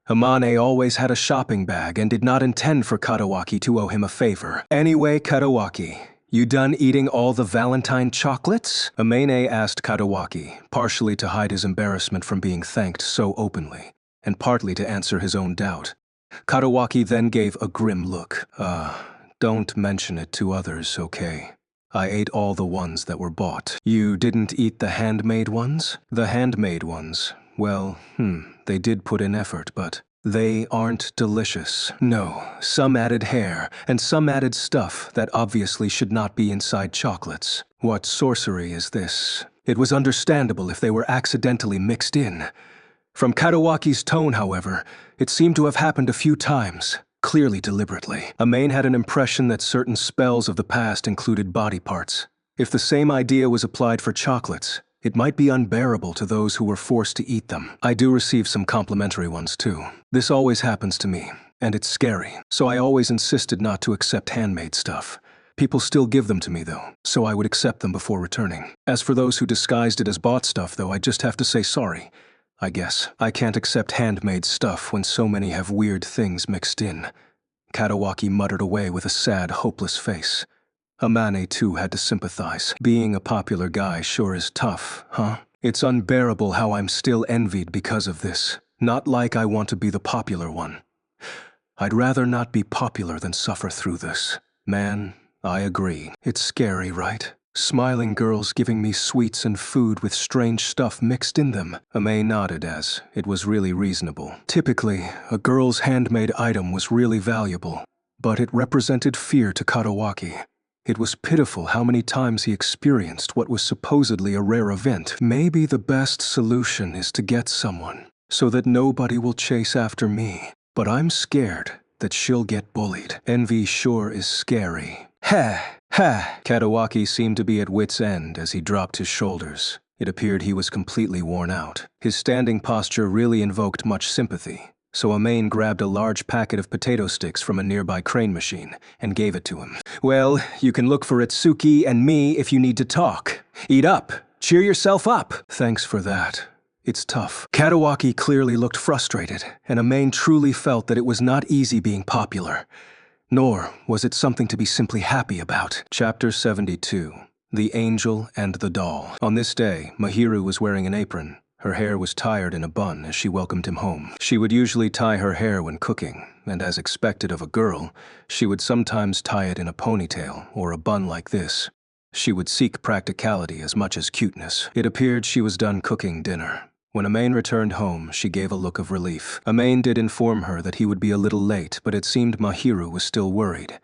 Speaker 1: Amane always had a shopping bag and did not intend for Katawaki to owe him a favor. Anyway, Katawaki, you done eating all the Valentine chocolates? Amane asked Katawaki, partially to hide his embarrassment from being thanked so openly, and partly to answer his own doubt. Katawaki then gave a grim look. Don't mention it to others, okay? I ate all the ones that were bought. You didn't eat the handmade ones? The handmade ones. Well, they did put in effort, but they aren't delicious. No, some added hair, and some added stuff that obviously should not be inside chocolates. What sorcery is this? It was understandable if they were accidentally mixed in. From Katawaki's tone, however, it seemed to have happened a few times, clearly deliberately. Amane had an impression that certain spells of the past included body parts. If the same idea was applied for chocolates, it might be unbearable to those who were forced to eat them. I do receive some complimentary ones too. This always happens to me, and it's scary, so I always insisted not to accept handmade stuff. People still give them to me though, so I would accept them before returning. As for those who disguised it as bought stuff though, I just have to say sorry. I guess. I can't accept handmade stuff when so many have weird things mixed in. Katawaki muttered away with a sad, hopeless face. Amane, too, had to sympathize. Being a popular guy sure is tough, huh? It's unbearable how I'm still envied because of this. Not like I want to be the popular one. I'd rather not be popular than suffer through this. Man, I agree. It's scary, right? Smiling girls giving me sweets and food with strange stuff mixed in them. Amane nodded as it was really reasonable. Typically, a girl's handmade item was really valuable, but it represented fear to Katawaki. It was pitiful how many times he experienced what was supposedly a rare event. Maybe the best solution is to get someone, so that nobody will chase after me. But I'm scared that she'll get bullied. Envy sure is scary. Ha! Ha! Katawaki seemed to be at wit's end as he dropped his shoulders. It appeared he was completely worn out. His standing posture really invoked much sympathy, so Amane grabbed a large packet of potato sticks from a nearby crane machine and gave it to him. Well, you can look for Itsuki and me if you need to talk. Eat up. Cheer yourself up. Thanks for that. It's tough. Katawaki clearly looked frustrated, and Amane truly felt that it was not easy being popular. Nor was it something to be simply happy about. Chapter 72. The Angel and the Doll. On this day, Mahiru was wearing an apron. Her hair was tied in a bun as she welcomed him home. She would usually tie her hair when cooking, and as expected of a girl, she would sometimes tie it in a ponytail or a bun like this. She would seek practicality as much as cuteness. It appeared she was done cooking dinner. When Amane returned home, she gave a look of relief. Amane did inform her that he would be a little late, but it seemed Mahiru was still worried.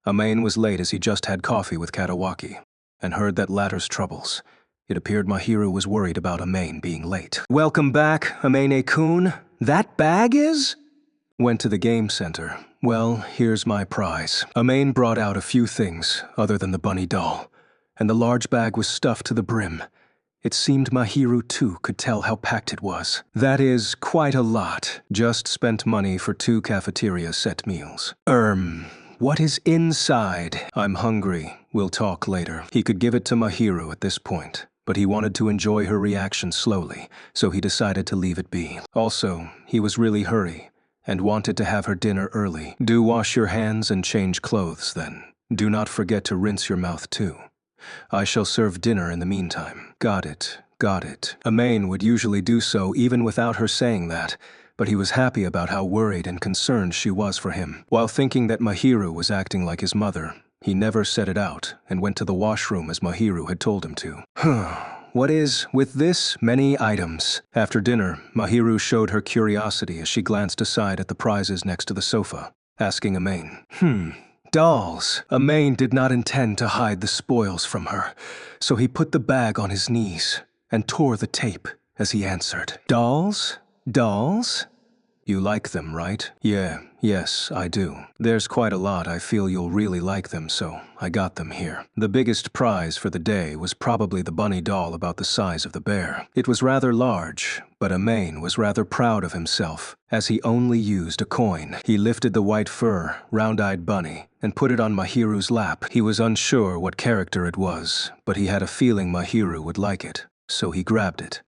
Speaker 1: Amane was late as he just had coffee with Katawaki, and heard that latter's troubles. It appeared Mahiru was worried about Amane being late. Welcome back, Amane-kun. That bag is? Went to the game center. Well, here's my prize. Amane brought out a few things other than the bunny doll, and the large bag was stuffed to the brim. It seemed Mahiru, too, could tell how packed it was. That is quite a lot. Just spent money for 2 cafeteria set meals. What is inside? I'm hungry. We'll talk later. He could give it to Mahiru at this point, but he wanted to enjoy her reaction slowly, so he decided to leave it be. Also, he was really hurry, and wanted to have her dinner early. Do wash your hands and change clothes, then. Do not forget to rinse your mouth, too. I shall serve dinner in the meantime. Got it, got it. Amane would usually do so even without her saying that, but he was happy about how worried and concerned she was for him. While thinking that Mahiru was acting like his mother, he never said it out and went to the washroom as Mahiru had told him to. What is with this many items? After dinner, Mahiru showed her curiosity as she glanced aside at the prizes next to the sofa, asking Amane, Dolls. Amane did not intend to hide the spoils from her, so he put the bag on his knees and tore the tape as he answered. Dolls? Dolls? You like them, right? Yes, I do. There's quite a lot. I feel you'll really like them, so I got them here. The biggest prize for the day was probably the bunny doll about the size of the bear. It was rather large, but Amain was rather proud of himself, as he only used a coin. He lifted the white fur, round-eyed bunny and put it on Mahiru's lap. He was unsure what character it was, but he had a feeling Mahiru would like it, so he grabbed it.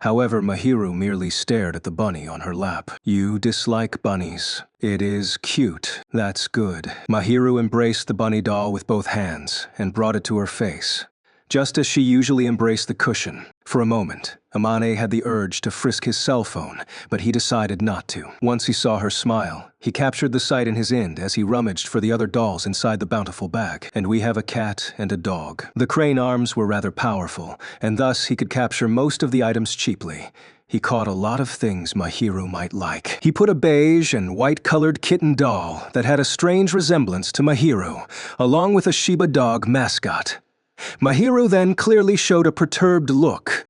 Speaker 1: However, Mahiru merely stared at the bunny on her lap. You dislike bunnies. It is cute. That's good. Mahiru embraced the bunny doll with both hands and brought it to her face, just as she usually embraced the cushion. For a moment, Amane had the urge to frisk his cell phone, but he decided not to. Once he saw her smile, he captured the sight in his end as he rummaged for the other dolls inside the bountiful bag. And we have a cat and a dog. The crane arms were rather powerful, and thus he could capture most of the items cheaply. He caught a lot of things Mahiru might like. He put a beige and white-colored kitten doll that had a strange resemblance to Mahiru, along with a Shiba dog mascot. Mahiru then clearly showed a perturbed look.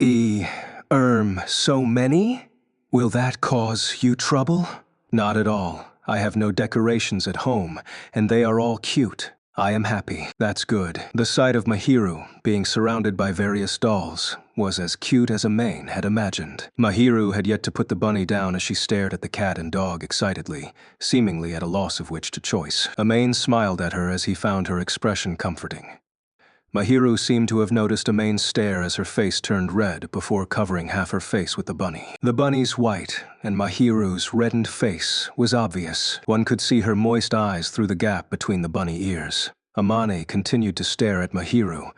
Speaker 1: So many? Will that cause you trouble? Not at all. I have no decorations at home, and they are all cute. I am happy. That's good. The sight of Mahiru being surrounded by various dolls was as cute as Amain had imagined. Mahiru had yet to put the bunny down as she stared at the cat and dog excitedly, seemingly at a loss of which to choice. Amain smiled at her as he found her expression comforting. Mahiru seemed to have noticed Amain's stare as her face turned red before covering half her face with the bunny. The bunny's white and Mahiru's reddened face was obvious. One could see her moist eyes through the gap between the bunny ears. Amane continued to stare at Mahiru,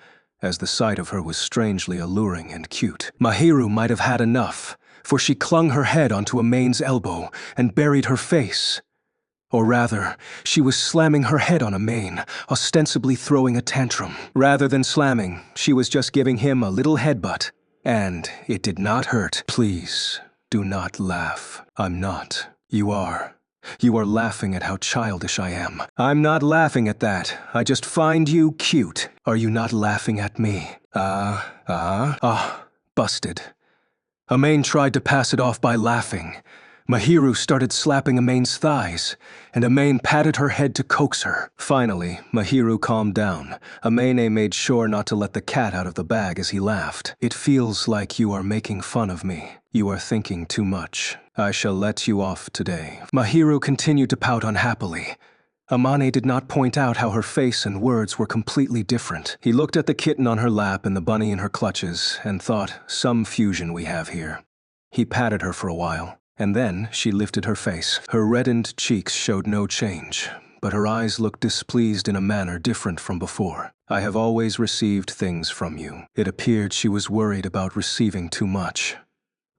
Speaker 1: as the sight of her was strangely alluring and cute. Mahiru might have had enough, for she clung her head onto Amain's elbow and buried her face. Or rather, she was slamming her head on Amain, ostensibly throwing a tantrum. Rather than slamming, she was just giving him a little headbutt. And it did not hurt. Please, do not laugh. I'm not. You are. You are laughing at how childish I am. I'm not laughing at that. I just find you cute. Are you not laughing at me? Busted. Amain tried to pass it off by laughing. Mahiru started slapping Amain's thighs, and Amain patted her head to coax her. Finally, Mahiru calmed down. Amane made sure not to let the cat out of the bag as he laughed. It feels like you are making fun of me. You are thinking too much. I shall let you off today. Mahiru continued to pout unhappily. Amane did not point out how her face and words were completely different. He looked at the kitten on her lap and the bunny in her clutches and thought, some fusion we have here. He patted her for a while. And then she lifted her face. Her reddened cheeks showed no change, but her eyes looked displeased in a manner different from before. I have always received things from you. It appeared she was worried about receiving too much.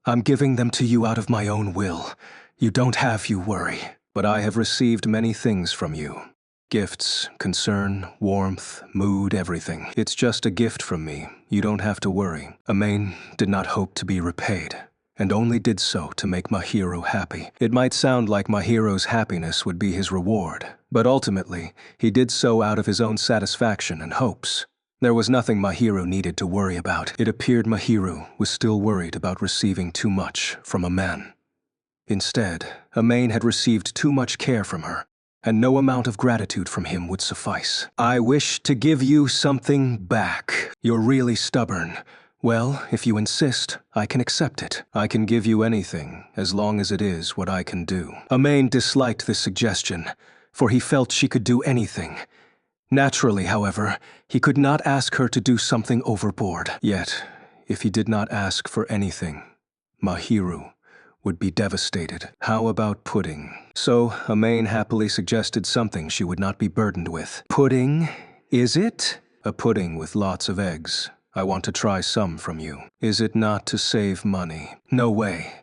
Speaker 1: I'm giving them to you out of my own will. You don't have you worry. But I have received many things from you. Gifts, concern, warmth, mood, everything. It's just a gift from me. You don't have to worry. Amain did not hope to be repaid, and only did so to make Mahiru happy. It might sound like Mahiru's happiness would be his reward, but ultimately, he did so out of his own satisfaction and hopes. There was nothing Mahiru needed to worry about. It appeared Mahiru was still worried about receiving too much from a man. Instead, Amain had received too much care from her, and no amount of gratitude from him would suffice. I wish to give you something back. You're really stubborn. Well, if you insist, I can accept it. I can give you anything, as long as it is what I can do. Amain disliked this suggestion, for he felt she could do anything. Naturally, however, he could not ask her to do something overboard. Yet, if he did not ask for anything, Mahiru would be devastated. How about pudding? So, Amain happily suggested something she would not be burdened with. Pudding, is it? A pudding with lots of eggs. I want to try some from you. Is it not to save money? No way.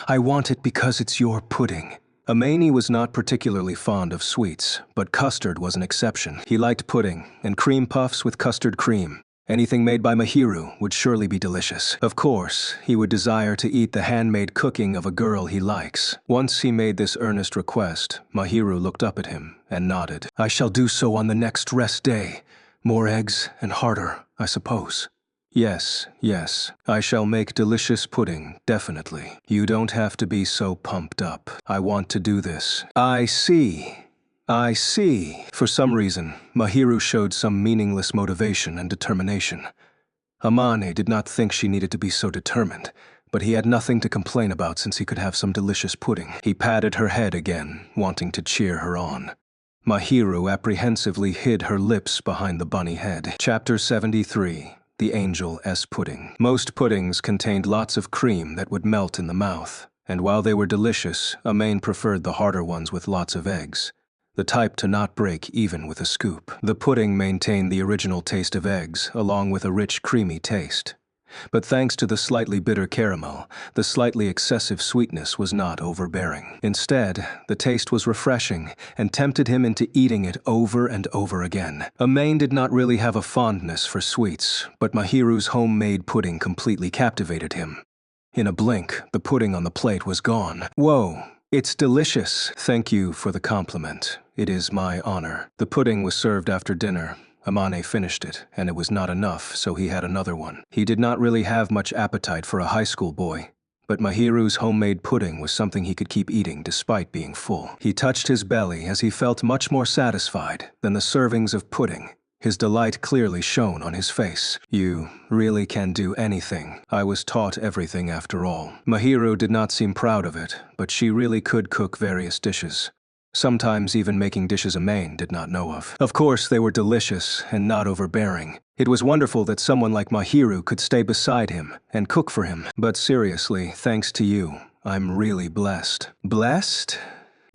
Speaker 1: I want it because it's your pudding. Amain was not particularly fond of sweets, but custard was an exception. He liked pudding and cream puffs with custard cream. Anything made by Mahiru would surely be delicious. Of course, he would desire to eat the handmade cooking of a girl he likes. Once he made this earnest request, Mahiru looked up at him and nodded. I shall do so on the next rest day. More eggs and harder, I suppose. Yes, yes, I shall make delicious pudding, definitely. You don't have to be so pumped up. I want to do this. I see. I see. For some reason, Mahiru showed some meaningless motivation and determination. Amane did not think she needed to be so determined, but he had nothing to complain about since he could have some delicious pudding. He patted her head again, wanting to cheer her on. Mahiru apprehensively hid her lips behind the bunny head. Chapter 73. The Angel S. Pudding. Most puddings contained lots of cream that would melt in the mouth, and while they were delicious, Amain preferred the harder ones with lots of eggs, the type to not break even with a scoop. The pudding maintained the original taste of eggs, along with a rich, creamy taste. But thanks to the slightly bitter caramel, the slightly excessive sweetness was not overbearing. Instead, the taste was refreshing and tempted him into eating it over and over again. Amain did not really have a fondness for sweets, but Mahiru's homemade pudding completely captivated him. In a blink, the pudding on the plate was gone. Whoa! It's delicious. Thank you for the compliment. It is my honor. The pudding was served after dinner. Amane finished it, and it was not enough, so he had another one. He did not really have much appetite for a high school boy, but Mahiru's homemade pudding was something he could keep eating despite being full. He touched his belly as he felt much more satisfied than the servings of pudding. His delight clearly shone on his face. You really can do anything. I was taught everything after all. Mahiru did not seem proud of it, but she really could cook various dishes. Sometimes even making dishes Amain did not know of. Of course, they were delicious and not overbearing. It was wonderful that someone like Mahiru could stay beside him and cook for him. But seriously, thanks to you, I'm really blessed. Blessed?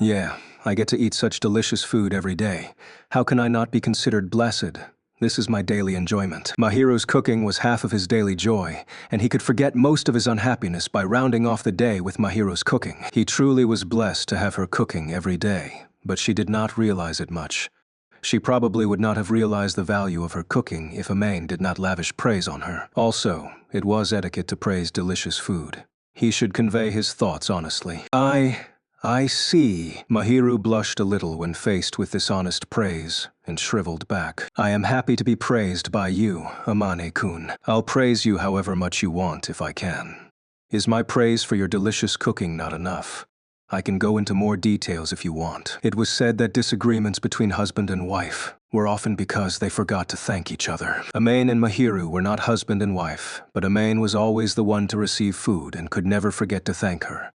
Speaker 1: Yeah, I get to eat such delicious food every day. How can I not be considered blessed? This is my daily enjoyment. Mahiru's cooking was half of his daily joy, and he could forget most of his unhappiness by rounding off the day with Mahiru's cooking. He truly was blessed to have her cooking every day, but she did not realize it much. She probably would not have realized the value of her cooking if Amain did not lavish praise on her. Also, it was etiquette to praise delicious food. He should convey his thoughts honestly. I see. Mahiru blushed a little when faced with this honest praise and shriveled back. I am happy to be praised by you, Amane-kun. I'll praise you however much you want if I can. Is my praise for your delicious cooking not enough? I can go into more details if you want. It was said that disagreements between husband and wife were often because they forgot to thank each other. Amain and Mahiru were not husband and wife, but Amain was always the one to receive food and could never forget to thank her.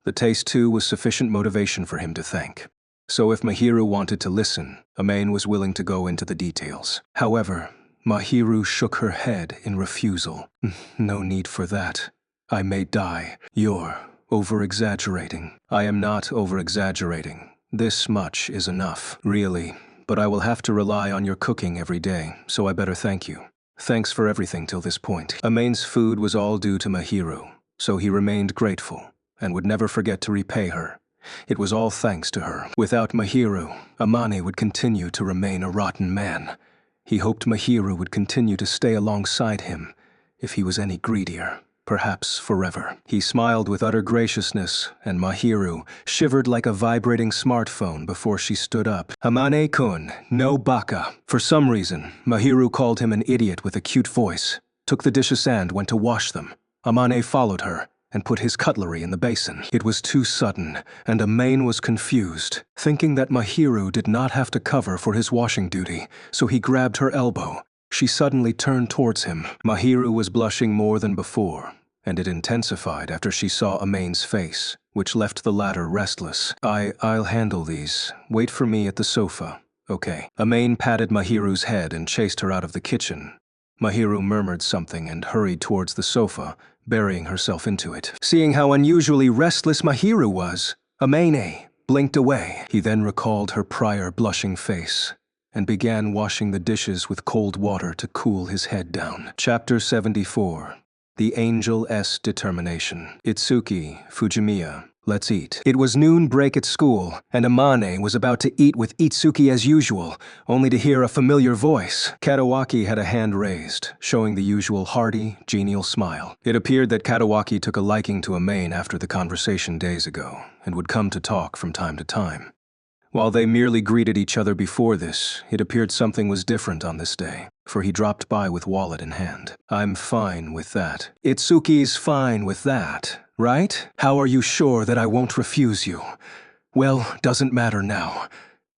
Speaker 1: The taste, too, was sufficient motivation for him to thank. So if Mahiru wanted to listen, Amain was willing to go into the details. However, Mahiru shook her head in refusal. No need for that. I may die. You're over-exaggerating. I am not over-exaggerating. This much is enough. Really, but I will have to rely on your cooking every day, so I better thank you. Thanks for everything till this point. Amain's food was all due to Mahiru, so he remained grateful and would never forget to repay her. It was all thanks to her. Without Mahiru, Amane would continue to remain a rotten man. He hoped Mahiru would continue to stay alongside him, if he was any greedier, perhaps forever. He smiled with utter graciousness, and Mahiru shivered like a vibrating smartphone before she stood up. Amane-kun, no baka. For some reason, Mahiru called him an idiot with a cute voice, took the dishes and went to wash them. Amane followed her and put his cutlery in the basin. It was too sudden, and Amain was confused, thinking that Mahiru did not have to cover for his washing duty, so he grabbed her elbow. She suddenly turned towards him. Mahiru was blushing more than before, and it intensified after she saw Amain's face, which left the latter restless. I'll handle these. Wait for me at the sofa. Okay. Amain patted Mahiru's head and chased her out of the kitchen. Mahiru murmured something and hurried towards the sofa, burying herself into it. Seeing how unusually restless Mahiru was, Amane blinked away. He then recalled her prior blushing face and began washing the dishes with cold water to cool his head down. Chapter 74. The Angel S. Determination. Itsuki, Fujimiya. Let's eat. It was noon break at school, and Amane was about to eat with Itsuki as usual, only to hear a familiar voice. Katawaki had a hand raised, showing the usual hearty, genial smile. It appeared that Katawaki took a liking to Amain after the conversation days ago, and would come to talk from time to time. While they merely greeted each other before this, it appeared something was different on this day. for he dropped by with wallet in hand. I'm fine with that. Itsuki's fine with that, right? How are you sure that I won't refuse you? Well, doesn't matter now.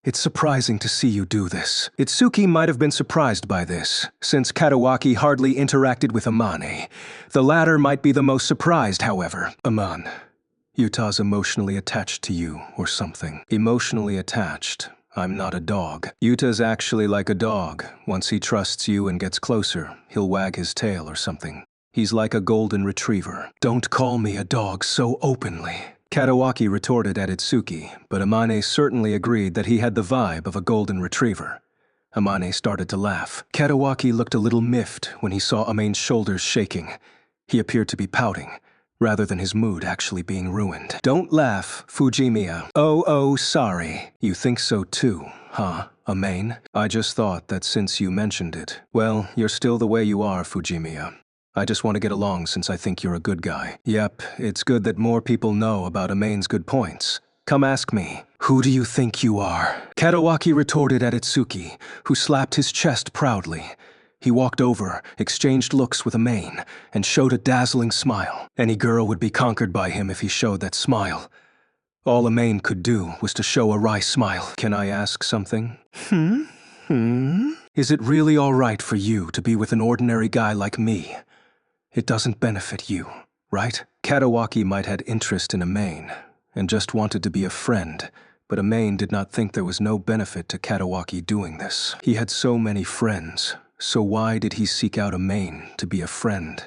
Speaker 1: It's surprising to see you do this. Itsuki might have been surprised by this, since Katawaki hardly interacted with Amane. The latter might be the most surprised, however. Amane, Yuta's emotionally attached to you, or something. Emotionally attached? I'm not a dog. Yuta's actually like a dog. Once he trusts you and gets closer, he'll wag his tail or something. He's like a golden retriever. Don't call me a dog so openly. Katawaki retorted at Itsuki, but Amane certainly agreed that he had the vibe of a golden retriever. Amane started to laugh. Katawaki looked a little miffed when he saw Amane's shoulders shaking. He appeared to be pouting, rather than his mood actually being ruined. Don't laugh, Fujimiya. Oh, sorry. You think so too, huh, Amane? I just thought that since you mentioned it, well, you're still the way you are, Fujimiya. I just want to get along since I think you're a good guy. Yep, it's good that more people know about Amane's good points. Come ask me. Who do you think you are? Katawaki retorted at Itsuki, who slapped his chest proudly. He walked over, exchanged looks with Amane, and showed a dazzling smile. Any girl would be conquered by him if he showed that smile. All Amane could do was to show a wry smile. Can I ask something? Is it really all right for you to be with an ordinary guy like me? It doesn't benefit you, right? Katawaki might had interest in Amane, and just wanted to be a friend, but Amane did not think there was no benefit to Katawaki doing this. He had so many friends, so why did he seek out Amane to be a friend?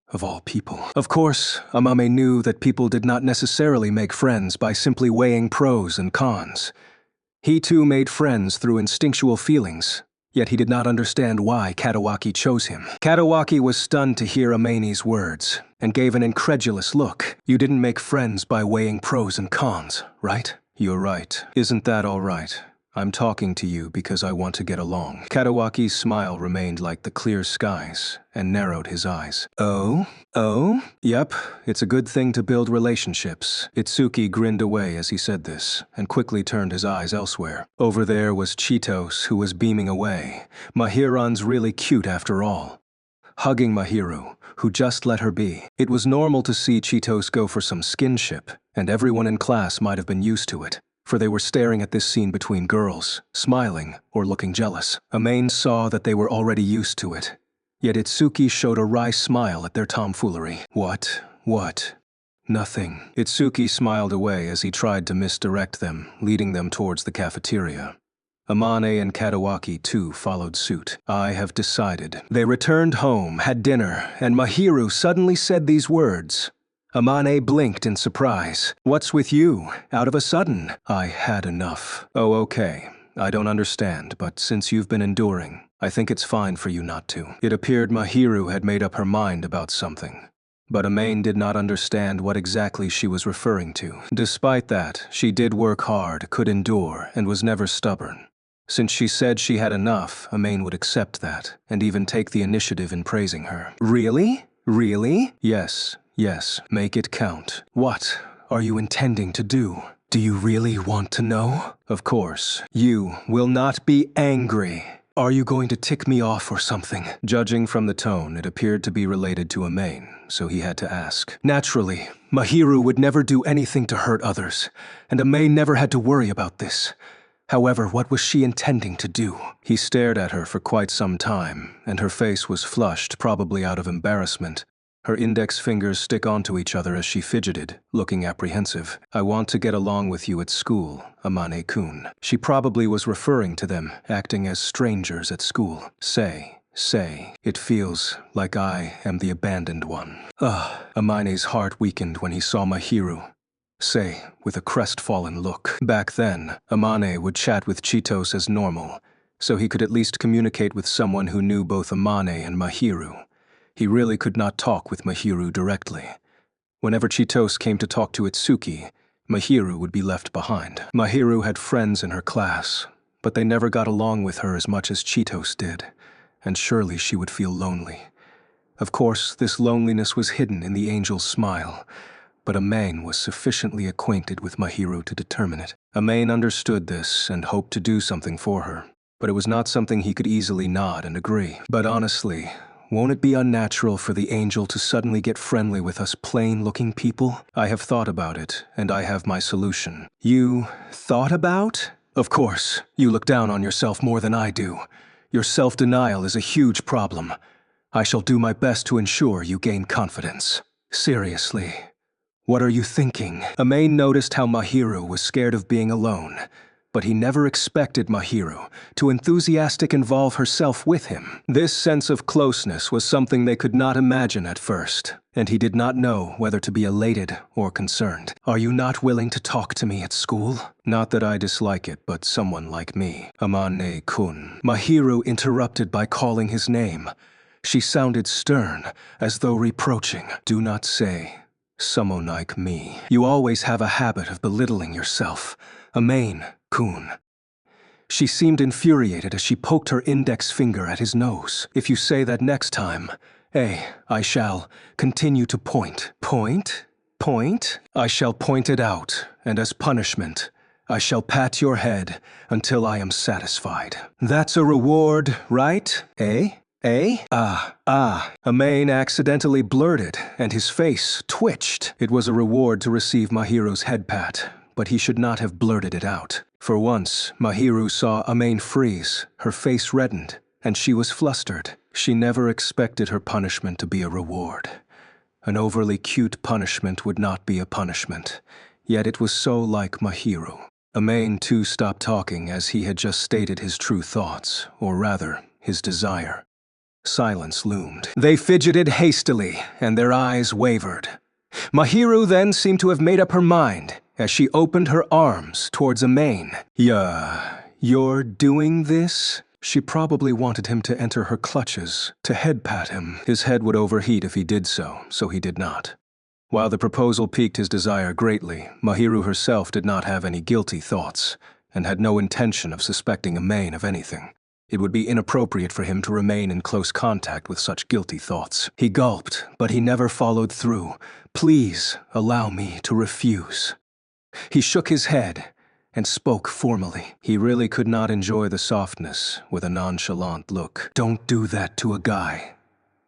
Speaker 1: Of all people. Of course, Amame knew that people did not necessarily make friends by simply weighing pros and cons. He too made friends through instinctual feelings, yet he did not understand why Katawaki chose him. Katawaki was stunned to hear Amane's words, and gave an incredulous look. You didn't make friends by weighing pros and cons, right? You're right. Isn't that all right? I'm talking to you because I want to get along. Katawaki's smile remained like the clear skies, and narrowed his eyes. Oh? Yep, it's a good thing to build relationships. Itsuki grinned away as he said this, and quickly turned his eyes elsewhere. Over there was Chitos, who was beaming away. Mahiron's really cute after all. Hugging Mahiru, who just let her be. It was normal to see Chitos go for some skinship, and everyone in class might have been used to it, for they were staring at this scene between girls, smiling or looking jealous. Amane saw that they were already used to it, yet Itsuki showed a wry smile at their tomfoolery. What? Nothing. Itsuki smiled away as he tried to misdirect them, leading them towards the cafeteria. Amane and Katawaki too followed suit. I have decided. They returned home, had dinner, and Mahiru suddenly said these words. Amane blinked in surprise. What's with you? Out of a sudden. I had enough. Oh, okay. I don't understand, but since you've been enduring, I think it's fine for you not to. It appeared Mahiru had made up her mind about something, but Amane did not understand what exactly she was referring to. Despite that, she did work hard, could endure, and was never stubborn. Since she said she had enough, Amane would accept that, and even take the initiative in praising her. Really? Really? Yes, make it count. What are you intending to do? Do you really want to know? Of course. You will not be angry. Are you going to tick me off or something? Judging from the tone, it appeared to be related to Amane, so he had to ask. Naturally, Mahiru would never do anything to hurt others, and Amane never had to worry about this. However, what was she intending to do? He stared at her for quite some time, and her face was flushed, probably out of embarrassment. Her index fingers stick onto each other as she fidgeted, looking apprehensive. I want to get along with you at school, Amane-kun. She probably was referring to them, acting as strangers at school. Say. It feels like I am the abandoned one. Amane's heart weakened when he saw Mahiru. Say, with a crestfallen look. Back then, Amane would chat with Chitos as normal, so he could at least communicate with someone who knew both Amane and Mahiru. He really could not talk with Mahiru directly. Whenever Chitos came to talk to Itsuki, Mahiru would be left behind. Mahiru had friends in her class, but they never got along with her as much as Chitos did, and surely she would feel lonely. Of course, this loneliness was hidden in the angel's smile, but Amane was sufficiently acquainted with Mahiru to determine it. Amane understood this and hoped to do something for her. but it was not something he could easily nod and agree. But honestly, won't it be unnatural for the angel to suddenly get friendly with us plain-looking people? I have thought about it, and I have my solution. You thought about? Of course, you look down on yourself more than I do. Your self-denial is a huge problem. I shall do my best to ensure you gain confidence. Seriously, what are you thinking? Amain noticed how Mahiru was scared of being alone, but he never expected Mahiru to enthusiastically involve herself with him. This sense of closeness was something they could not imagine at first, and he did not know whether to be elated or concerned. Are you not willing to talk to me at school? Not that I dislike it, but someone like me. Amane-kun. Mahiru interrupted by calling his name. She sounded stern, as though reproaching. Do not say, someone like me. You always have a habit of belittling yourself. Amain-kun. She seemed infuriated as she poked her index finger at his nose. If you say that next time, I shall continue to point. Point? Point? I shall point it out, and as punishment, I shall pat your head until I am satisfied. That's a reward, right? Amain accidentally blurted, and his face twitched. It was a reward to receive Mahiru's head pat, but he should not have blurted it out. For once, Mahiru saw Amain freeze, her face reddened, and she was flustered. She never expected her punishment to be a reward. An overly cute punishment would not be a punishment, yet it was so like Mahiru. Amain too stopped talking as he had just stated his true thoughts, or rather, his desire. Silence loomed. They fidgeted hastily, and their eyes wavered. Mahiru then seemed to have made up her mind as she opened her arms towards Amain. You're doing this? She probably wanted him to enter her clutches, to head pat him. His head would overheat if he did so he did not. While the proposal piqued his desire greatly, Mahiru herself did not have any guilty thoughts, and had no intention of suspecting Amain of anything. It would be inappropriate for him to remain in close contact with such guilty thoughts. He gulped, but he never followed through. Please allow me to refuse. He shook his head and spoke formally. He really could not enjoy the softness with a nonchalant look. Don't do that to a guy.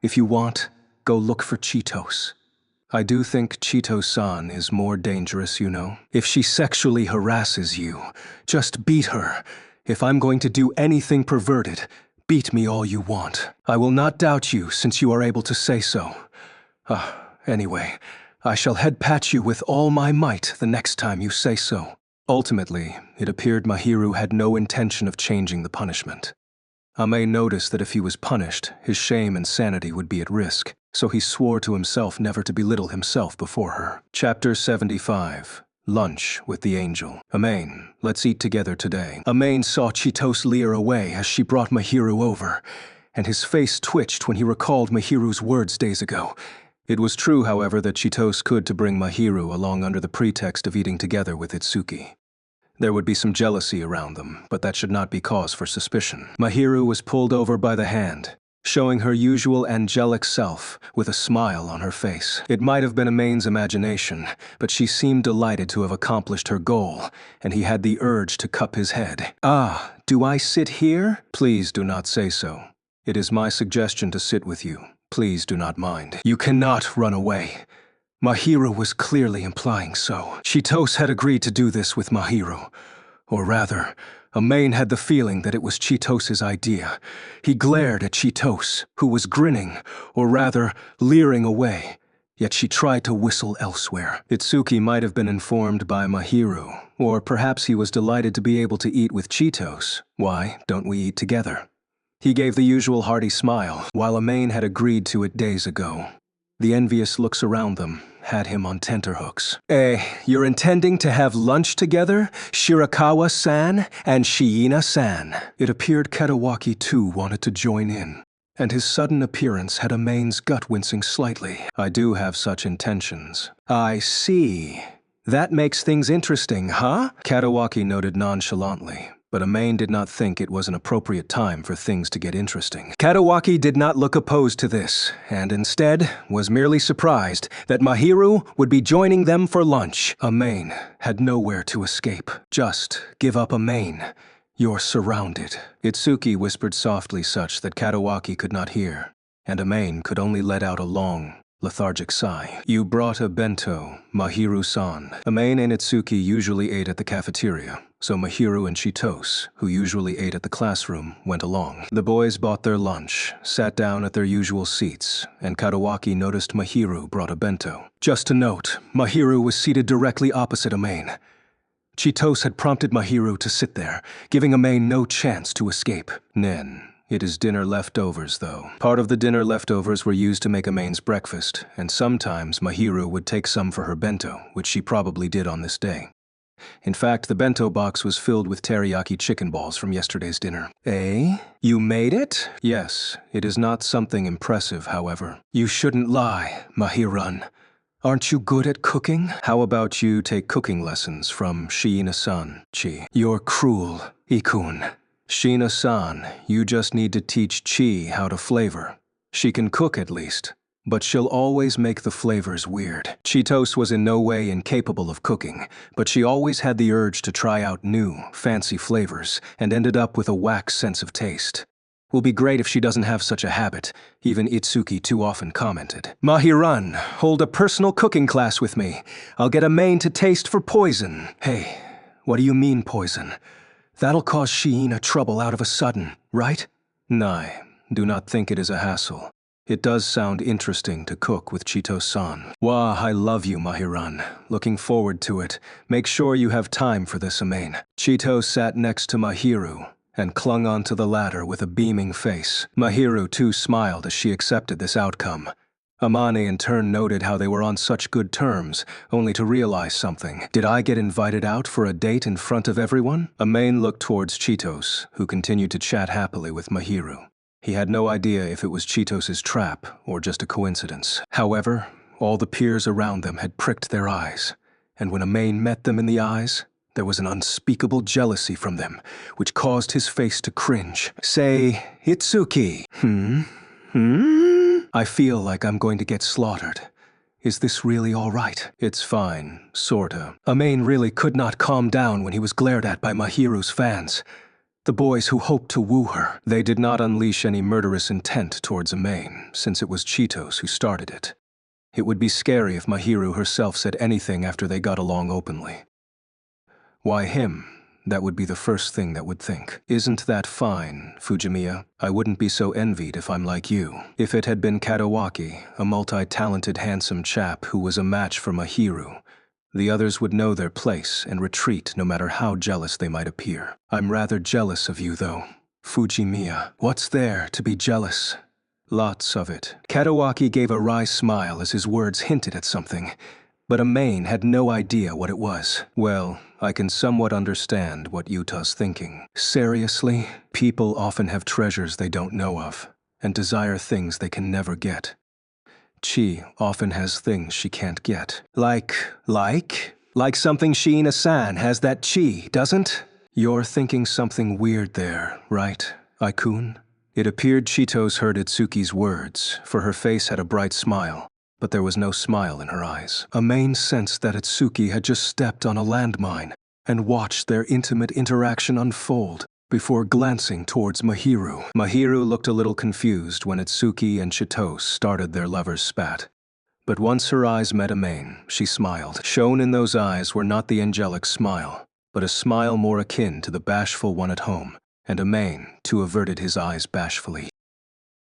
Speaker 1: If you want, go look for Cheetos. I do think Cheeto-san is more dangerous, you know. If she sexually harasses you, just beat her. If I'm going to do anything perverted, beat me all you want. I will not doubt you since you are able to say so. Anyway, I shall head pat you with all my might the next time you say so. Ultimately, it appeared Mahiru had no intention of changing the punishment. Amain noticed that if he was punished, his shame and sanity would be at risk, so he swore to himself never to belittle himself before her. Chapter 75. Lunch with the angel. Amain, let's eat together today. Amain saw Cheetos leer away as she brought Mahiru over, and his face twitched when he recalled Mahiru's words days ago. It was true, however, that Cheetos could to bring Mahiru along under the pretext of eating together with Itsuki. There would be some jealousy around them, but that should not be cause for suspicion. Mahiru was pulled over by the hand, showing her usual angelic self with a smile on her face. It might have been Amain's imagination, but she seemed delighted to have accomplished her goal, and he had the urge to cup his head. Do I sit here? Please do not say so. It is my suggestion to sit with you. Please do not mind. You cannot run away. Mahiru was clearly implying so. Cheetos had agreed to do this with Mahiru. Or rather, Amain had the feeling that it was Cheetos' idea. He glared at Cheetos, who was grinning, or rather, leering away. Yet she tried to whistle elsewhere. Itsuki might have been informed by Mahiru, or perhaps he was delighted to be able to eat with Cheetos. Why don't we eat together? He gave the usual hearty smile, while Amain had agreed to it days ago. The envious looks around them had him on tenterhooks. You're intending to have lunch together? Shirakawa-san and Shiina-san. It appeared Katawaki too wanted to join in, and his sudden appearance had Amain's gut wincing slightly. I do have such intentions. I see. That makes things interesting, huh? Katawaki noted nonchalantly, but Amain did not think it was an appropriate time for things to get interesting. Katawaki did not look opposed to this, and instead was merely surprised that Mahiru would be joining them for lunch. Amain had nowhere to escape. Just give up Amain. You're surrounded. Itsuki whispered softly such that Katawaki could not hear, and Amain could only let out a long, lethargic sigh. You brought a bento, Mahiru-san. Amain and Itsuki usually ate at the cafeteria, so Mahiru and Chitose, who usually ate at the classroom, went along. The boys bought their lunch, sat down at their usual seats, and Katawaki noticed Mahiru brought a bento. Just to note, Mahiru was seated directly opposite Amain. Chitose had prompted Mahiru to sit there, giving Amain no chance to escape. Nen. It is dinner leftovers, though. Part of the dinner leftovers were used to make Amain's breakfast, and sometimes Mahiru would take some for her bento, which she probably did on this day. In fact, the bento box was filled with teriyaki chicken balls from yesterday's dinner. Eh? You made it? Yes. It is not something impressive, however. You shouldn't lie, Mahirun. Aren't you good at cooking? How about you take cooking lessons from Shiina-san, Chi? You're cruel, Ikun. Shiina-san, you just need to teach Chi how to flavor. She can cook at least, but she'll always make the flavors weird. Chitose was in no way incapable of cooking, but she always had the urge to try out new, fancy flavors, and ended up with a whack sense of taste. Will be great if she doesn't have such a habit, even Itsuki too often commented. Mahirun, hold a personal cooking class with me. I'll get Amain to taste for poison. Hey, what do you mean poison? That'll cause Shiina trouble out of a sudden, right? Nai, do not think it is a hassle. It does sound interesting to cook with Chitose-san. Wah, I love you, Mahirun. Looking forward to it. Make sure you have time for this, Amain. Chitose sat next to Mahiru and clung onto the ladder with a beaming face. Mahiru too smiled as she accepted this outcome. Amane in turn noted how they were on such good terms, only to realize something. Did I get invited out for a date in front of everyone? Amain looked towards Chitose, who continued to chat happily with Mahiru. He had no idea if it was Chitose's trap or just a coincidence. However, all the peers around them had pricked their eyes, and when Amain met them in the eyes, there was an unspeakable jealousy from them, which caused his face to cringe. Say, Itsuki. I feel like I'm going to get slaughtered. Is this really all right? It's fine, sorta. Amain really could not calm down when he was glared at by Mahiru's fans. The boys who hoped to woo her. They did not unleash any murderous intent towards Amain, since it was Chitose who started it. It would be scary if Mahiru herself said anything after they got along openly. Why him? That would be the first thing that would think. Isn't that fine, Fujimiya? I wouldn't be so envied if I'm like you. If it had been Katawaki, a multi-talented handsome chap who was a match for Mahiru, the others would know their place and retreat no matter how jealous they might appear. I'm rather jealous of you, though. Fujimiya, what's there to be jealous? Lots of it. Katawaki gave a wry smile as his words hinted at something, but Amain had no idea what it was. Well, I can somewhat understand what Yuta's thinking. Seriously, people often have treasures they don't know of, and desire things they can never get. Chi often has things she can't get. Like something Shiina-san has that Chi, doesn't? You're thinking something weird there, right, Aikun? It appeared Chitose heard Itsuki's words, for her face had a bright smile, but there was no smile in her eyes. Amain sensed that Itsuki had just stepped on a landmine and watched their intimate interaction unfold before glancing towards Mahiru. Mahiru looked a little confused when Itsuki and Chitose started their lovers' spat. But once her eyes met Amain, she smiled. Shown in those eyes were not the angelic smile, but a smile more akin to the bashful one at home, and Amain too averted his eyes bashfully.